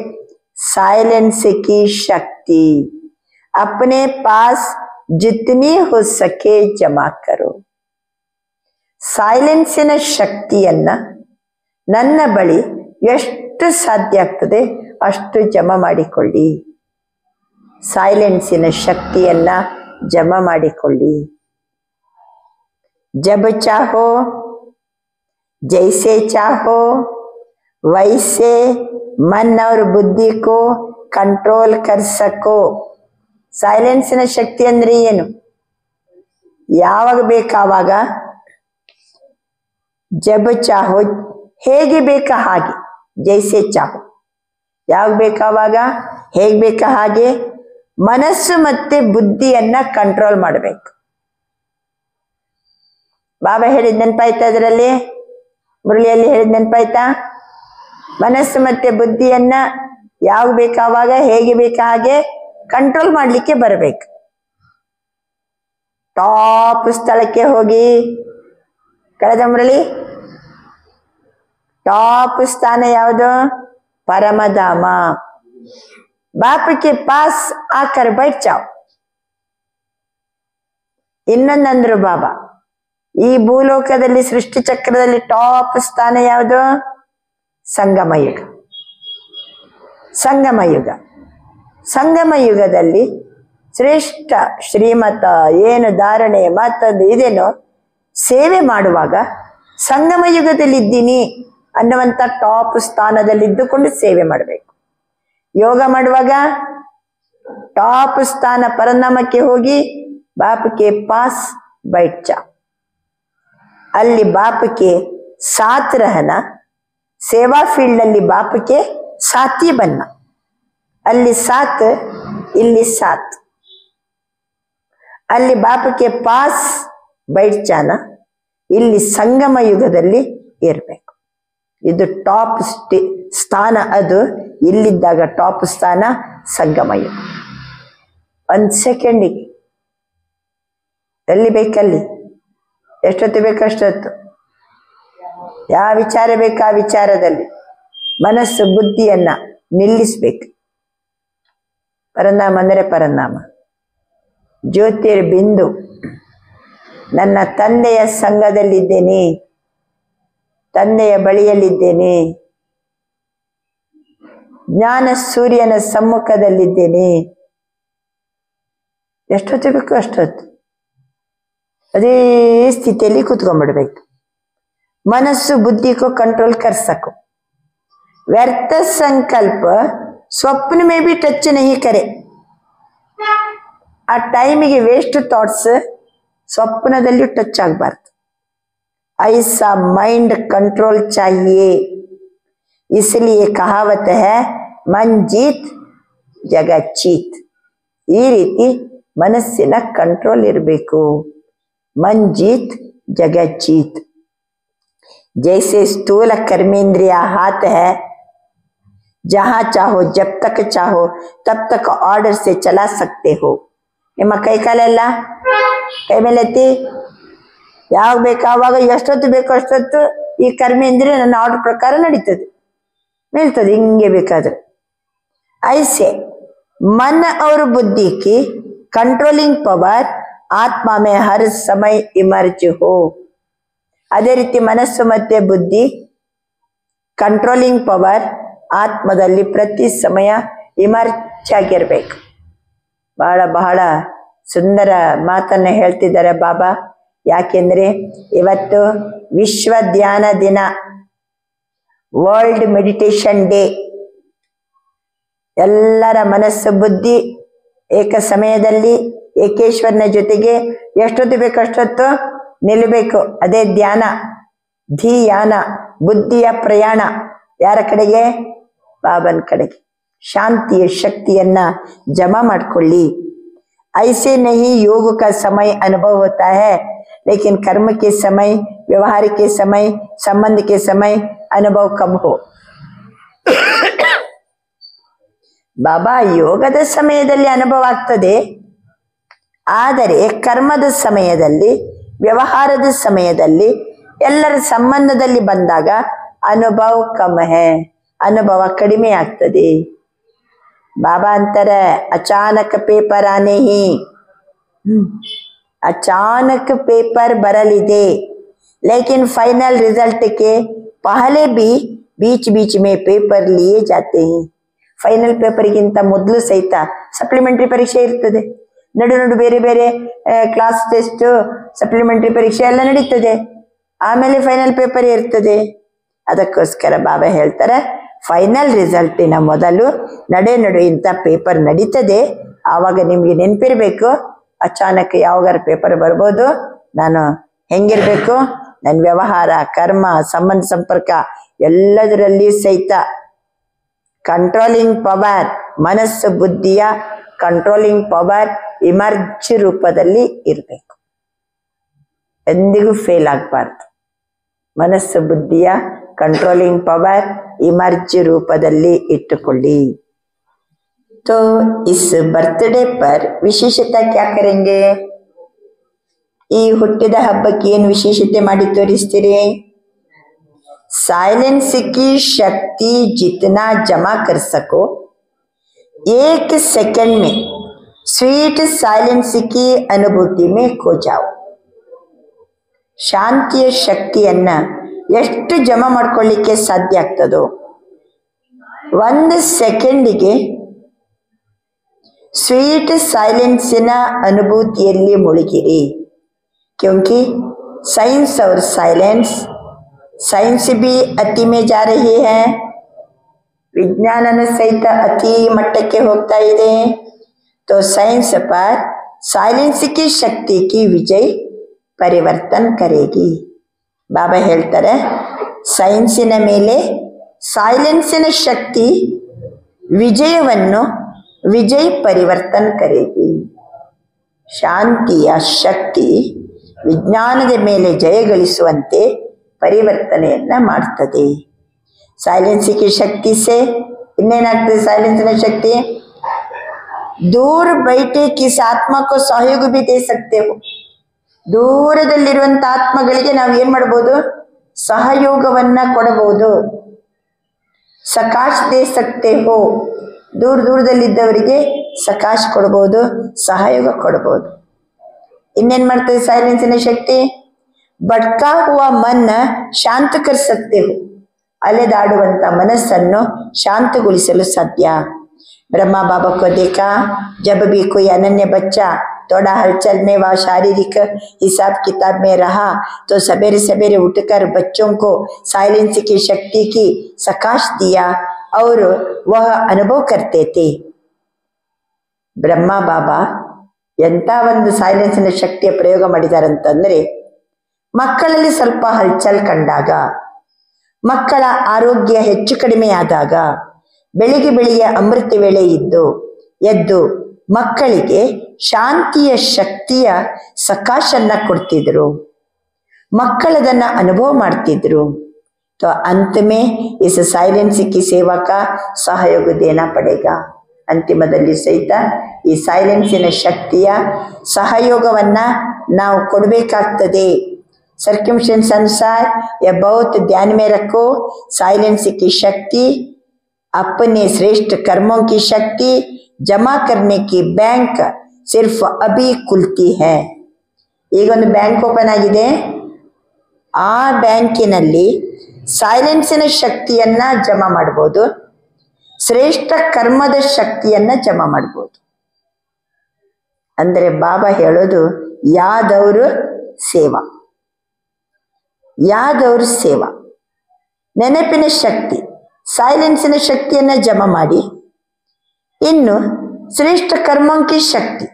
C: साइलेंस की शक्ति अपने पास जितनी हो सके जमा करो. ಸೈಲೆನ್ಸಿನ ಶಕ್ತಿಯನ್ನ ನನ್ನ ಬಳಿ ಎಷ್ಟು ಸಾಧ್ಯ ಆಗ್ತದೆ ಅಷ್ಟು ಜಮಾ ಮಾಡಿಕೊಳ್ಳಿ. ಸೈಲೆನ್ಸಿನ ಶಕ್ತಿಯನ್ನ ಜಮಾ ಮಾಡಿಕೊಳ್ಳಿ. ಜಬ್ ಚಾಹೋ जैसे चाहो वैसे मन और बुद्धि को कंट्रोल कर सको. ಸೈಲೆನ್ಸಿನ ಶಕ್ತಿ ಅಂದ್ರೆ ಏನು? ಯಾವಾಗ ಬೇಕಾವಾಗ, ಜಬ್ ಚಾಹೋ ಹೇಗೆ ಬೇಕಾ ಹಾಗೆ, ಜೈಸೆ ಚಾಹೋ ಯಾವಾಗ ಬೇಕಾವಾಗ, ಹೇಗೆ ಬೇಕಾ ಹಾಗೆ ಮನಸ್ಸು ಮತ್ತೆ ಬುದ್ಧಿಯನ್ನ ಕಂಟ್ರೋಲ್ ಮಾಡಬೇಕು. ಬಾಬಾ ಹೇಳಿದ ನೆನಪಾಯ್ತಾ? ಇದರಲ್ಲಿ ಮುರಳಿಯಲ್ಲಿ ಹೇಳಿದ ನೆನಪಾಯ್ತಾ? ಮನಸ್ಸು ಮತ್ತೆ ಬುದ್ಧಿಯನ್ನ ಯಾವಾಗ ಬೇಕಾವಾಗ, ಹೇಗೆ ಬೇಕಾ ಹಾಗೆ ಕಂಟ್ರೋಲ್ ಮಾಡ್ಲಿಕ್ಕೆ ಬರಬೇಕು. ಟಾಪ್ ಸ್ಥಳಕ್ಕೆ ಹೋಗಿ, ಕಳೆದ ಮುರಳಿ ಟಾಪ್ ಸ್ಥಾನ ಯಾವುದು? ಪರಮಧಾಮ. Baap K pass ಆಕರ್ byte ಜಾವ್. ಇನ್ನೊಂದಂದ್ರು ಬಾಬಾ, ಈ ಭೂಲೋಕದಲ್ಲಿ ಸೃಷ್ಟಿ ಚಕ್ರದಲ್ಲಿ ಟಾಪ್ ಸ್ಥಾನ ಯಾವುದು? ಸಂಗಮ ಯುಗ. ಸಂಗಮ ಯುಗ. ಸಂಗಮ ಯುಗದಲ್ಲಿ ಶ್ರೇಷ್ಠ ಶ್ರೀಮತ ಏನು ಧಾರಣೆ ಮತ್ತೊಂದು ಇದೇನೋ ಸೇವೆ ಮಾಡುವಾಗ ಸಂಗಮ ಯುಗದಲ್ಲಿ ಇದ್ದೀನಿ ಅನ್ನುವಂಥ ಟಾಪ್ ಸ್ಥಾನದಲ್ಲಿ ಇದ್ದುಕೊಂಡು ಸೇವೆ ಮಾಡಬೇಕು. ಯೋಗ ಮಾಡುವಾಗ ಟಾಪ್ ಸ್ಥಾನ ಪರನಾಮಕ್ಕೆ ಹೋಗಿ ಬಾಪ್ಗೆ ಪಾಸ್ ಬೈಟ್ ಜಾ. ಅಲ್ಲಿ ಬಾಪ್ಗೆ ಸಾಥ್ ರಹನ, ಸೇವಾ ಫೀಲ್ಡ್ ಅಲ್ಲಿ ಬಾಪ್ಗೆ ಸಾಥಿ ಬನ್ನ. ಅಲ್ಲಿ ಸಾಥ್, ಇಲ್ಲಿ ಸಾಥ್. ಅಲ್ಲಿ ಬಾಪ್ಗೆ ಪಾಸ್ ಬೈಟ್ ಜಾನ, ಇಲ್ಲಿ ಸಂಗಮ ಯುಗದಲ್ಲಿ ಇರಬೇಕು. ಇದು ಟಾಪ್ ಸ್ಥಾನ. ಅದು ಇಲ್ಲಿದ್ದಾಗ ಟಾಪ್ ಸ್ಥಾನ ಸಂಗಮ ಯುಗ. ಒಂದು ಸೆಕೆಂಡಿಗೆ ಎಲ್ಲಿ ಬೇಕಲ್ಲಿ, ಎಷ್ಟೊತ್ತು ಬೇಕಷ್ಟೊತ್ತು, ಯಾವ ವಿಚಾರ ಬೇಕು ಆ ವಿಚಾರದಲ್ಲಿ ಮನಸ್ಸು ಬುದ್ಧಿಯನ್ನ ನಿಲ್ಲಿಸ್ಬೇಕು. ಪರನಾಮ ಅಂದರೆ ಪರನಾಮ. ಜ್ಯೋತಿರ್ ಬಿಂದು, ನನ್ನ ತಂದೆಯ ಸಂಘದಲ್ಲಿದ್ದೇನೆ, ತಂದೆಯ ಬಳಿಯಲ್ಲಿದ್ದೇನೆ, ಜ್ಞಾನ ಸೂರ್ಯನ ಸಮ್ಮುಖದಲ್ಲಿದ್ದೇನೆ. ಎಷ್ಟೊತ್ತು ಬೇಕು ಅಷ್ಟೊತ್ತು ಅದೇ ಸ್ಥಿತಿಯಲ್ಲಿ ಕೂತ್ಕೊಂಡ್ಬಿಡ್ಬೇಕು. ಮನಸ್ಸು बुद्धि को कंट्रोल कर सको. व्यर्थ संकल्प स्वप्न में भी टच नहीं करे. ಆ ಟೈಮಿಗೆ ವೇಸ್ಟ್ ಥಾಟ್ಸ್ ಸ್ವಪ್ನದಲ್ಲಿಯೂ ಟಚ್ ಆಗಬಾರ್ದು. ऐसा माइंड कंट्रोल चाहिए. इसलिए कहावत है मन जीत जगह चीत. ಈ ರೀತಿ ಮನಸ್ಸಿನ ಕಂಟ್ರೋಲ್ ಇರಬೇಕು. मन जीत जगह चीत. जैसे स्थूल कर्मेंद्रिय हाथ है, जहां चाहो जब तक चाहो तब तक ऑर्डर से चला सकते हो. ನಿಮ್ಮ ಕೈ ಕಾಲೆಲ್ಲ ಕೈ ಮೇಲೆ ಎತ್ತಿ. ಯಾವಾಗ ಬೇಕು ಆವಾಗ, ಎಷ್ಟೊತ್ತು ಬೇಕು ಅಷ್ಟೊತ್ತು ಈ ಕರ್ಮೇಂದ್ರಿಯ ನನ್ನ ಆರ್ಡರ್ ಪ್ರಕಾರ ನಡೀತದೆ, ನಿಲ್ತದೆ ಹಿಂಗೆ ಬೇಕಾದ್ರೆ. ऐसे मन और बुद्धि की कंट्रोलिंग पावर आत्मा में हर समय इमर्ज हो. ಅದೇ ರೀತಿ ಮನಸ್ಸು ಮತ್ತೆ ಬುದ್ಧಿ ಕಂಟ್ರೋಲಿಂಗ್ ಪವರ್ ಆತ್ಮದಲ್ಲಿ ಪ್ರತಿ ಸಮಯ ಇಮರ್ಜ್ ಆಗಿರ್ಬೇಕು. ಬಹಳ ಬಹಳ ಸುಂದರ ಮಾತನ್ನ ಹೇಳ್ತಿದ್ದಾರೆ ಬಾಬಾ. ಯಾಕೆಂದ್ರೆ ಇವತ್ತು ವಿಶ್ವ ಧ್ಯಾನ ದಿನ, ವರ್ಲ್ಡ್ ಮೆಡಿಟೇಷನ್ ಡೇ. ಎಲ್ಲರ ಮನಸ್ಸು ಬುದ್ಧಿ ಏಕ ಸಮಯದಲ್ಲಿ ಏಕೇಶ್ವರನ ಜೊತೆಗೆ ಎಷ್ಟೊತ್ತು ಬೇಕಷ್ಟೊತ್ತು ನಿಲ್ಲಬೇಕು. ಅದೇ ಧ್ಯಾನ, ಧಿಯಾನ, ಬುದ್ಧಿಯ ಪ್ರಯಾಣ. ಯಾರ ಕಡೆಗೆ? ಬಾಬನ ಕಡೆಗೆ. ಶಾಂತಿಯ ಶಕ್ತಿಯನ್ನ ಜಮಾ ಮಾಡ್ಕೊಳ್ಳಿ. ऐसे नहीं योग का समय अनुभव होता है, लेकिन कर्म के समय, व्यवहार के समय, संबंध के समय अनुभव कम हो. ಬಾಬಾ ಯೋಗದ ಸಮಯದಲ್ಲಿ ಅನುಭವ ಆಗ್ತದೆ, ಆದರೆ ಕರ್ಮದ ಸಮಯದಲ್ಲಿ, ವ್ಯವಹಾರದ ಸಮಯದಲ್ಲಿ, ಎಲ್ಲರ ಸಂಬಂಧದಲ್ಲಿ ಬಂದಾಗ ಅನುಭವ ಕಮ್ ಹೇ, ಅನುಭವ ಕಡಿಮೆ ಆಗ್ತದೆ. ಬಾಬಾ ಅಂತಾರೆ ಅಚಾನಕ್ ಪೇಪರ್ ಆನೆ ಹಿ, अचानक पेपर बरलिदे, लेकिन फाइनल रिजल्ट के पहले भी बीच बीच में पेपर लिए जाते हैं. ಫೈನಲ್ ಪೇಪರ್ಗಿಂತ ಮೊದಲು ಸಹಿತ ಸಪ್ಲಿಮೆಂಟರಿ ಪರೀಕ್ಷೆ ಇರ್ತದೆ. ನಡು ನಡು ಬೇರೆ ಬೇರೆ ಕ್ಲಾಸ್ ಟೆಸ್ಟ್, ಸಪ್ಲಿಮೆಂಟರಿ ಪರೀಕ್ಷೆ ಎಲ್ಲ ನಡೀತದೆ. ಆಮೇಲೆ ಫೈನಲ್ ಪೇಪರ್ ಇರ್ತದೆ. ಅದಕ್ಕೋಸ್ಕರ ಬಾಬಾ ಹೇಳ್ತಾರೆ ಫೈನಲ್ ರಿಸಲ್ಟಿನ ಮೊದಲು ನಡೆ ನಡು ಇಂಥ ಪೇಪರ್ ನಡೀತದೆ. ಆವಾಗ ನಿಮ್ಗೆ ನೆನಪಿರ್ಬೇಕು, ಅಚಾನಕ್ ಯಾವಾಗಾರ ಪೇಪರ್ ಬರ್ಬೋದು, ನಾನು ಹೆಂಗಿರ್ಬೇಕು, ನನ್ನ ವ್ಯವಹಾರ, ಕರ್ಮ, ಸಂಬಂಧ, ಸಂಪರ್ಕ ಎಲ್ಲದರಲ್ಲಿ ಸಹಿತ ಕಂಟ್ರೋಲಿಂಗ್ ಪವರ್, ಮನಸ್ಸು ಬುದ್ಧಿಯ ಕಂಟ್ರೋಲಿಂಗ್ ಪವರ್ ಇಮರ್ಜ್ ರೂಪದಲ್ಲಿ ಇರಬೇಕು. ಎಂದಿಗೂ ಫೇಲ್ ಆಗಬಾರ್ದು. ಮನಸ್ಸು ಬುದ್ಧಿಯ ಕಂಟ್ರೋಲಿಂಗ್ ಪವರ್ ಇಮರ್ಜ್ ರೂಪದಲ್ಲಿ ಇಟ್ಟುಕೊಳ್ಳಿ. तो इस बर्थडे पर विशेषता क्या करेंगे? ಈ ಹುಟ್ಟಿದ ಹಬ್ಬಕ್ಕೆ ಏನು ವಿಶೇಷತೆ ಮಾಡಿ ತೋರಿಸ್ತೀರಿ? साइलेंस की शक्ति जितना जमा कर सको, एक सेकंड में स्वीट साइलेंस की अनुभूति में खो जाओ. ಶಾಂತಿಯ ಶಕ್ತಿಯನ್ನ ಎಷ್ಟು ಜಮಾ ಮಾಡ್ಕೊಳ್ಳಿಕ್ಕೆ ಸಾಧ್ಯ ಆಗ್ತದೋ ಒಂದು ಸೆಕೆಂಡಿಗೆ ಸ್ವೀಟ್ ಸೈಲೆನ್ಸಿನ ಅನುಭೂತಿಯಲ್ಲಿ ಮುಳುಗಿರಿ. क्योंकि साइंस और साइंस भी अति में जा रही है. ವಿಜ್ಞಾನನ ಸಹಿತ ಅತಿ ಮಟ್ಟಕ್ಕೆ ಹೋಗ್ತಾ ಇದೆ. तो साइंस पर साइलेंस की शक्ति की विजय परिवर्तन करेगी. ಬಾಬಾ ಹೇಳ್ತಾರೆ ಸೈನ್ಸಿನ ಮೇಲೆ ಸೈಲೆನ್ಸಿನ ಶಕ್ತಿ ವಿಜಯವನ್ನು ಪರಿವರ್ತನ ಕರೆಗಿ. ಶಾಂತಿಯ ಶಕ್ತಿ ವಿಜ್ಞಾನದ ಮೇಲೆ ಜಯಗಳಿಸುವಂತೆ ಪರಿವರ್ತನೆಯನ್ನ ಮಾಡ್ತದೆ. साइलेंस की शक्ति से ಇನ್ನೇನಾಗ್ತದೆ? ಸೈಲೆನ್ಸಿನ ಶಕ್ತಿ दूर बैठे किस आत्मा को सहयोग भी दे सकते हो. ದೂರದಲ್ಲಿರುವಂತ ಆತ್ಮಗಳಿಗೆ ನಾವು ಏನ್ ಮಾಡಬಹುದು? ಸಹಯೋಗವನ್ನ ಕೊಡಬಹುದು. ಸಕಾಶ್ ದೇ ಸಕ್ತೆ ಹೋ, ದೂರದಲ್ಲಿದ್ದವರಿಗೆ ಸಕಾಶ್ ಕೊಡಬಹುದು, ಸಹಯೋಗ ಕೊಡಬಹುದು. ಇನ್ನೇನ್ ಮಾಡ್ತದೆ ಸೈಲೆನ್ಸಿನ ಶಕ್ತಿ? भटका हुआ मन शांत कर सकते हो. ಅಲೆದಾಡುವಂತ ಮನಸ್ಸನ್ನು ಶಾಂತಗೊಳಿಸಲು ಸಾಧ್ಯ. ब्रह्मा बाबा को देखा जब भी कोई अनन्य बच्चा थोड़ा हलचल में व शारीरिक हिसाब किताब में रहा तो सवेरे सवेरे उठकर बच्चों को साइलेंस की शक्ति की सकाश दिया और वह अनुभव करते थे. ಬ್ರಹ್ಮ ಬಾಬಾ ಎಂತ ಒಂದು ಸೈಲೆನ್ಸಿನ ಶಕ್ತಿಯ ಪ್ರಯೋಗ ಮಾಡಿದಾರಂತಂದ್ರೆ, ಮಕ್ಕಳಲ್ಲಿ ಸ್ವಲ್ಪ ಹಲ್ಚಲ್ ಕಂಡಾಗ, ಮಕ್ಕಳ ಆರೋಗ್ಯ ಹೆಚ್ಚು ಕಡಿಮೆಯಾದಾಗ, ಬೆಳಿಗ್ಗೆ ಅಮೃತ ವೇಳೆ ಎದ್ದು ಮಕ್ಕಳಿಗೆ ಶಾಂತಿಯ ಶಕ್ತಿಯ ಸಕಾಶನ್ನ ಕೊಡ್ತಿದ್ರು. ಮಕ್ಕಳದನ್ನ ಅನುಭವ ಮಾಡ್ತಿದ್ರು. तो अंत में इस साइलेंस की सेवा का सहयोग देना पड़ेगा. ಅಂತಿಮದಲ್ಲಿ ಸಹಿತ ಈ ಸೈಲೆನ್ಸಿನ ಶಕ್ತಿಯ ಸಹಯೋಗವನ್ನ ನಾವು ಕೊಡಬೇಕಾಗ್ತದೆ. सर्कमस्टेंस अनुसार यह बहुत ध्यान में रखो. साइलेंस की शक्ति अपने श्रेष्ठ कर्मों की शक्ति जमा करने की बैंक सिर्फ अभी खुलती है. ಈಗ ಒಂದು ಬ್ಯಾಂಕ್ ಓಪನ್ ಆಗಿದೆ. ಆ ಬ್ಯಾಂಕಿನಲ್ಲಿ ಸೈಲೆನ್ಸಿನ ಶಕ್ತಿಯನ್ನ ಜಮಾ ಮಾಡಬಹುದು, ಶ್ರೇಷ್ಠ ಕರ್ಮದ ಶಕ್ತಿಯನ್ನ ಜಮಾ ಮಾಡಬಹುದು. ಅಂದ್ರೆ ಬಾಬಾ ಹೇಳೋದು ಯಾದವರು ಸೇವಾ, ಯಾದವರು ಸೇವಾ. ನೆನಪಿನ ಶಕ್ತಿ, ಸೈಲೆನ್ಸಿನ ಶಕ್ತಿಯನ್ನ ಜಮಾ ಮಾಡಿ, ಇನ್ನು ಶ್ರೇಷ್ಠ ಕರ್ಮಕ್ಕೆ ಶಕ್ತಿ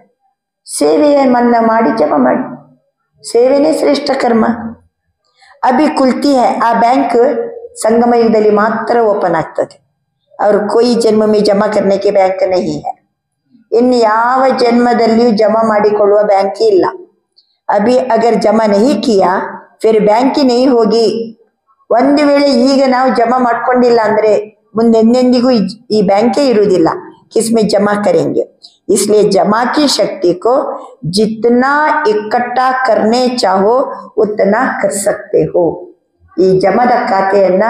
C: ಸೇವೆಯನ್ನ ಮಾಡಿ ಜಮಾ ಮಾಡಿ. ಸೇವೆನೇ ಶ್ರೇಷ್ಠ ಕರ್ಮ. ಅಭಿ ಕುಲ್ತಿ ಹೈ. ಆ ಬ್ಯಾಂಕ್ ಸಂಗಮ ಯುಗದಲ್ಲಿ ಮಾತ್ರ ಓಪನ್ ಆಗ್ತದೆ. और कोई जन्म में जमा करने के बैंक नहीं है. ಇನ್ನು ಯಾವ ಜನ್ಮದಲ್ಲಿಯೂ ಜಮಾ ಮಾಡಿಕೊಳ್ಳುವ ಬ್ಯಾಂಕ್ ಇಲ್ಲ. ಅಭಿ ಅಗರ್ ಜಮಾ नहीं किया फिर बैंक ही नहीं होगी. ಒಂದು ವೇಳೆ ಈಗ ನಾವು ಜಮಾ ಮಾಡ್ಕೊಂಡಿಲ್ಲ ಅಂದ್ರೆ ಮುಂದೆಂದೆಂದಿಗೂ ಈ ಬ್ಯಾಂಕೇ ಇರುವುದಿಲ್ಲ. किसमें जमा करेंगे? इसलिए जमा की शक्ति को जितना इकट्ठा करने चाहो उतना कर सकते हो. ಈ ಜಮಾದ ಖಾತೆಯನ್ನ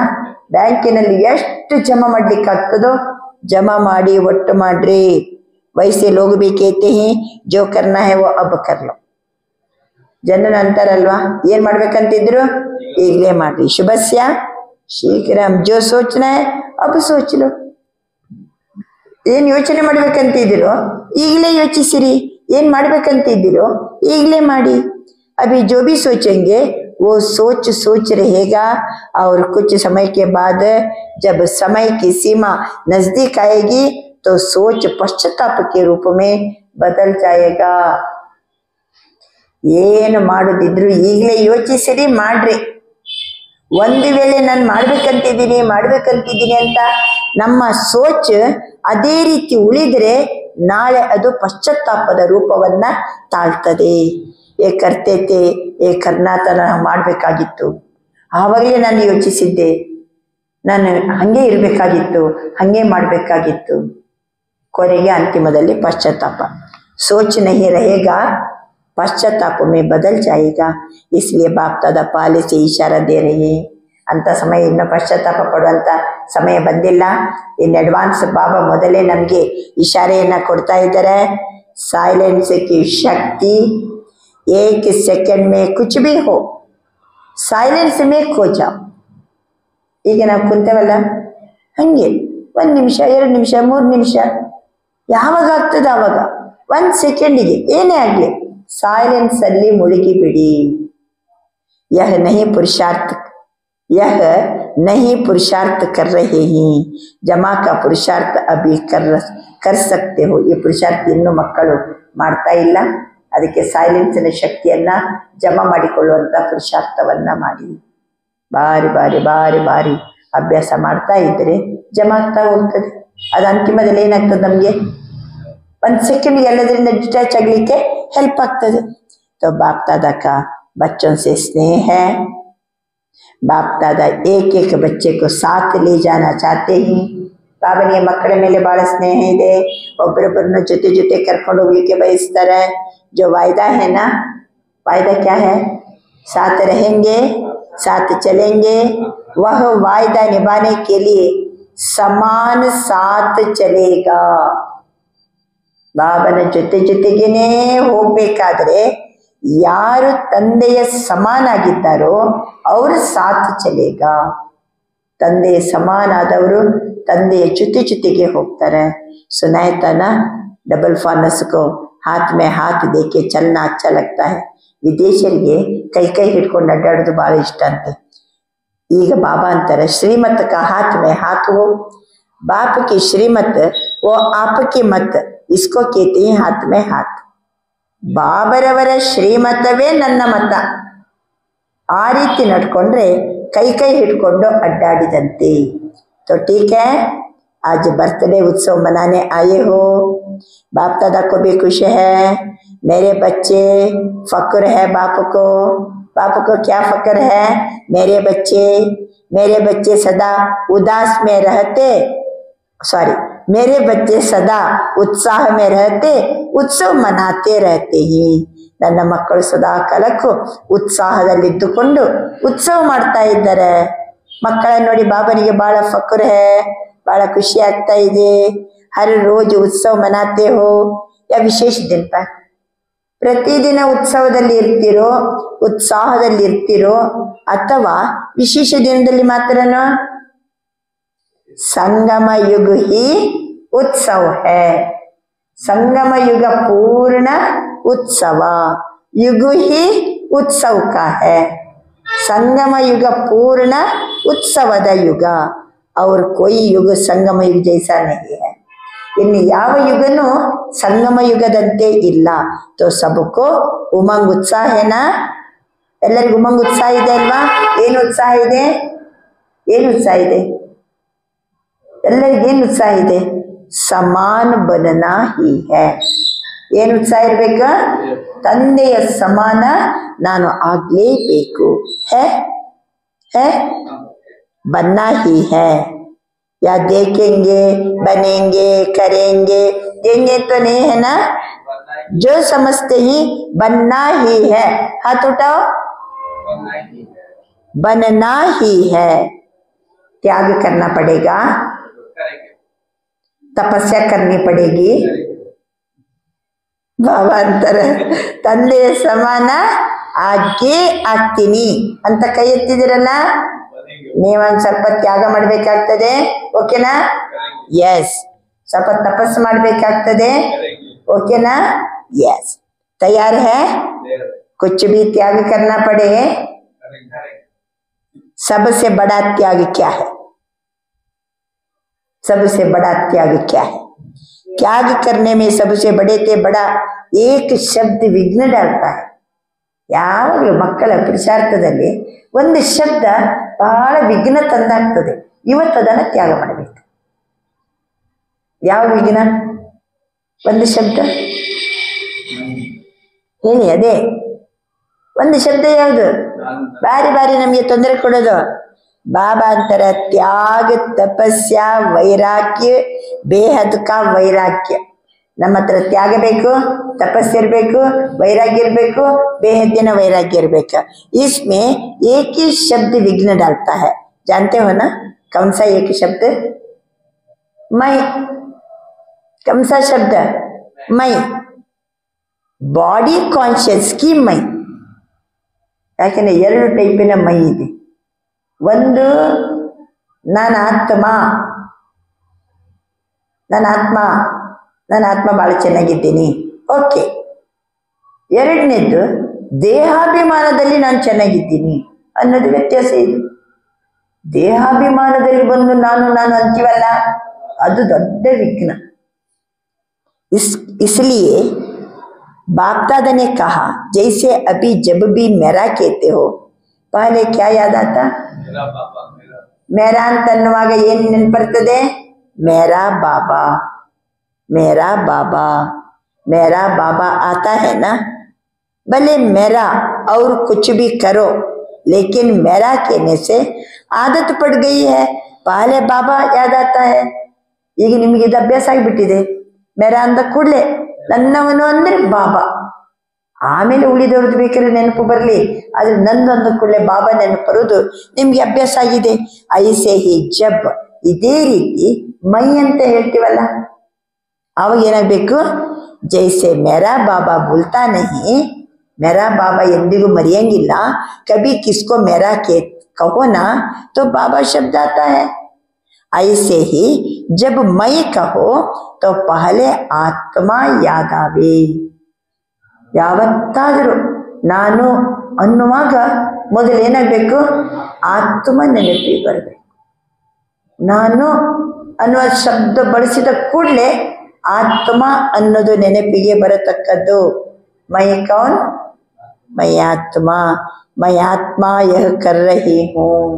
C: ಬ್ಯಾಂಕಿನಲ್ಲಿ ಎಷ್ಟು ಜಮಾ ಮಾಡ್ಲಿಕ್ಕಾಗ್ತದೋ ಜಮಾ ಮಾಡಿ ಒಟ್ಟು ಮಾಡ್ರಿ. ವೈಸೆ ಲೋಗ್ ಭಿ ಕೇತೆ ಹಿ ಜೋ ಕರ್ನಾ ಹೈ ವೋ ಅಬ್ ಕರ್ ಲೋ. ಜನನ ಅಂತಾರಲ್ವಾ, ಏನ್ ಮಾಡ್ಬೇಕಂತಿದ್ರು ಈಗಲೇ ಮಾಡ್ರಿ. ಶುಭಸ್ಯ ಶೀಘ್ರಂ. ಜೋ ಸೋಚನಾ ಹೈ ಅಬ್ ಸೋಚ್ ಲೋ. ಏನ್ ಯೋಚನೆ ಮಾಡ್ಬೇಕಂತಿದ್ದೀರೋ ಈಗಲೇ ಯೋಚಿಸಿರಿ. ಏನ್ ಮಾಡ್ಬೇಕಂತಿದ್ದೀರೋ ಈಗಲೇ ಮಾಡಿ. ಅಭಿ ಜೋ ಭಿ ಸೋಚೆಂಗೆ वो सोच रहेगा और कुछ समय के बाद जब समय की सीमा नजदीक आएगी तो सोच पश्चाताप के रूप में बदल जाएगा. ಏನು ಮಾಡೋದಿದ್ರು ಈಗಲೇ ಯೋಚಿಸಿರಿ, ಮಾಡ್ರಿ. ಒಂದು ವೇಳೆ ನಾನು ಮಾಡ್ಬೇಕಂತಿದ್ದೀನಿ ಅಂತ ನಮ್ಮ ಸೋಚ್ ಅದೇ ರೀತಿ ಉಳಿದ್ರೆ ನಾಳೆ ಅದು ಪಶ್ಚಾತ್ತಾಪದ ರೂಪವನ್ನ ತಾಳ್ತದೆ. ಕರ್ತೈತೆ ಕರ್ನಾಟಕ ಮಾಡಬೇಕಾಗಿತ್ತು, ಆವಾಗಲೇ ನಾನು ಯೋಚಿಸಿದ್ದೆ, ನಾನು ಹಂಗೆ ಇರಬೇಕಾಗಿತ್ತು, ಹಂಗೆ ಮಾಡಬೇಕಾಗಿತ್ತು. ಕೊನೆಗೆ ಅಂತಿಮದಲ್ಲಿ ಪಶ್ಚಾತ್ತಾಪ. सोच नहीं रहेगा, पश्चाताप में बदल जाएगा. इसलिए बाप दादा पहले से इशारा दे रहे हैं. ಅಂತ ಸಮಯ ಇನ್ನು ಪಶ್ಚಾತ್ತಾಪ ಪಡುವಂತ ಸಮಯ ಬಂದಿಲ್ಲ. ಇನ್ ಅಡ್ವಾನ್ಸ್ ಬಾಬಾ ಮೊದಲೇ ನಮಗೆ ಇಶಾರೆಯನ್ನ ಕೊಡ್ತಾ ಇದ್ದಾರೆ. ಸೈಲೆನ್ಸ್ ಕಿ ಶಕ್ತಿ एक सेकंड में कुछ भी हो साइलेंस में खो जाओ. ಈಗ ನಾವು ಕುಂತೇವಲ್ಲ ಹಂಗೆ 1 ನಿಮಿಷ 2 ನಿಮಿಷ 3 ನಿಮಿಷ ಯಾವಾಗ ಆಗ್ತದೆ ಆವಾಗ 1 ಸೆಕೆಂಡಿಗೆ ಏನೇ ಆಗಲಿ ಸೈಲೆನ್ಸ್ ಅಲ್ಲಿ ಮುಳುಗಿ ಬಿಡಿ. यह नहीं पुरुषार्थ कर रहे हैं. जमा का पुरुषार्थ अभी कर सकते हो. ये पुरुषार्थ ಇನ್ನು ಮಕ್ಕಳು ಮಾಡ್ತಾ ಇಲ್ಲ. ಅದಕ್ಕೆ ಸೈಲೆನ್ಸಿನ ಶಕ್ತಿಯನ್ನ ಜಮಾ ಮಾಡಿಕೊಳ್ಳುವಂತ ಪುರುಷಾರ್ಥವನ್ನ ಮಾಡಿ ಬಾರಿ ಬಾರಿ ಬಾರಿ ಬಾರಿ ಅಭ್ಯಾಸ ಮಾಡ್ತಾ ಇದ್ರೆ ಜಮಾ ಆಗ್ತಾ ಹೋಗ್ತದೆ. ಅದು ಅಂತಿಮದಲ್ಲಿ ಏನಾಗ್ತದೆ, ನಮ್ಗೆ 1 ಸೆಕೆಂಡ್ ಎಲ್ಲದರಿಂದ ಡಿಟ್ಯಾಚ್ ಆಗ್ಲಿಕ್ಕೆ ಹೆಲ್ಪ್ ಆಗ್ತದೆ. तो बाप दादा का बच्चों से स्नेह है. बाप दादा एक बच्चे को साथ ले जाना चाहते हैं. ಬಾಬನಿಗೆ ಮಕ್ಕಳ ಮೇಲೆ ಬಹಳ ಸ್ನೇಹ ಇದೆ. ಒಬ್ಬರೊಬ್ಬರನ್ನ ಜೊತೆ ಕರ್ಕೊಂಡು ಹೋಗ್ಲಿಕ್ಕೆ ಬಯಸ್ತಾರೆ. जो वायदा है ना, वायदा क्या है? साथ रहेंगे, साथ चलेंगे. वह वायदा निभाने के लिए समान साथ चलेगा. ಬಾಬನ ಜೊತೆಗೇನೆ ಹೋಗ್ಬೇಕಾದ್ರೆ ಯಾರು ತಂದೆಯ ಸಮಾನಾಗಿದ್ದಾರೋ ಅವರು ಸಾಥ್ ಚಲೇಗಾ. ತಂದೆಯ ಸಮಾನಾದವರು ತಂದೆಯ ಜೊತೆಗೆ ಹೋಗ್ತಾರೆ. ಸುನಾಯ್ತಾನ ಡಬಲ್ ಫಾರ್ನಸ್ ಕೋ हाथ में हाथ देके चलना अच्छा लगता है. ವಿದೇಶರಿಗೆ ಕೈ ಹಿಡ್ಕೊಂಡು ಅಡ್ಡಾಡೋದು ಬಹಳ ಇಷ್ಟ ಅಂತೆ. ಈಗ ಬಾಬಾ ಅಂತಾರೆ ಶ್ರೀಮತ್ का हाथ में हाथ हो, बाप की श्रीमत वो आपकी मत, इसको कहते हैं हाथ में हाथ. ಬಾಬರವರ ಶ್ರೀಮತವೇ ನನ್ನ ಮತ. ಆ ರೀತಿ ನಡ್ಕೊಂಡ್ರೆ ಕೈ ಹಿಡ್ಕೊಂಡು ಅಡ್ಡಾಡಿದಂತೆ. तो ठीक है, आज बर्थडे उत्सव मनाने आए हो. बाप दादा को भी खुश है, मेरे बच्चे फक्र है बाप को क्या फक्र है. मेरे बच्चे सदा उदास में रहते, मेरे बच्चे सदा उत्साह में रहते, उत्सव मनाते रहते ही. ನನ್ನ ಮಕ್ಕಳು ಸದಾ ಕಾಲಕ್ಕೂ ಉತ್ಸಾಹದಲ್ಲಿದ್ದುಕೊಂಡು ಉತ್ಸವ ಮಾಡ್ತಾ ಇದ್ದಾರೆ. ಮಕ್ಕಳನ್ನ ನೋಡಿ ಬಾಬನಿಗೆ ಬಹಳ ಫಕ್ರ್ है, बड़ा खुशी ಆಗ್ತಾ ಇದೆ. हर रोज उत्सव मनाते हो या विशेष दिन पर? ಪ್ರತಿದಿನ ಉತ್ಸವದಲ್ಲಿ ಇರ್ತಿರೋ, ಉತ್ಸಾಹದಲ್ಲಿ ಇರ್ತಿರೋ, ಅಥವಾ ವಿಶೇಷ ದಿನದಲ್ಲಿ ಮಾತ್ರನೋ? संगम युग ही उत्सव है. संगम युग पूर्ण उत्सव, युग ही उत्सव का है. संगम युग पूर्ण उत्सवದ युग, और कोई युग संगम युग जैसा नहीं है. ಇನ್ನು ಯಾವ ಯುಗನೂ ಸಂಗಮ ಯುಗದಂತೆ ಇಲ್ಲ. तो सबको उमंग उत्साह है ना? ಎಲ್ಲರಿಗೂ ಉಮಂಗ್ ಉತ್ಸಾಹ ಇದೆ ಅಲ್ವಾ? ಏನು ಉತ್ಸಾಹ ಇದೆ? ಎಲ್ಲರಿಗೂ ಏನು ಉತ್ಸಾಹ ಇದೆ? ಸಮಾನ ಬನನಾ ಹಿ ಹೈ. ಏನು ಉತ್ಸಾಹ ಇರ್ಬೇಕು? ತಂದೆಯ ಸಮಾನ ನಾನು ಆಗ್ಲೇಬೇಕು. है बनना ही है. या देखेंगे, बनेंगे, करेंगे, देंगे तो नहीं है ना. जो समझते ही बनना ही है. हाथ उठाओ. बनना ही है. त्याग करना पड़ेगा, तपस्या करनी पड़ेगी. ಬಾಬಾ ಅಂತಾರೆ ತಂದೆಯ ಸಮಾನ ಆಗ್ಗೆ ಆಗ್ತೀನಿ ಅಂತ ಕೈ ಎತ್ತಿದಿರಲ್ಲ, ನೀವೊಂದು ಸ್ವಲ್ಪ ತ್ಯಾಗ ಮಾಡ್ಬೇಕಾಗ್ತದೆ. ಓಕೆನಾ? ಯಸ್. ಸ್ವಲ್ಪ ತಪಸ್ಸು ಮಾಡ್ಬೇಕಾಗ್ತದೆ. ಓಕೆನಾ? यस. तैयार है? कुछ भी त्याग करना पड़े, सबसे बड़ा त्याग क्या है? सबसे बड़ा त्याग क्या है? त्याग करने में सबसे बड़े से बड़ा एक शब्द विघ्न डालता है. ಯಾವಾಗಲೂ ಮಕ್ಕಳ ಪುರುಷಾರ್ಥದಲ್ಲಿ ಒಂದು ಶಬ್ದ ಬಹಳ ವಿಘ್ನ ತಂದಾಗ್ತದೆ. ಇವತ್ತು ಅದನ್ನು ತ್ಯಾಗ ಮಾಡಬೇಕು. ಯಾವ ವಿಘ್ನ? ಒಂದು ಶಬ್ದ ಹೇಳಿ. ಅದೇ ಒಂದು ಶಬ್ದ ಯಾವುದು ಬಾರಿ ನಮಗೆ ತೊಂದರೆ ಕೊಡೋದು? ಬಾಬಾ ಅಂತಾರೆ ತ್ಯಾಗ ತಪಸ್ಯ ವೈರಾಗ್ಯ ಬೇಹದ್ ಕಾ ವೈರಾಗ್ಯ. ನಮ್ಮ ಹತ್ರ ತ್ಯಾಗ ಬೇಕು, ತಪಸ್ಸು ಇರಬೇಕು, ವೈರಾಗ್ಯ ಇರಬೇಕು, ಬೇಹದ್ದಿನ ವೈರಾಗ್ಯ ಇರಬೇಕು. इसमें एक ही शब्द विघ्न डालता है. जानते हो ना कौन सा एक शब्द? मैं. कौन सा शब्द? मैं. ಬಾಡಿ ಕಾನ್ಶಿಯಸ್ ಕಿ ಮೈ. ಯಾಕೆಂದ್ರೆ ಎರಡು ಟೈಪಿನ ಮೈ ಇದೆ. ಒಂದು ನನ್ನ ಆತ್ಮ ಬಹಳ ಚೆನ್ನಾಗಿದ್ದೀನಿ, ಓಕೆ. ಎರಡನೇದು ದೇಹಾಭಿಮಾನದಲ್ಲಿ ನಾನು ಚೆನ್ನಾಗಿದ್ದೀನಿ ಅನ್ನೋದು ವ್ಯತ್ಯಾಸ ಇದೆ. ದೇಹಾಭಿಮಾನದಲ್ಲಿ ಬಂದು ನಾನು ಅಂತೀವಲ್ಲ, ಅದು ದೊಡ್ಡ ವಿಘ್ನ. इसलिए बाप दादा ने कहा जैसे अभी जब भी मेरा कहते हो, पहले क्या याद आता? मेरा ಅಂತ ಅನ್ನುವಾಗ ಏನು ನೆನಪರ್ತದೆ? मेरा बाबा आता है ना. भले मेरा और कुछ भी करो, लेकिन मेरा कहने से आदत पड़ गई है. पहले बाबा याद आता है. ಈಗ ನಿಮಗೆ ಇದು ಅಭ್ಯಾಸ ಆಗಿಬಿಟ್ಟಿದೆ. मेरा ಅಂದ ಕೂಡಲೇ ನನ್ನವನು ಅಂದ್ರೆ ಬಾಬಾ. ಆಮೇಲೆ ಉಳಿದವ್ರದ್ದು ಬೇಕಾದ್ರೆ ನೆನಪು ಬರಲಿ, ಆದ್ರೆ ನಂದೊಂದು ಕೂಡಲೇ ಬಾಬಾ ನೆನಪು ಬರೋದು ನಿಮ್ಗೆ ಅಭ್ಯಾಸ ಆಗಿದೆ. ಐಸೆ ಹಿ ಜಬ್, ಇದೇ ರೀತಿ ಮೈ ಅಂತ ಹೇಳ್ತೀವಲ್ಲ, ಅವಾಗ ಏನಾಗಬೇಕು? ಜೈಸೆ ಮೇರಾ ಬಾಬಾ ಭೂಲ್ತಾ ನಹಿ मेरा बाबा ಎಂದಿಗೂ ಮರೆಯಂಗಿಲ್ಲ. कभी किसको मेरा कहो ना तो बाबा शब्द आता है. ऐसे ही जब मैं कहो तो पहले आत्मा याद आवे. ಯಾವತ್ತಾದರೂ ನಾನು ಅನ್ನುವಾಗ ಮೊದಲು ಏನಾಗಬೇಕು? ಆತ್ಮ ನೆನಪಿಗೆ ಬರಬೇಕು. ನಾನು ಅನ್ನುವ ಶಬ್ದ ಬಳಸಿದ ಕೂಡಲೇ ಆತ್ಮ ಅನ್ನೋದು ನೆನಪಿಗೆ ಬರತಕ್ಕದ್ದು. ಮೈ ಕೌನ್? ಮೈ ಆತ್ಮ ಯಹ ಕರ್ ರಹಿ ಹೂಂ,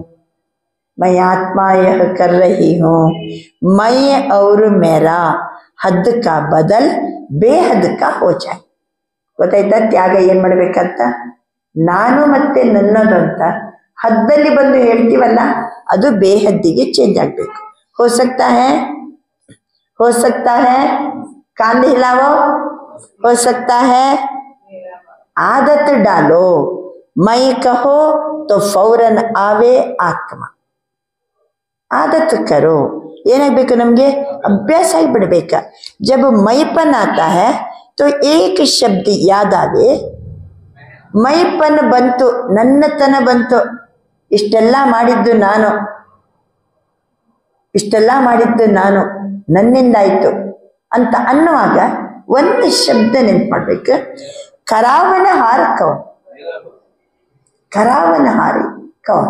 C: ಮೈ ಆತ್ಮ ಯಹ ಕರ್ ರಹಿ ಹೂಂ. ಮೈ और मेरा ಹದ್ ಕಾ ಬದಲ್ ಬೇಹದ್ ಕಾ ಹೋ ಜಾಯ್. ಗೊತ್ತಾಯ್ತಾ ತ್ಯಾಗ ಏನ್ ಮಾಡ್ಬೇಕಂತ? ನಾನು ಮತ್ತೆ ನನ್ನದು ಅಂತ ಹದ್ದಲ್ಲಿ ಬಂದು ಹೇಳ್ತೀವಲ್ಲ, ಅದು ಬೇಹದ್ದಿಗೆ ಚೇಂಜ್ ಆಗ್ಬೇಕು. हो सकता है कान हिलाओ, हो सकता है आदत डालो. मैं कहो तो फौरन आवे आत्मा. आदत करो. ಏನಾಗಬೇಕು? ನಮಗೆ ಅಭ್ಯಾಸ ಆಗಿಬಿಡ್ಬೇಕ. जब मैपन आता है तो एक शब्द याद आवे. मैपन ಬಂತು, ನನ್ನತನ ಬಂತು, ಇಷ್ಟೆಲ್ಲ ಮಾಡಿದ್ದು ನಾನು, ನನ್ನಿಂದಾಯ್ತು ಅಂತ ಅನ್ನುವಾಗ ಒಂದು ಶಬ್ದ ನೆನ್ಪು ಮಾಡ್ಬೇಕು. ಕರಾವನ ಹಾರ ಕೌನ್? करावन हार कौन?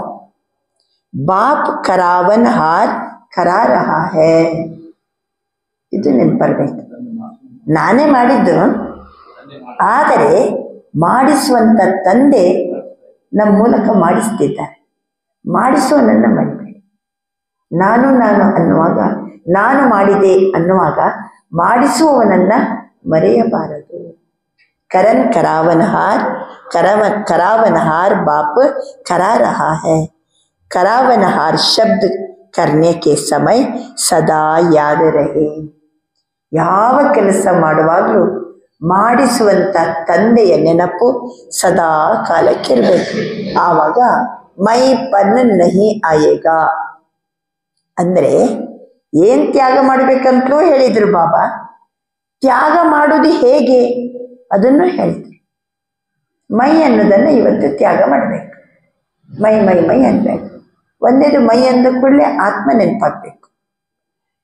C: बाप करावन हार करा रहा है. ಇದು ನೆನಪರ್ಬೇಕು. ನಾನೇ ಮಾಡಿದ್ದು, ಆದರೆ ಮಾಡಿಸುವಂತ ತಂದೆ ನಮ್ಮ ಮೂಲಕ ಮಾಡಿಸ್ತಿದ್ದಾರೆ. ಮಾಡಿಸುವನನ್ನ ಮರಿಬೇಡಿ. ನಾನು ಅನ್ನುವಾಗ, ನಾನು ಮಾಡಿದೆ ಅನ್ನುವಾಗ ಮಾಡಿಸುವವನನ್ನ ಮರೆಯಬಾರದು. करन करावनहार बाप करा रहा है. करावनहार शब्द करने के समय सदा याद रहे. ಯಾವ ಕೆಲಸ ಮಾಡುವಾಗಲೂ ಮಾಡಿಸುವಂತ ತಂದೆಯ ನೆನಪು ಸದಾ ಕಾಲಕ್ಕಿರಬೇಕು. ಆವಾಗ ಮೈ ಪನ್ ನಹಿ ಆಯೇಗಾ. ಅಂದ್ರೆ ಏನ್ ತ್ಯಾಗ ಮಾಡ್ಬೇಕಂತಲೂ ಹೇಳಿದ್ರು ಬಾಬಾ. ತ್ಯಾಗ ಮಾಡೋದು ಹೇಗೆ ಅದನ್ನು ಹೇಳಿದ್ರು. ಮೈ ಅನ್ನೋದನ್ನು ಇವತ್ತು ತ್ಯಾಗ ಮಾಡಬೇಕು. ಮೈ ಅನ್ಬೇಕು. ಒಂದೇದು ಮೈ ಅಂದ ಕೂಡಲೇ ಆತ್ಮ ನೆನಪಾಗ್ಬೇಕು.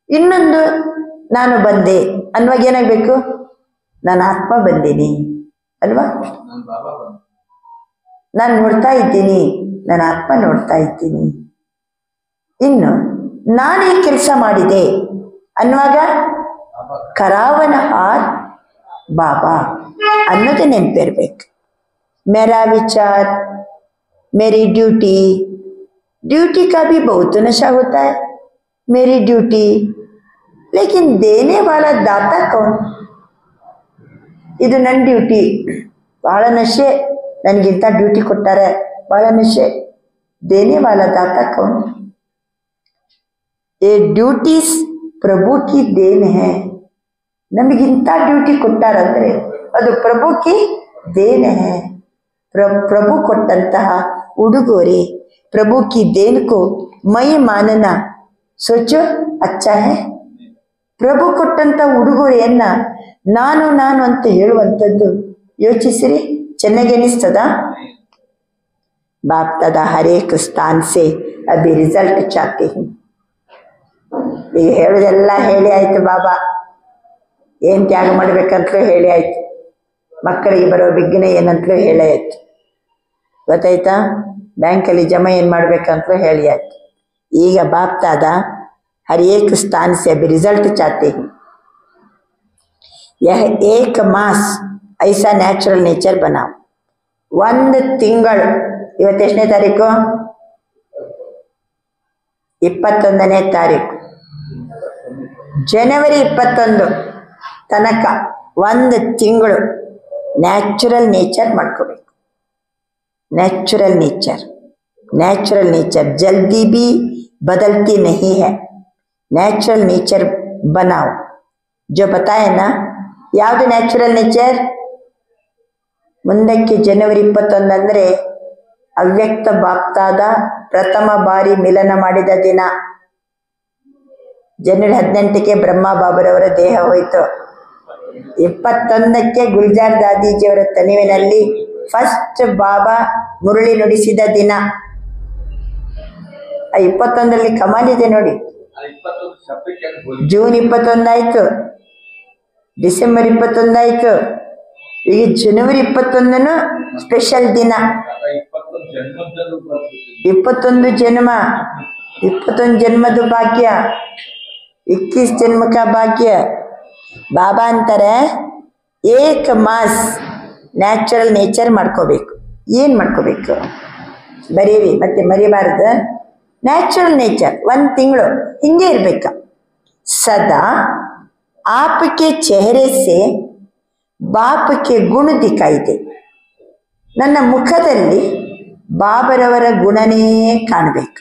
C: ಇನ್ನೊಂದು ನಾನು ಬಂದೆ ಅನ್ನುವಾಗ ಏನಾಗಬೇಕು? ನಾನು ಆತ್ಮ ಬಂದೀನಿ ಅಲ್ವಾ? ನಾನು ನೋಡ್ತಾ ಇದ್ದೀನಿ, ನನ್ನ ಆತ್ಮ ನೋಡ್ತಾ ಇದ್ದೀನಿ. ಇನ್ನು ನಾನು ಈ ಕೆಲಸ ಮಾಡಿದೆ ಅನ್ನುವಾಗ करावन हार बाबा ಅನ್ನೋದು ನೆನಪಿರ್ಬೇಕು. मेरा विचार, मेरी ड्यूटी का भी बहुत नशा होता है. मेरी ड्यूटी, लेकिन देने वाला दाता कौन? ಇದು ನನ್ನ ಡ್ಯೂಟಿ, ಬಹಳ ನಶೆ, ನನಗಿಂತ ಡ್ಯೂಟಿ ಕೊಟ್ಟಾರೆ, ಬಹಳ ನಶೆ. देने वाला दाता कौन? ये ड्यूटीज प्रभु की देन है. ನಮಗಿಂತ ಡ್ಯೂಟಿ ಕೊಟ್ಟಾರಂದ್ರೆ ಅದು ಪ್ರಭು ಕಿ ದೇನ್ है. ಪ್ರಭು ಕೊಟ್ಟಂತಹ ಉಡುಗೊರೆ, ಪ್ರಭು ಕಿ ದೇನ್ ಕೋ ಮೈ ಮಾನನಾ ಸೋಚೋ ಅಚ್ಚಾ है. ಪ್ರಭು ಕೊಟ್ಟಂತ ಉಡುಗೊರೆಯನ್ನ ನಾನು ಅಂತ ಹೇಳುವಂಥದ್ದು ಯೋಚಿಸಿರಿ, ಚೆನ್ನಾಗಿ ಅನಿಸ್ತದ? बाप दादा हर एक स्थान से अभी रिजल्ट चाहते हैं. ಈಗ ಹೇಳೋದೆಲ್ಲ ಹೇಳಿ ಆಯ್ತು. ಬಾಬಾ ಏನ್ ತ್ಯಾಗ ಮಾಡ್ಬೇಕಂತಲೂ ಹೇಳಿ ಆಯ್ತು. ಮಕ್ಕಳಿಗೆ ಬರೋ ವಿಘ್ನ ಏನಂತಲೂ ಹೇಳಿ ಆಯ್ತು. ಗೊತ್ತಾಯ್ತಾ? ಬ್ಯಾಂಕಲ್ಲಿ ಜಮಾ ಏನ್ ಮಾಡ್ಬೇಕಂತಲೂ ಹೇಳಿ ಆಯ್ತು. ಈಗ ಬಾಪ್ दादा हर एक स्थान से अभी रिजल्ट चाहते हैं. यह एक मास ऐसा ನ್ಯಾಚುರಲ್ ನೇಚರ್ बनाओ. ಒಂದು ತಿಂಗಳು, ಇವತ್ತು ಎಷ್ಟನೇ ತಾರೀಕು? 21ನೇ ತಾರೀಕು, ಜನವರಿ 21 ತನಕ ಒಂದು ತಿಂಗಳು ನ್ಯಾಚುರಲ್ ನೇಚರ್ ಮಾಡ್ಕೋಬೇಕು. ನ್ಯಾಚುರಲ್ नेचर जल्दी भी बदलती नहीं है. नेचुरल नेचर बनाओ. जो बताए ना, ಯಾವುದು ನ್ಯಾಚುರಲ್ ನೇಚರ್? ಮುಂದಕ್ಕೆ ಜನವರಿ 21 ಅಂದ್ರೆ ಅವ್ಯಕ್ತ ಬಾಪ್ತಾದ ಪ್ರಥಮ ಬಾರಿ ಮಿಲನ ಮಾಡಿದ ದಿನ. ಜನವರಿ 18ಕ್ಕೆ ಬ್ರಹ್ಮ ಬಾಬರವರ ದೇಹ ಹೋಯಿತು. 21ಕ್ಕೆ ಗುಲ್ಜಾರ್ ದಾದೀಜಿಯವರ ತನುವಿನಲ್ಲಿ ಫಸ್ಟ್ ಬಾಬಾ ಮುರಳಿ ನುಡಿಸಿದ ದಿನ. 21ರಲ್ಲಿ ಕಮಾಲಿದೆ ನೋಡಿ. ಜೂನ್ 21 ಆಯ್ತು, ಡಿಸೆಂಬರ್ 21 ಆಯ್ತು, ಈಗ ಜನವರಿ 21 ಸ್ಪೆಷಲ್ ದಿನ. 21 ಜನ್ಮ, 21 ಜನ್ಮದ ಭಾಗ್ಯ, 21 ಜನ್ಮ ಕಾ ಭಾಗ್ಯ. ಬಾಬಾ ಅಂತಾರೆ ಏಕ ಮಾಸ್ ನ್ಯಾಚುರಲ್ ನೇಚರ್ ಮಾಡ್ಕೋಬೇಕು. ಏನು ಮಾಡ್ಕೋಬೇಕು? ಬರೀರಿ, ಮತ್ತೆ ಮರಿಬಾರ್ದು. ನ್ಯಾಚುರಲ್ ನೇಚರ್ 1 ತಿಂಗಳು ಹಿಂಗೆ ಇರ್ಬೇಕ. ಸದಾ आपके चेहरे से बाप के गुण दिखाई दे. ನನ್ನ ಮುಖದಲ್ಲಿ ಬಾಬರವರ ಗುಣನೇ ಕಾಣಬೇಕು.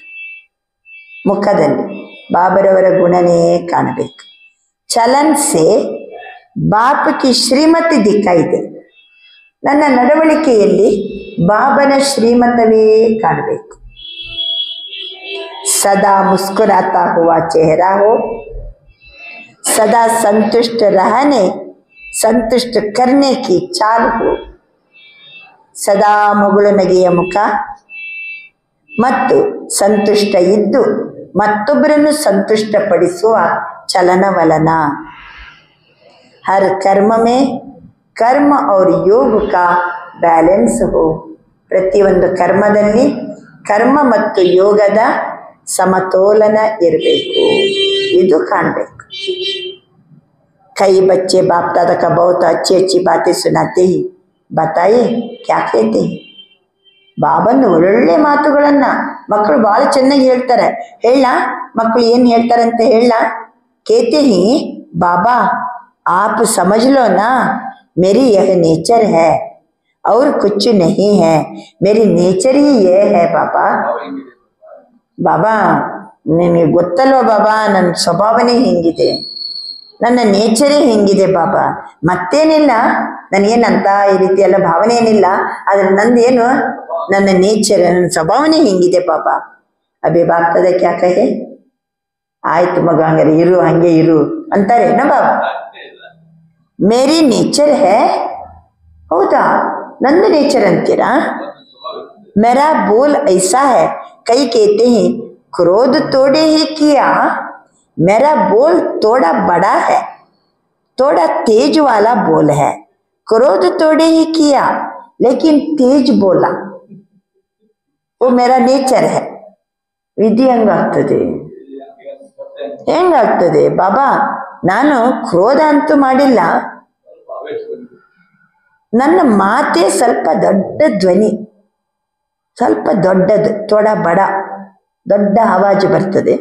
C: ಮುಖದಲ್ಲಿ ಬಾಬರವರ ಗುಣನೇ ಕಾಣಬೇಕು. ಚಲನ್ ಸೆ ಬಾಪ್ ಕಿ ಶ್ರೀಮತಿ ದಿಕ್ಕಾಯಿ ದೆ. ನನ್ನ ನಡವಳಿಕೆಯಲ್ಲಿ ಬಾಬನ ಶ್ರೀಮತವೇ ಕಾಣಬೇಕು. सदा मुस्कुराता हुआ चेहरा हो, सदा संतुष्ट रहने, संतुष्ट करने की चाल हो. सदा ಮುಗುಳು ನಗೆಯ ಮುಖ ಮತ್ತು ಸಂತುಷ್ಟ ಇದ್ದು ಮತ್ತೊಬ್ಬರನ್ನು ಸಂತುಷ್ಟಪಡಿಸುವ ಚಲನವಲನ. हर कर्म में कर्म और योग का बैलेंस हो. ಪ್ರತಿಯೊಂದು ಕರ್ಮದಲ್ಲಿ ಕರ್ಮ ಮತ್ತು ಯೋಗದ ಸಮತೋಲನ ಇರಬೇಕು. ಇದು ಕಾಣಬೇಕು. कई बच्चे बाप दादा का बहुत अच्छी अच्छी बातें सुनाते ही बताइए क्या कहते हैं. ಬಾಬನ ಒಳ್ಳೆ ಮಾತುಗಳನ್ನ ಮಕ್ಕಳು ಬಹಳ ಚೆನ್ನಾಗಿ ಹೇಳ್ತಾರೆ. ಹೇಳ ಮಕ್ಕಳು ಏನು ಹೇಳ್ತಾರೆ ಅಂತ ಹೇಳ. कहते ही बाबा आप समझ लो ना, मेरी यह नेचर है और कुछ नहीं है, मेरी नेचर ही ये है बाबा. ಬಾಬಾ ನಿನಗೆ ಗೊತ್ತಲ್ವ ಬಾಬಾ, ನನ್ನ ಸ್ವಭಾವನೇ ಹಿಂಗಿದೆ, ನನ್ನ ನೇಚರೇ ಹಿಂಗಿದೆ ಬಾಬಾ. ಮತ್ತೇನಿಲ್ಲ, ನನಗೇನಂತ ಈ ರೀತಿ ಎಲ್ಲ ಭಾವನೆ ಏನಿಲ್ಲ, ಆದರೆ ನಂದೇನು ನನ್ನ ನೇಚರ್, ನನ್ನ ಸ್ವಭಾವನೆ ಹಿಂಗಿದೆ ಬಾಬಾ. ಅಭಿ ಬಾಪ್ತದ ಕ್ಯಾ ಕಹೆ. ಆಯ್ತು ಮಗ, ಹಂಗಾರೆ ಇರು, ಹಂಗೆ ಇರು ಅಂತಾರೇನ ಬಾಬಾ. ಮೇರಿ ನೇಚರ್ ಹೇ. ಹೌದಾ, ನಂದು ನೇಚರ್ ಅಂತೀರಾ? मेरा बोल ऐसा है, कई कहते हैं क्रोध तोड़े ही किया, मेरा बोल थोड़ा बड़ा है, थोड़ा तेज वाला बोल है. क्रोध तोड़े ही किया लेकिन तेज बोला, वो मेरा नेचर है. ವಿಧಿ ಹೆಂಗಾಗ್ತದೆ, ಹೆಂಗಾಗ್ತದೆ ಬಾಬಾ? ನಾನು ಕ್ರೋಧ ಅಂತೂ ಮಾಡಿಲ್ಲ, ನನ್ನ ಮಾತೇ ಸ್ವಲ್ಪ ದೊಡ್ಡ ಧ್ವನಿ, ಸ್ವಲ್ಪ ದೊಡ್ಡದು, ಥೋಡಾ ಬಡ, ದೊಡ್ಡ ಆವಾಜು ಬರ್ತದೆ,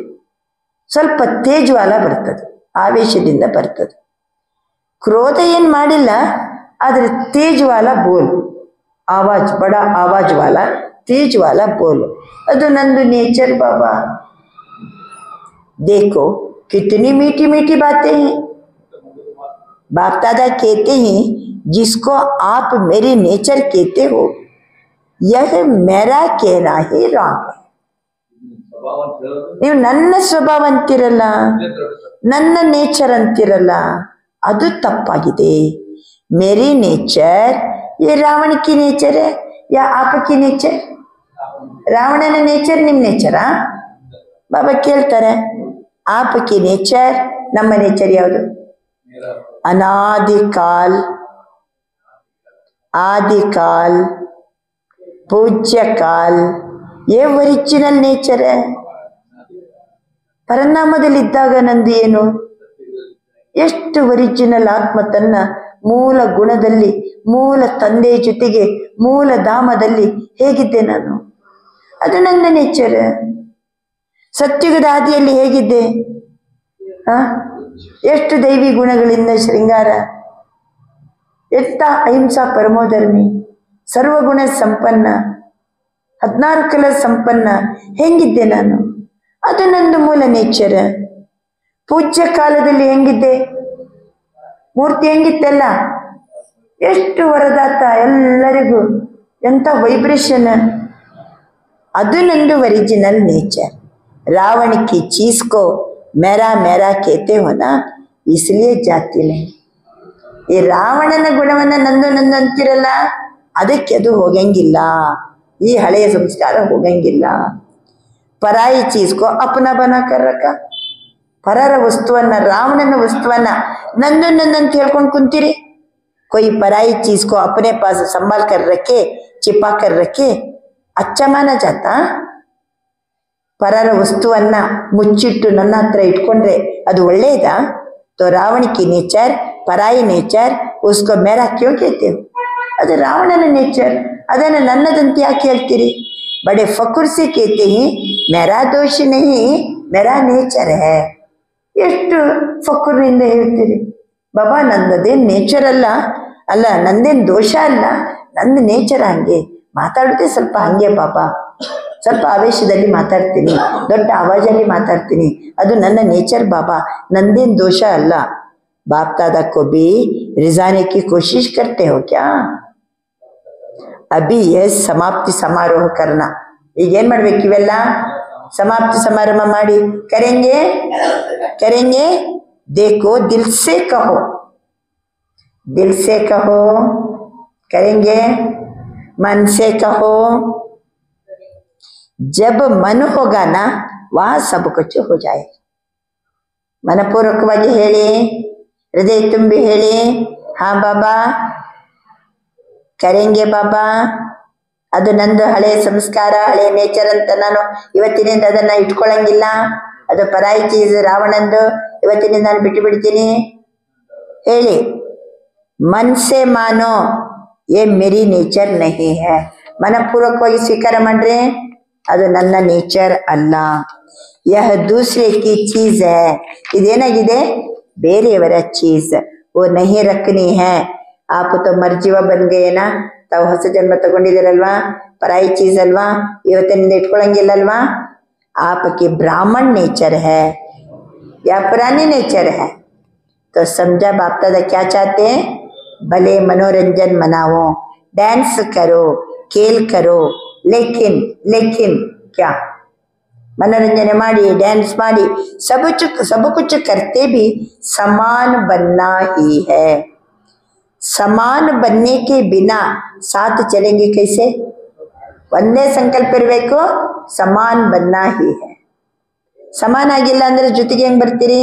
C: ಸ್ವಲ್ಪ ತೇಜ್ವಾಲ ಬರ್ತದೆ, ಆವೇಶದಿಂದ ಬರ್ತದೆ. ಕ್ರೋಧ ಏನು ಮಾಡಿಲ್ಲ, ಆದರೆ ತೇಜ್ವಾಲ ಬೋಲ್, ಆವಾಜ್, ಬಡ ಆವಾಜ್ ವಾಲ, ತೇಜ್ವಾಲ ಬೋಲ್, ಅದು ನಂದು ನೇಚರ್ ಬಾಬಾ. देखो कितनी मीठी मीठी बातें हैं. बाप दादा कहते हैं जिसको आप मेरी नेचर कहते हो यह मेरा कहना ही रॉन्ग है. ನೀವು ನನ್ನ ಸ್ವಭಾವ ಅಂತಿರಲ್ಲ, ನನ್ನ ನೇಚರ್ ಅಂತಿರಲ್ಲ, ಅದು ತಪ್ಪಾಗಿದೆ. ಮೇರಿ ನೇಚರ್ ये रावण की नेचर है या आपकी नेचर? ರಾವಣನ ನೇಚರ್ ನಿಮ್ಮ ನೇಚರಾ? ಬಾಬಾ ಕೇಳ್ತಾರೆ, आपकी नेचर, ನಮ್ಮ ನೇಚರ್ ಯಾವುದು? अनादिकाल, आदिकाल, पूज्य काल, ये ಒರಿಜಿನಲ್ ನೇಚರ್. ಪರಿಣಾಮದಲ್ಲಿದ್ದಾಗ ನಂದು ಏನು? ಎಷ್ಟು ಒರಿಜಿನಲ್ ಆತ್ಮ ತನ್ನ ಮೂಲ ಗುಣದಲ್ಲಿ, ಮೂಲ ತಂದೆ ಜೊತೆಗೆ ಮೂಲ ಧಾಮದಲ್ಲಿ ಹೇಗಿದ್ದೆ ನಾನು, ಅದು ನನ್ನ ನೇಚರ್. ಸತ್ಯುಗದ ಆದಿಯಲ್ಲಿ ಹೇಗಿದ್ದೆ? ಎಷ್ಟು ದೈವಿ ಗುಣಗಳಿಂದ ಶೃಂಗಾರ, ಎಂತ ಅಹಿಂಸಾ ಪರಮೋಧರ್ಮಿ, ಸರ್ವಗುಣ ಸಂಪನ್ನ, 16 ಕಲ ಸಂಪನ್ನ, ಹೆಂಗಿದ್ದೆ ನಾನು? ಅದು ನಂದು ಮೂಲ ನೇಚರ್. ಪೂಜ್ಯ ಕಾಲದಲ್ಲಿ ಹೆಂಗಿದ್ದೆ? ಮೂರ್ತಿ ಹೆಂಗಿತ್ತಲ್ಲ, ಎಷ್ಟು ವರದಾತ ಎಲ್ಲರಿಗೂ, ಎಂಥ ವೈಬ್ರೇಷನ್, ಅದು ನಂದು ಒರಿಜಿನಲ್ नेचर. रावण की चीज को मेरा मेरा कहते हो ना, इसलिए जाती नहीं. ಈ ರಾವಣನ ಗುಣವನ್ನ ನಂದು ನಂದು ಅಂತಿರಲ್ಲ, ಅದಕ್ಕೆ ಅದು ಹೋಗಂಗಿಲ್ಲ, ಈ ಹಳೆಯ ಸಂಸ್ಕಾರ ಹೋಗಂಗಿಲ್ಲ. ಪರಾಯಿ ಚೀಸ್ಕೋ ಅಪನಾ ಬನಾ ಕರ್ ರಖಾ. ಪರರ ವಸ್ತುವನ್ನ, ರಾವಣನ ವಸ್ತುವನ್ನ ನಂದು ನಂದಂತ ಹೇಳ್ಕೊಂಡು ಕುಂತೀರಿ. कोई पराई चीज को अपने पास संभाल कर रखे, छिपा कर रखे, अच्छा माना जाता. ಪರರ ವಸ್ತುವನ್ನ ಮುಚ್ಚಿಟ್ಟು ನನ್ನ ಹತ್ರ ಇಟ್ಕೊಂಡ್ರೆ ಅದು ಒಳ್ಳೇದಾ? तो रावण की नेचर पराई नेचर उसको मेरा क्यों कहते हो? ಅದು ರಾವಣನ ನೇಚರ್, ಅದನ್ನ ನನ್ನದಂತ ಯಾಕೆ ಹೇಳ್ತೀರಿ? बड़े फकुर से कहते हैं मेरा दोष नहीं मेरा नेचर है. ಎಷ್ಟು ಫಕುರ್ನಿಂದ ಹೇಳ್ತೀರಿ? ಬಾಬಾ ನಂದದೇನು ನೇಚರ್ ಅಲ್ಲ, ನಂದೇನು ದೋಷ ಅಲ್ಲ, ನಂದು ನೇಚರ್. ಹಂಗೆ ಮಾತಾಡೋದೇ ಸ್ವಲ್ಪ ಹಂಗೆ ಬಾಬಾ, ಸ್ವಲ್ಪ ಆವೇಶದಲ್ಲಿ ಮಾತಾಡ್ತೀನಿ, ದೊಡ್ಡ ಆವಾಜಲ್ಲಿ ಮಾತಾಡ್ತೀನಿ, ಅದು ನನ್ನ ನೇಚರ್ ಬಾಬಾ, ನಂದೇನು ದೋಷ ಅಲ್ಲ. बाप दादा को भी रिजाने की कोशिश करते हो क्या? अभी ये समाप्ति समारोह करना. ಈಗ ಏನ್ ಮಾಡ್ಬೇಕು? ಇವೆಲ್ಲ समाप्ति समारोह ಮಾಡಿ करेंगे करेंगे. देखो दिल से कहो, दिल से कहो, करेंगे मन से कहो. जब मन होगा ना वहाँ सब कुछ हो जाए. मनपूर्वकವಾಗಿ ಹೇಳಿ, ಹೃದಯ ತುಂಬಿ ಹೇಳಿ, ಹಾ ಬಾಬಾ ಕರೆಂಗೆ ಬಾಬಾ. ಅದು ನಂದು ಹಳೆಯ ಸಂಸ್ಕಾರ, ಹಳೆಯ ನೇಚರ್ ಅಂತ ನಾನು ಇವತ್ತಿನಿಂದ ಅದನ್ನ ಇಟ್ಕೊಳ್ಳಂಗಿಲ್ಲ. ಅದು ಪರಾಯಿ ಚೀಸ್ ರಾವಣಂದು, ಇವತ್ತಿನಿಂದ ನಾನು ಬಿಟ್ಟು ಬಿಡ್ತೀನಿ ಹೇಳಿ. ಮನ್ಸೆ ಮಾನೋ ये मेरी नेचर नहीं है. ಮನಪೂರ್ವಕವಾಗಿ ಸ್ವೀಕಾರ ಮಾಡ್ರಿ, ಅದು ನನ್ನ ನೇಚರ್ ಅಲ್ಲ. यह दूसरे की चीज है. ಇದೇನಾಗಿದೆ? ಬೇರೆಯವರ ಚೀಸ್. वो नहीं रखनी है. आप तो ಮರ್ಜಿವ ಬನ್ ಗಯೇ ನಾ. ತಾವು ಹೊಸ ಜನ್ಮ ತಗೊಂಡಿದ್ದೀರಲ್ವಾ, ಪರಾಯಿ ಚೀಸ್ ಅಲ್ವಾ, ಇವತ್ತಿನಿಂದ ಇಟ್ಕೊಳಂಗಿಲ್ಲಲ್ವಾ. आपकी ब्राह्मण नेचर है या पुरानी नेचर है. तो समझा बाप दादा क्या चाहते हैं? भले मनोरंजन मनाओ, डांस करो, खेल करो, लेकिन लेकिन क्या? मनोरंजन माड़ी, डांस माड़ी, सब कुछ करते भी समान बनना ही है. समान बनने के बिना साथ चलेंगे कैसे? ಒಂದೇ ಸಂಕಲ್ಪ ಇರಬೇಕು, ಸಮಾನ್ ಬನ್ನ ಹಿ ಹೈ. ಸಮಾನ ಆಗಿಲ್ಲ ಅಂದ್ರೆ ಜೊತೆಗೆ ಹೆಂಗ್ ಬರ್ತೀರಿ?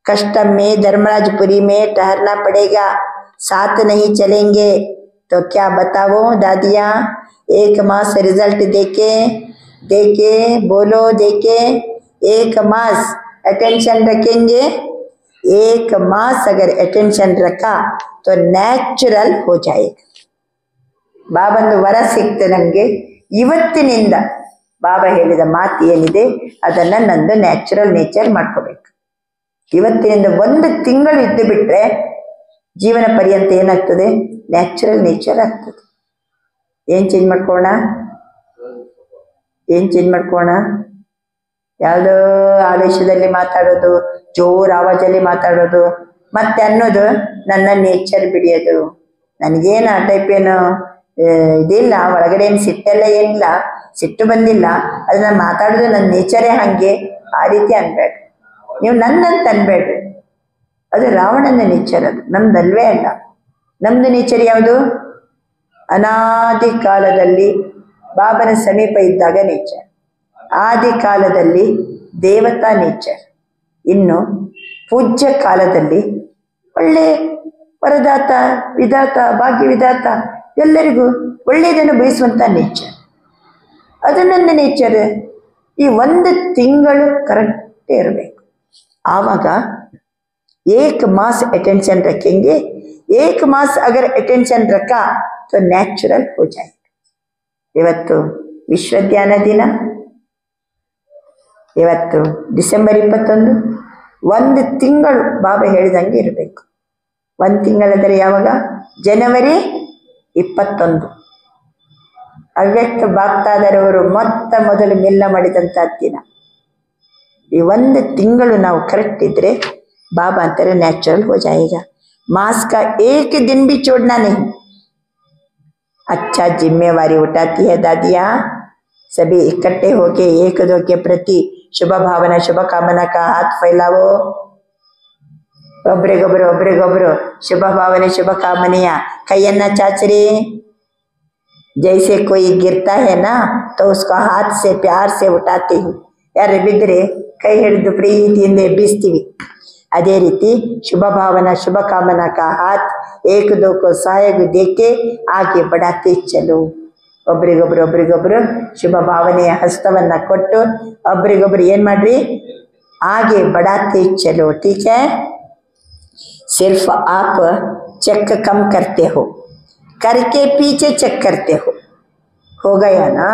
C: कष्ट में धर्मराजपुरी में ठहरना पड़ेगा, साथ नहीं चलेंगे. तो क्या बताओ दादिया? 1 मास रिजल्ट देके बोलो, देके 1 मास अटेंशन रखेंगे. 1 मास अगर अटेंशन रखा तो नेचुरल हो जाएगा. ಬಾಬಂದು ವರ ಸಿಕ್ತು ನಮಗೆ. ಇವತ್ತಿನಿಂದ ಬಾಬಾ ಹೇಳಿದ ಮಾತು ಏನಿದೆ ಅದನ್ನ ನಂದು ನ್ಯಾಚುರಲ್ ನೇಚರ್ ಮಾಡ್ಕೋಬೇಕು. ಇವತ್ತಿನಿಂದ 1 ತಿಂಗಳು ಇದ್ದು ಬಿಟ್ರೆ ಜೀವನ ಪರ್ಯಂತ ಏನಾಗ್ತದೆ? ನ್ಯಾಚುರಲ್ ನೇಚರ್ ಆಗ್ತದೆ. ಏನ್ ಚೇಂಜ್ ಮಾಡ್ಕೋಣ? ಯಾವುದೋ ಆವೇಶದಲ್ಲಿ ಮಾತಾಡೋದು, ಜೋರ್ ಆವಾಜಲ್ಲಿ ಮಾತಾಡೋದು, ಮತ್ತೆ ಅನ್ನೋದು ನನ್ನ ನೇಚರ್ ಬಿಡಿಯೋದು. ನನಗೇನು ಆ ಟೈಪ್ ಏನು ಇದಿಲ್ಲ, ಒಳಗಡೆ ಏನು ಸಿಟ್ಟೆಲ್ಲ ಏನಿಲ್ಲ, ಸಿಟ್ಟು ಬಂದಿಲ್ಲ, ಅದನ್ನ ಮಾತಾಡೋದು ನನ್ನ ನೇಚರೇ ಹಂಗೆ. ಆ ರೀತಿ ಅನ್ಬೇಡ್ರಿ ನೀವು, ನನ್ನಂತ ಅನ್ಬೇಡ್ರಿ. ಅದು ರಾವಣನ ನೇಚರ್, ಅದು ನಮ್ದಲ್ವೇ ಅಲ್ಲ. ನಮ್ದು ನೇಚರ್ ಯಾವುದು? ಅನಾದಿ ಕಾಲದಲ್ಲಿ ಬಾಬನ ಸಮೀಪ ಇದ್ದಾಗ ನೇಚರ್, ಆದಿ ಕಾಲದಲ್ಲಿ ದೇವತಾ ನೇಚರ್, ಇನ್ನು ಪೂಜ್ಯ ಕಾಲದಲ್ಲಿ ಒಳ್ಳೆ ವರದಾತ, ವಿಧಾತ, ಭಾಗ್ಯ ವಿಧಾತ, ಎಲ್ಲರಿಗೂ ಒಳ್ಳೆಯದನ್ನು ಬಯಸುವಂಥ ನೇಚರ್. ಅದು ನನ್ನ ನೇಚರ್. ಈ 1 ತಿಂಗಳು ಕರೆಕ್ಟೇ ಇರಬೇಕು. ಆವಾಗ 1 मास अटेंशन रखेंगे. 1 मास अगर अटेंशन रखा तो ನ್ಯಾಚುರಲ್ हो जाएगा. ಇವತ್ತು ವಿಶ್ವಧ್ಯಾನ ದಿನ, ಇವತ್ತು ಡಿಸೆಂಬರ್ 21. 1 ತಿಂಗಳು ಬಾಬಾ ಹೇಳಿದಂಗೆ ಇರಬೇಕು. 1 ತಿಂಗಳಂದರೆ ಯಾವಾಗ? ಜನವರಿ 21. ಅವ್ಯಕ್ತ ಬಾಪ್ತಾದರವರು ಮೊದಲು ಮಿಲ್ಲ ಮಾಡಿದಂಥ ದಿನ. ಈ 1 ತಿಂಗಳು ನಾವು ಕರೆಕ್ಟ್ ಇದ್ರೆ बाबा अंतर नेचुरल हो जाएगा. मास का 1 दिन भी छोड़ना नहीं. अच्छा जिम्मेवारी उठाती है दादिया. सभी इकट्ठे होके एक दो के प्रति शुभ भावना, शुभ कामना का हाथ फैलाओ. ಒಬ್ರಿಗೊಬ್ರು ಶುಭ ಭಾವನೆ, ಶುಭ ಕಾಮನೆಯ ಕೈಯನ್ನ ಚಾಚರಿ. जैसे कोई गिरता है ना तो उसको हाथ से प्यार से उठाते हूँ, ಯಾರು ಬಿದ್ದರೆ ಕೈ ಹಿಡಿದು ಪ್ರೀತಿಯಿಂದ ಎಬ್ಬಿಸ್ತೀವಿ. ಅದೇ ರೀತಿ शुभ भावना शुभ कामना का हाथ एक दो को सहयोग देके आगे बढ़ाते चलो. ಒಬ್ರಿಗೊಬ್ರು ಶುಭ ಭಾವನೆಯ ಹಸ್ತವನ್ನ ಕೊಟ್ಟು ಒಬ್ರಿಗೊಬ್ರು ಏನ್ ಮಾಡ್ರಿ, आगे बढ़ाते चलो. ठीक है. सिर्फ आप चेक कम करते हो, करके पीछे चेक करते हो गया ना.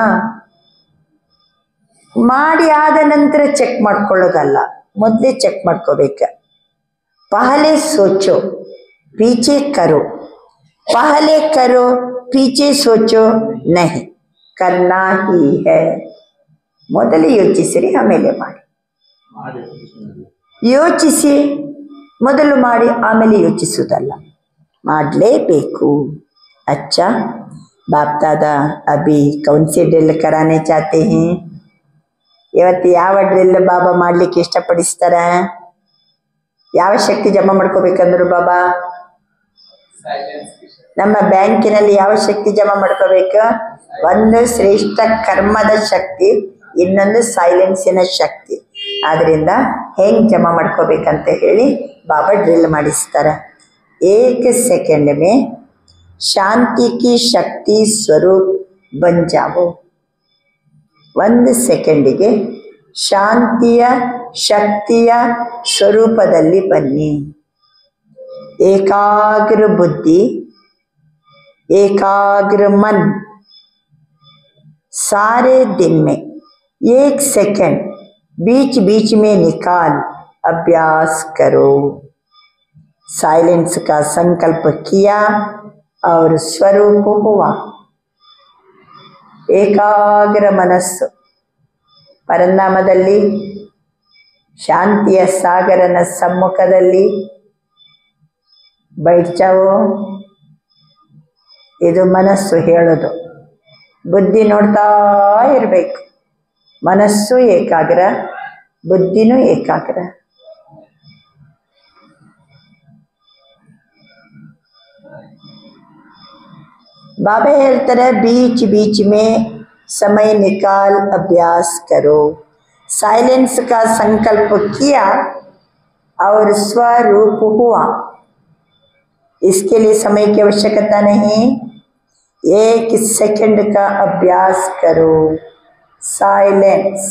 C: ಮಾಡಿ ಆದ ನಂತರ ಚೆಕ್ ಮಾಡ್ಕೊಳ್ಳೋದಲ್ಲ, ಮೊದಲೇ ಚೆಕ್ ಮಾಡ್ಕೋಬೇಕು. पहले सोचो पीछे करो, पहले करो पीछे सोचो नहीं, करना ही है. ಮೊದಲು ಯೋಚಿಸಿರಿ ಆಮೇಲೆ ಮಾಡಿ. ಯೋಚಿಸಿ ಮೊದಲು ಮಾಡಿ ಆಮೇಲೆ ಯೋಚಿಸುವುದಲ್ಲ, ಮಾಡಲೇಬೇಕು. अच्छा बाप दादा अभी कौन से ड्रिल कराने चाहते हैं? ಇವತ್ತು ಯಾವ ಡ್ರಿಲ್ ಬಾಬಾ ಮಾಡ್ಲಿಕ್ಕೆ ಇಷ್ಟಪಡಿಸ್ತಾರೆ? ಯಾವ ಶಕ್ತಿ ಜಮಾ ಮಾಡ್ಕೋಬೇಕಂದ್ರು ಬಾಬಾ? ನಮ್ಮ ಬ್ಯಾಂಕಿನಲ್ಲಿ ಯಾವ ಶಕ್ತಿ ಜಮಾ ಮಾಡ್ಕೋಬೇಕು? ಒಂದು ಶ್ರೇಷ್ಠ ಕರ್ಮದ ಶಕ್ತಿ, ಇನ್ನೊಂದು ಸೈಲೆನ್ಸಿನ ಶಕ್ತಿ. ಆದ್ರಿಂದ ಹೆಂಗ್ ಜಮಾ ಮಾಡ್ಕೋಬೇಕಂತ ಹೇಳಿ ಬಾಬಾ ಡ್ರಿಲ್ ಮಾಡಿಸ್ತಾರೆ. एक सेकंड में शांति की शक्ति स्वरूप बन जाओ. ಒಂದು ಸೆಕೆಂಡಿಗೆ ಶಾಂತಿಯ ಶಕ್ತಿಯ ಸ್ವರೂಪದಲ್ಲಿ ಬನ್ನಿ. ಏಕಾಗ್ರ ಬುದ್ಧಿ, एकाग्र मन, सारे दिन में 1 सेकंड बीच बीच में निकाल अभ्यास करो. साइलेंस का संकल्प किया और स्वरूप हुआ. ಏಕಾಗ್ರ ಮನಸ್ಸು ಪರಂಧಾಮದಲ್ಲಿ ಶಾಂತಿಯ ಸಾಗರನ ಸಮ್ಮುಖದಲ್ಲಿ ಬೈಠಾವೋ. ಇದು ಮನಸ್ಸು ಹೇಳೋದು, ಬುದ್ಧಿ ನೋಡ್ತಾ ಇರಬೇಕು. ಮನಸ್ಸು ಏಕಾಗ್ರ, ಬುದ್ಧಿನೂ ಏಕಾಗ್ರ. बाबा ಹೇಳ್ತಾರೆ बीच बीच में समय निकाल अभ्यास करो. साइलेंस का संकल्प किया और स्वरूप हुआ. इसके लिए समय की आवश्यकता नहीं, 1 सेकंड का अभ्यास करो. साइलेंस,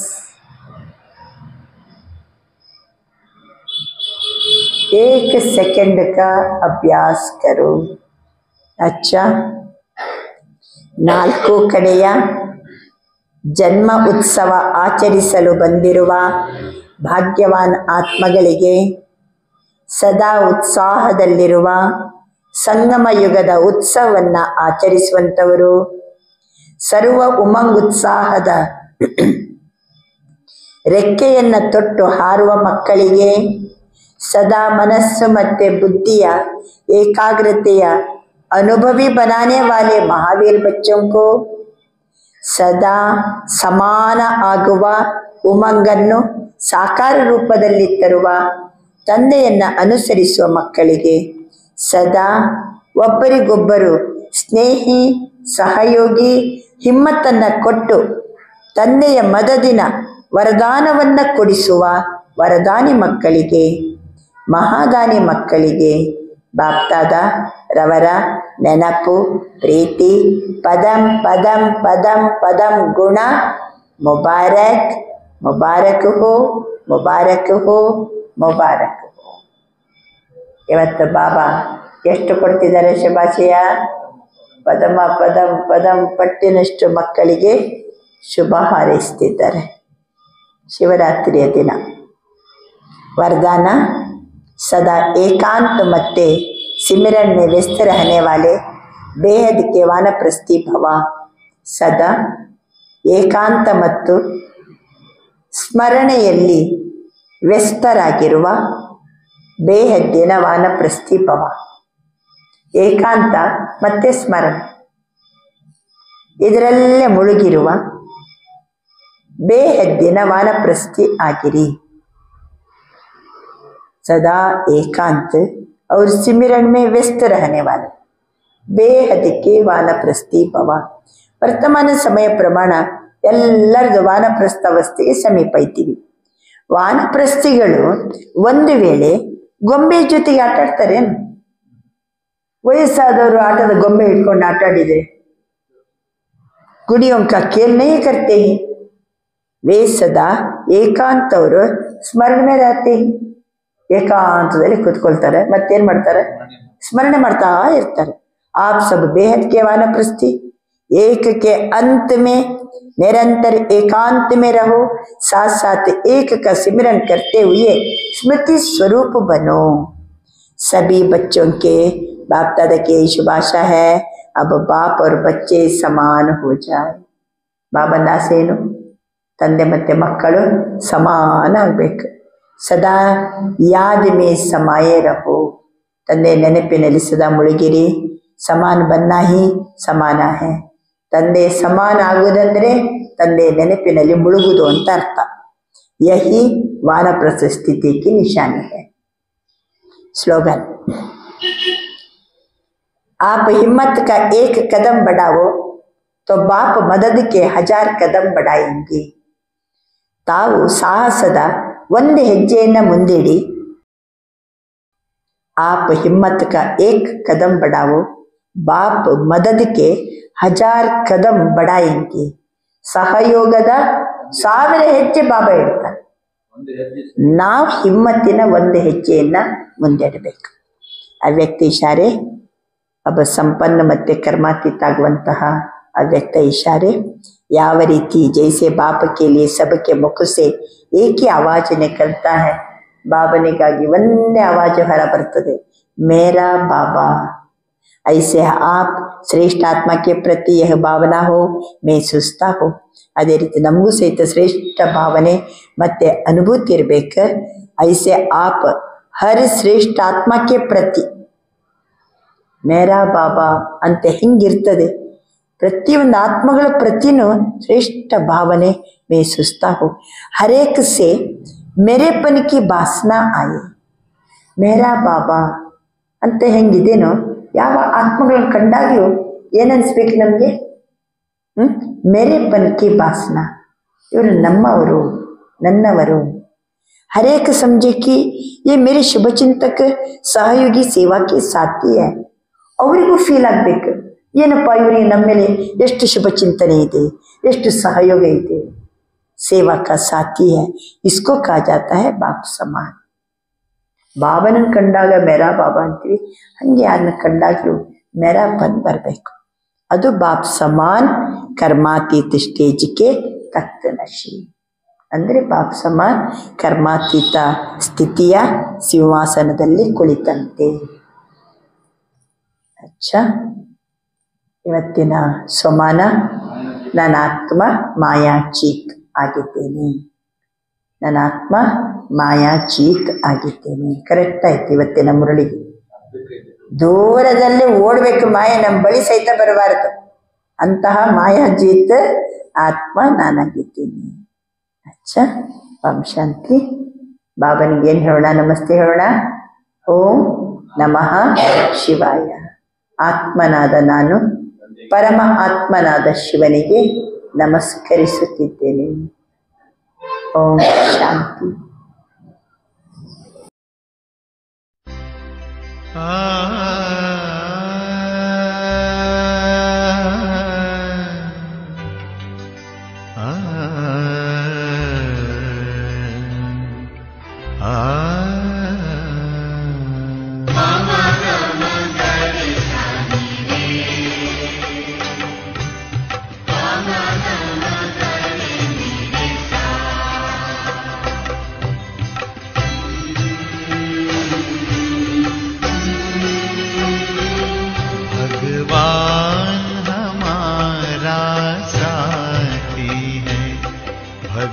C: 1 सेकंड का अभ्यास करो. अच्छा, 4 ಕಡೆಯ ಜನ್ಮ ಉತ್ಸವ ಆಚರಿಸಲು ಬಂದಿರುವ ಭಾಗ್ಯವಾನ್ ಆತ್ಮಗಳಿಗೆ, ಸದಾ ಉತ್ಸಾಹದಲ್ಲಿರುವ ಸಂಗಮ ಯುಗದ ಉತ್ಸವವನ್ನು ಆಚರಿಸುವಂಥವರು, ಸರ್ವ ಉಮಂಗ್ ಉತ್ಸಾಹದ ರೆಕ್ಕೆಯನ್ನು ತೊಟ್ಟು ಹಾರುವ ಮಕ್ಕಳಿಗೆ, ಸದಾ ಮನಸ್ಸು ಮತ್ತು ಬುದ್ಧಿಯ ಏಕಾಗ್ರತೆಯ अनुभवी बनाने वाले महावीर बच्चों को, ಸದಾ ಸಮಾನ ಆಗುವ ಉಮಂಗನ್ನು ಸಾಕಾರ ರೂಪದಲ್ಲಿ ತರುವ ತಂದೆಯನ್ನು ಅನುಸರಿಸುವ ಮಕ್ಕಳಿಗೆ, ಸದಾ ಒಬ್ಬರಿಗೊಬ್ಬರು ಸ್ನೇಹಿ ಸಹಯೋಗಿ ಹಿಮ್ಮತ್ತನ್ನು ಕೊಟ್ಟು ತಂದೆಯ ಮದದಿನ ವರದಾನವನ್ನು ಕೊಡಿಸುವ ವರದಾನಿ ಮಕ್ಕಳಿಗೆ, ಮಹಾದಾನಿ ಮಕ್ಕಳಿಗೆ ಬಾಪ್ತಾದ ರವರ ನೆನಪು ಪ್ರೀತಿ ಪದಂ ಪದಂ ಪದಂ ಪದಂ ಗುಣ ಮುಬಾರಕ್ ಮುಬಾರಕ್ ಹೋ ಮುಬಾರಕ್ ಹೋ ಮುಬಾರಕ್ ಹೋ. ಇವತ್ತು ಬಾಬಾ ಎಷ್ಟು ಕೊಡ್ತಿದ್ದಾರೆ ಶುಭಾಶಯ? ಪದಮ ಪದಂ ಪದಂ ಪಟ್ಟಿನಷ್ಟು ಮಕ್ಕಳಿಗೆ ಶುಭ ಹಾರೈಸ್ತಿದ್ದಾರೆ. ಶಿವರಾತ್ರಿಯ ದಿನ वरदान, सदा एकांत मत्ते सिमरन में व्यस्त रहने वाले बेहद के वानप्रस्थी भव. सदा ಏಕಾಂತ ಮತ್ತು ಸ್ಮರಣೆಯಲ್ಲಿ ವ್ಯಸ್ತರಾಗಿರುವ ಬೇಹದ್ದಿನ ವಾನಪ್ರಸ್ಥಿ ಭವ. ಏಕಾಂತ ಮತ್ತೆ ಸ್ಮರಣೆ ಇದರಲ್ಲೇ ಮುಳುಗಿರುವ ಬೇಹದ್ದಿನ ವಾನಪ್ರಸ್ಥಿ ಆಗಿರಿ. सदा एकांत और सिमरन में व्यस्त रहने वाले बेहद के वानप्रस्थी भव. ವರ್ತಮಾನ ಸಮಯ ಪ್ರಮಾಣ ಎಲ್ಲರದು ವಾನಪ್ರಸ್ಥಾವಸ್ಥೆಗೆ ಸಮೀಪ ಇದ್ದೀವಿ. ವಾನಪ್ರಸ್ಥಿಗಳು ಒಂದು ವೇಳೆ ಗೊಂಬೆ ಜೊತೆಗೆ ಆಟ ಆಡ್ತಾರೆ. ವಯಸ್ಸಾದವರು ಆಟದ ಗೊಂಬೆ ಇಟ್ಕೊಂಡು ಆಟ ಆಡಿದ್ರೆ गुड़ियों का खेल नहीं करते हैं, वे सदा ಏಕಾಂತ ಅವರು ಸ್ಮರಣೆ में रहते हैं. ಏಕಾಂತದಲ್ಲಿ ಕೂತ್ಕೊಳ್ತಾರೆ, ಮತ್ತೇನ್ ಮಾಡ್ತಾರೆ, ಸ್ಮರಣೆ ಮಾಡ್ತಾ ಇರ್ತಾರೆ. आप सब बेहद के वानप्रस्थी एक के अंत में निरंतर एकांत में रहो, साथ साथ एक का सिमरन करते हुए स्मृति स्वरूप बनो. सभी बच्चों के बाप दादा की शुभ आशा है, अब बाप और बच्चे समान हो जाए. ಬಾಬನ ಆಸೆ ಏನು? ತಂದೆ ಮತ್ತೆ ಮಕ್ಕಳು ಸಮಾನ ಆಗ್ಬೇಕು. ಸದಾ ಯಾದ್ ಮೇ ಸಮಾಯೇ ರಹೋ, ತಂದೆ ನೆನಪಿನಲ್ಲಿ ಸದಾ ಮುಳುಗಿರಿ. ಸಮಾನ ಬನ್ನ ಹಿ ಸಮಾನ ಹೇ, ತಂದೆ ಸಮಾನ ಆಗುವುದಂದ್ರೆ ತಂದೆ ನೆನಪಿನಲ್ಲಿ ಮುಳುಗುವುದು ಅಂತ ಅರ್ಥ. ಯಹಿ ವಾನಪ್ರಸ್ಥ ಸ್ಥಿತಿ ಕಿ ನಿಶಾನಿ ಹೈ. स्लोगन, आप हिम्मत का एक कदम बढ़ाओ तो बाप मदद के 1000 कदम बढ़ाएंगे. ತಾವು ಸಾಹಸದ ಒಂದು ಹೆಜ್ಜೆಯನ್ನ ಮುಂದಿಡಿ. आप हिम्मत का एक कदम बढ़ाओ, बाप मदद के 1000 कदम बढ़ाएंगे. ಸಹಯೋಗದ 1000 ಹೆಜ್ಜೆ ಬಾಬಾ ಇಡ್ತಾರೆ. ನಾವು ಹಿಮ್ಮತ್ತಿನ ಒಂದು ಹೆಜ್ಜೆಯನ್ನ ಮುಂದಿಡಬೇಕು. ಅವ್ಯಕ್ತ ಇಶಾರೆ, अब ಸಂಪನ್ನ ಮತ್ತೆ ಕರ್ಮಾತೀತ ಆಗುವಂತಹ ಅವ್ಯಕ್ತ ಇಶಾರೆ ಯಾವ ರೀತಿ जैसे बाप के लिए सबके मुख से एक ही आवाज निकलता है, ಬಾಬನಿಗಾಗಿ ಒಂದೇ ಆವಾಜು ಹೊರ ಬರ್ತದೆ, मेरा बाबा. ऐसे आप श्रेष्ठ आत्मा के प्रति यह भावना हो, मैं सुस्ता हो. ಅದೇ ರೀತಿ ನಮಗೂ ಸಹಿತ ಶ್ರೇಷ್ಠ ಭಾವನೆ ಮತ್ತೆ ಅನುಭೂತಿ ಇರಬೇಕು. ಐಸೆ ಆಪ್ ಹರ್ ಶ್ರೇಷ್ಠ ಆತ್ಮಕ್ಕೆ ಪ್ರತಿ ಮೇರಾ ಬಾಬಾ ಅಂತ ಹಿಂಗಿರ್ತದೆ. ಪ್ರತಿಯೊಂದು ಆತ್ಮಗಳ ಪ್ರತಿನೂ ಶ್ರೇಷ್ಠ ಭಾವನೆ ಮೇ ಸುಸ್ತಾ ಹೋ. ಹರೇಕ್ ಸೆ ಮೇರೆಪನ್ ಕಿ ಬಾಸನಾ ಆಯೆ, ಮೇರಾ ಬಾಬಾ ಅಂತ ಹೆಂಗಿದೇನೋ ಯಾವ ಆತ್ಮಗಳನ್ನ ಕಂಡಾಗ್ಯೂ ಏನನ್ಸ್ಬೇಕು ನಮಗೆ? ಮೇರೆಪನ್ ಕಿ ಬಾಸನಾ, ಇವರು ನಮ್ಮವರು, ನನ್ನವರು. ಹರೇಕ ಸಮझे कि ये मेरे ಶುಭಚಿಂತಕ ಸಹಯೋಗಿ ಸೇವಾ ಕೆ ಸಾಥಿ है. ಅವರಿಗೂ ಫೀಲ್ ಆಗ್ಬೇಕು, ಏನಪ್ಪ ಇವರಿಗೆ ನಮ್ಮ ಮೇಲೆ ಎಷ್ಟು ಶುಭ ಚಿಂತನೆ ಇದೆ, ಎಷ್ಟು ಸಹಯೋಗ ಇದೆ. ಸೇವಾ ಕಾ ಸಾಥಿ है, इसको कहा जाता है बाप समान. ಬಾಬನನ್ನು ಕಂಡಾಗ ಮೇರಾ ಬಾಬಾ ಅಂತೀವಿ, ಹಂಗೆ ಯಾರನ್ನ ಕಂಡಾಗ್ಲೂ ಮೇರಾ ಪನ್ ಬರಬೇಕು. ಅದು ಬಾಪ್ ಸಮಾನ್ ಕರ್ಮಾತೀತ ಸ್ಟೇಜ್ಗೆ ತಕ್ತ ನಶಿ, ಅಂದರೆ ಬಾಪ್ ಸಮಾನ್ ಕರ್ಮಾತೀತ ಸ್ಥಿತಿಯ ಸಿಂಹಾಸನದಲ್ಲಿ ಕುಳಿತಂತೆ. ಅಚ್ಚಾ, ಇವತ್ತಿನ ಸೋಮಾನ ನನ್ನ ಆತ್ಮ ಮಾಯಾಚೀತ್ ಆಗಿದ್ದೇನೆ, ನನ್ನ ಆತ್ಮ ಮಾಯಾಚೀತ್ ಆಗಿದ್ದೇನೆ. ಕರೆಕ್ಟ್ ಆಯ್ತು ಇವತ್ತಿನ ಮುರಳಿಗೆ. ದೂರದಲ್ಲಿ ಓಡ್ಬೇಕು ಮಾಯ, ನಮ್ಮ ಬಳಿ ಸಹಿತ ಬರಬಾರದು. ಅಂತಹ ಮಾಯಾಜೀತ್ ಆತ್ಮ ನಾನಾಗಿದ್ದೀನಿ. ಅಚ್ಚಾ, ಓಂ ಶಾಂತಿ. ಬಾಬನಿಗೆ ಏನು ಹೇಳೋಣ? ನಮಸ್ತೆ ಹೇಳೋಣ. ಓಂ ನಮಃ ಶಿವಾಯ. ಆತ್ಮನಾದ ನಾನು ಪರಮ ಆತ್ಮನಾದ ಶಿವನಿಗೆ ನಮಸ್ಕರಿಸುತ್ತಿದ್ದೇನೆ. ಓಂ ಶಾಂತಿ.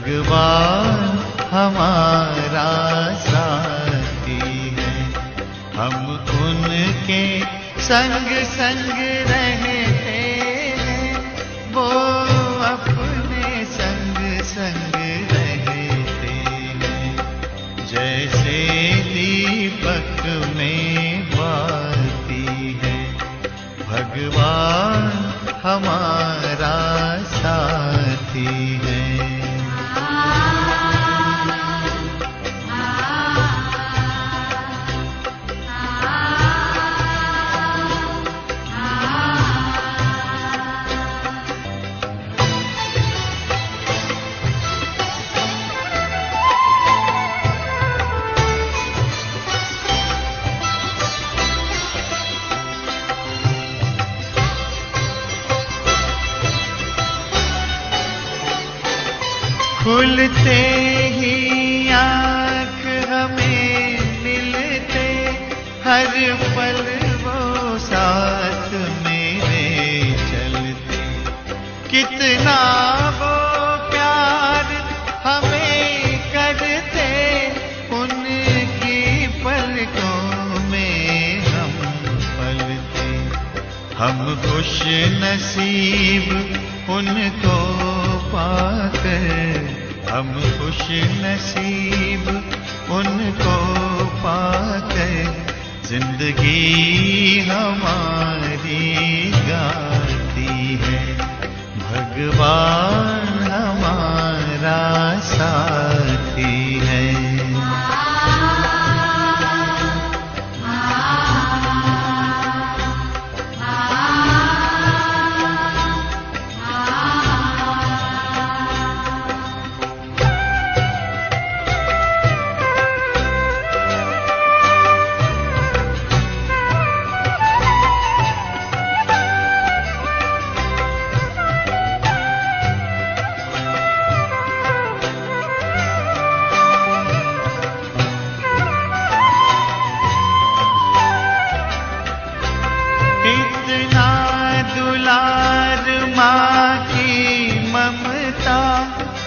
A: भगवान हमारा साथी है, हम उनके संग संग रहते हैं, वो अपने संग संग रहते हैं. जैसे दीपक में बाती है, भगवान हमारा साथी है। खुलते ही आँख हमें मिलते, हर पल वो साथ मेरे चलते। कितना वो प्यार हमें करते, उनकी पलकों में हम पलते। हम खुश नसीब उनको पाकर, हम खुश नसीब उनको पाकर, जिंदगी हमारी गाती है। भगवान हमारा साथी है।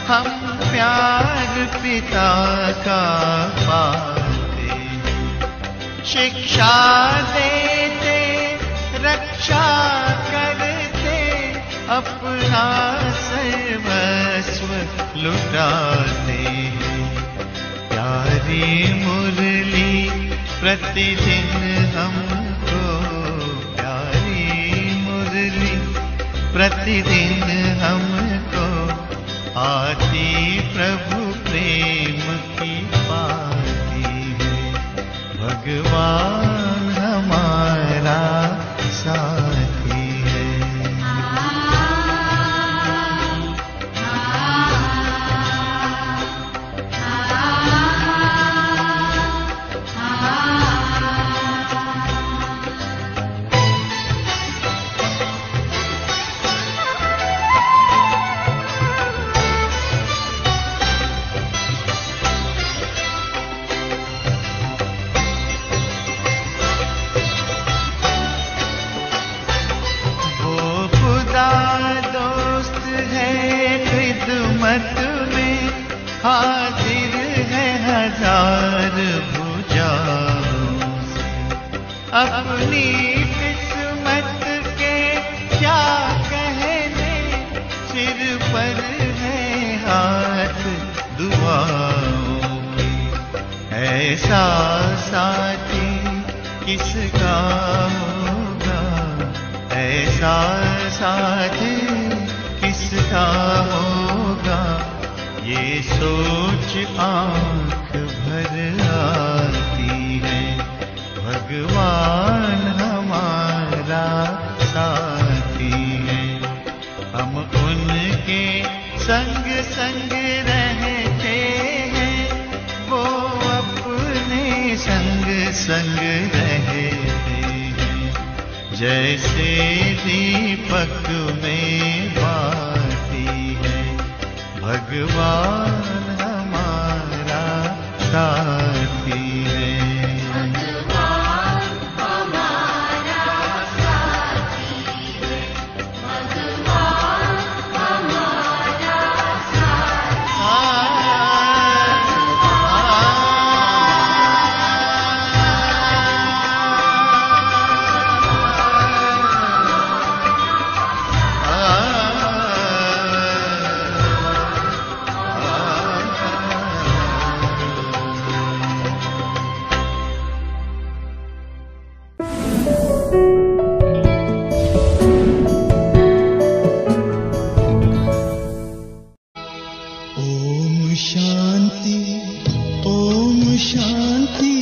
A: हम प्यार पिता का पाते हैं। शिक्षा देते, रक्षा करते, अपना सर्वस्व लुटाते हैं। प्यारी मुरली प्रतिदिन हमको, प्यारी मुरली प्रतिदिन हमको आती प्रभु प्रेम की पाती है। भगवान हमारा साथी है। दोस्त है खिदमत में, हाजिर है हजार भुजाओं से। अपनी किस्मत के क्या कहने, सिर पर है हाथ दुआओं के। ऐसा साथी किसका होगा, ऐसा साथी किसका होगा, ये सोच आँख भर आती है। भगवान हमारा साथी है। हम उनके संग संग रहते हैं, वो अपने संग संग रहते हैं। जैसे दीपक में बाती है, भगवान हमारा साथी है। ओम शांति, ओम शांति।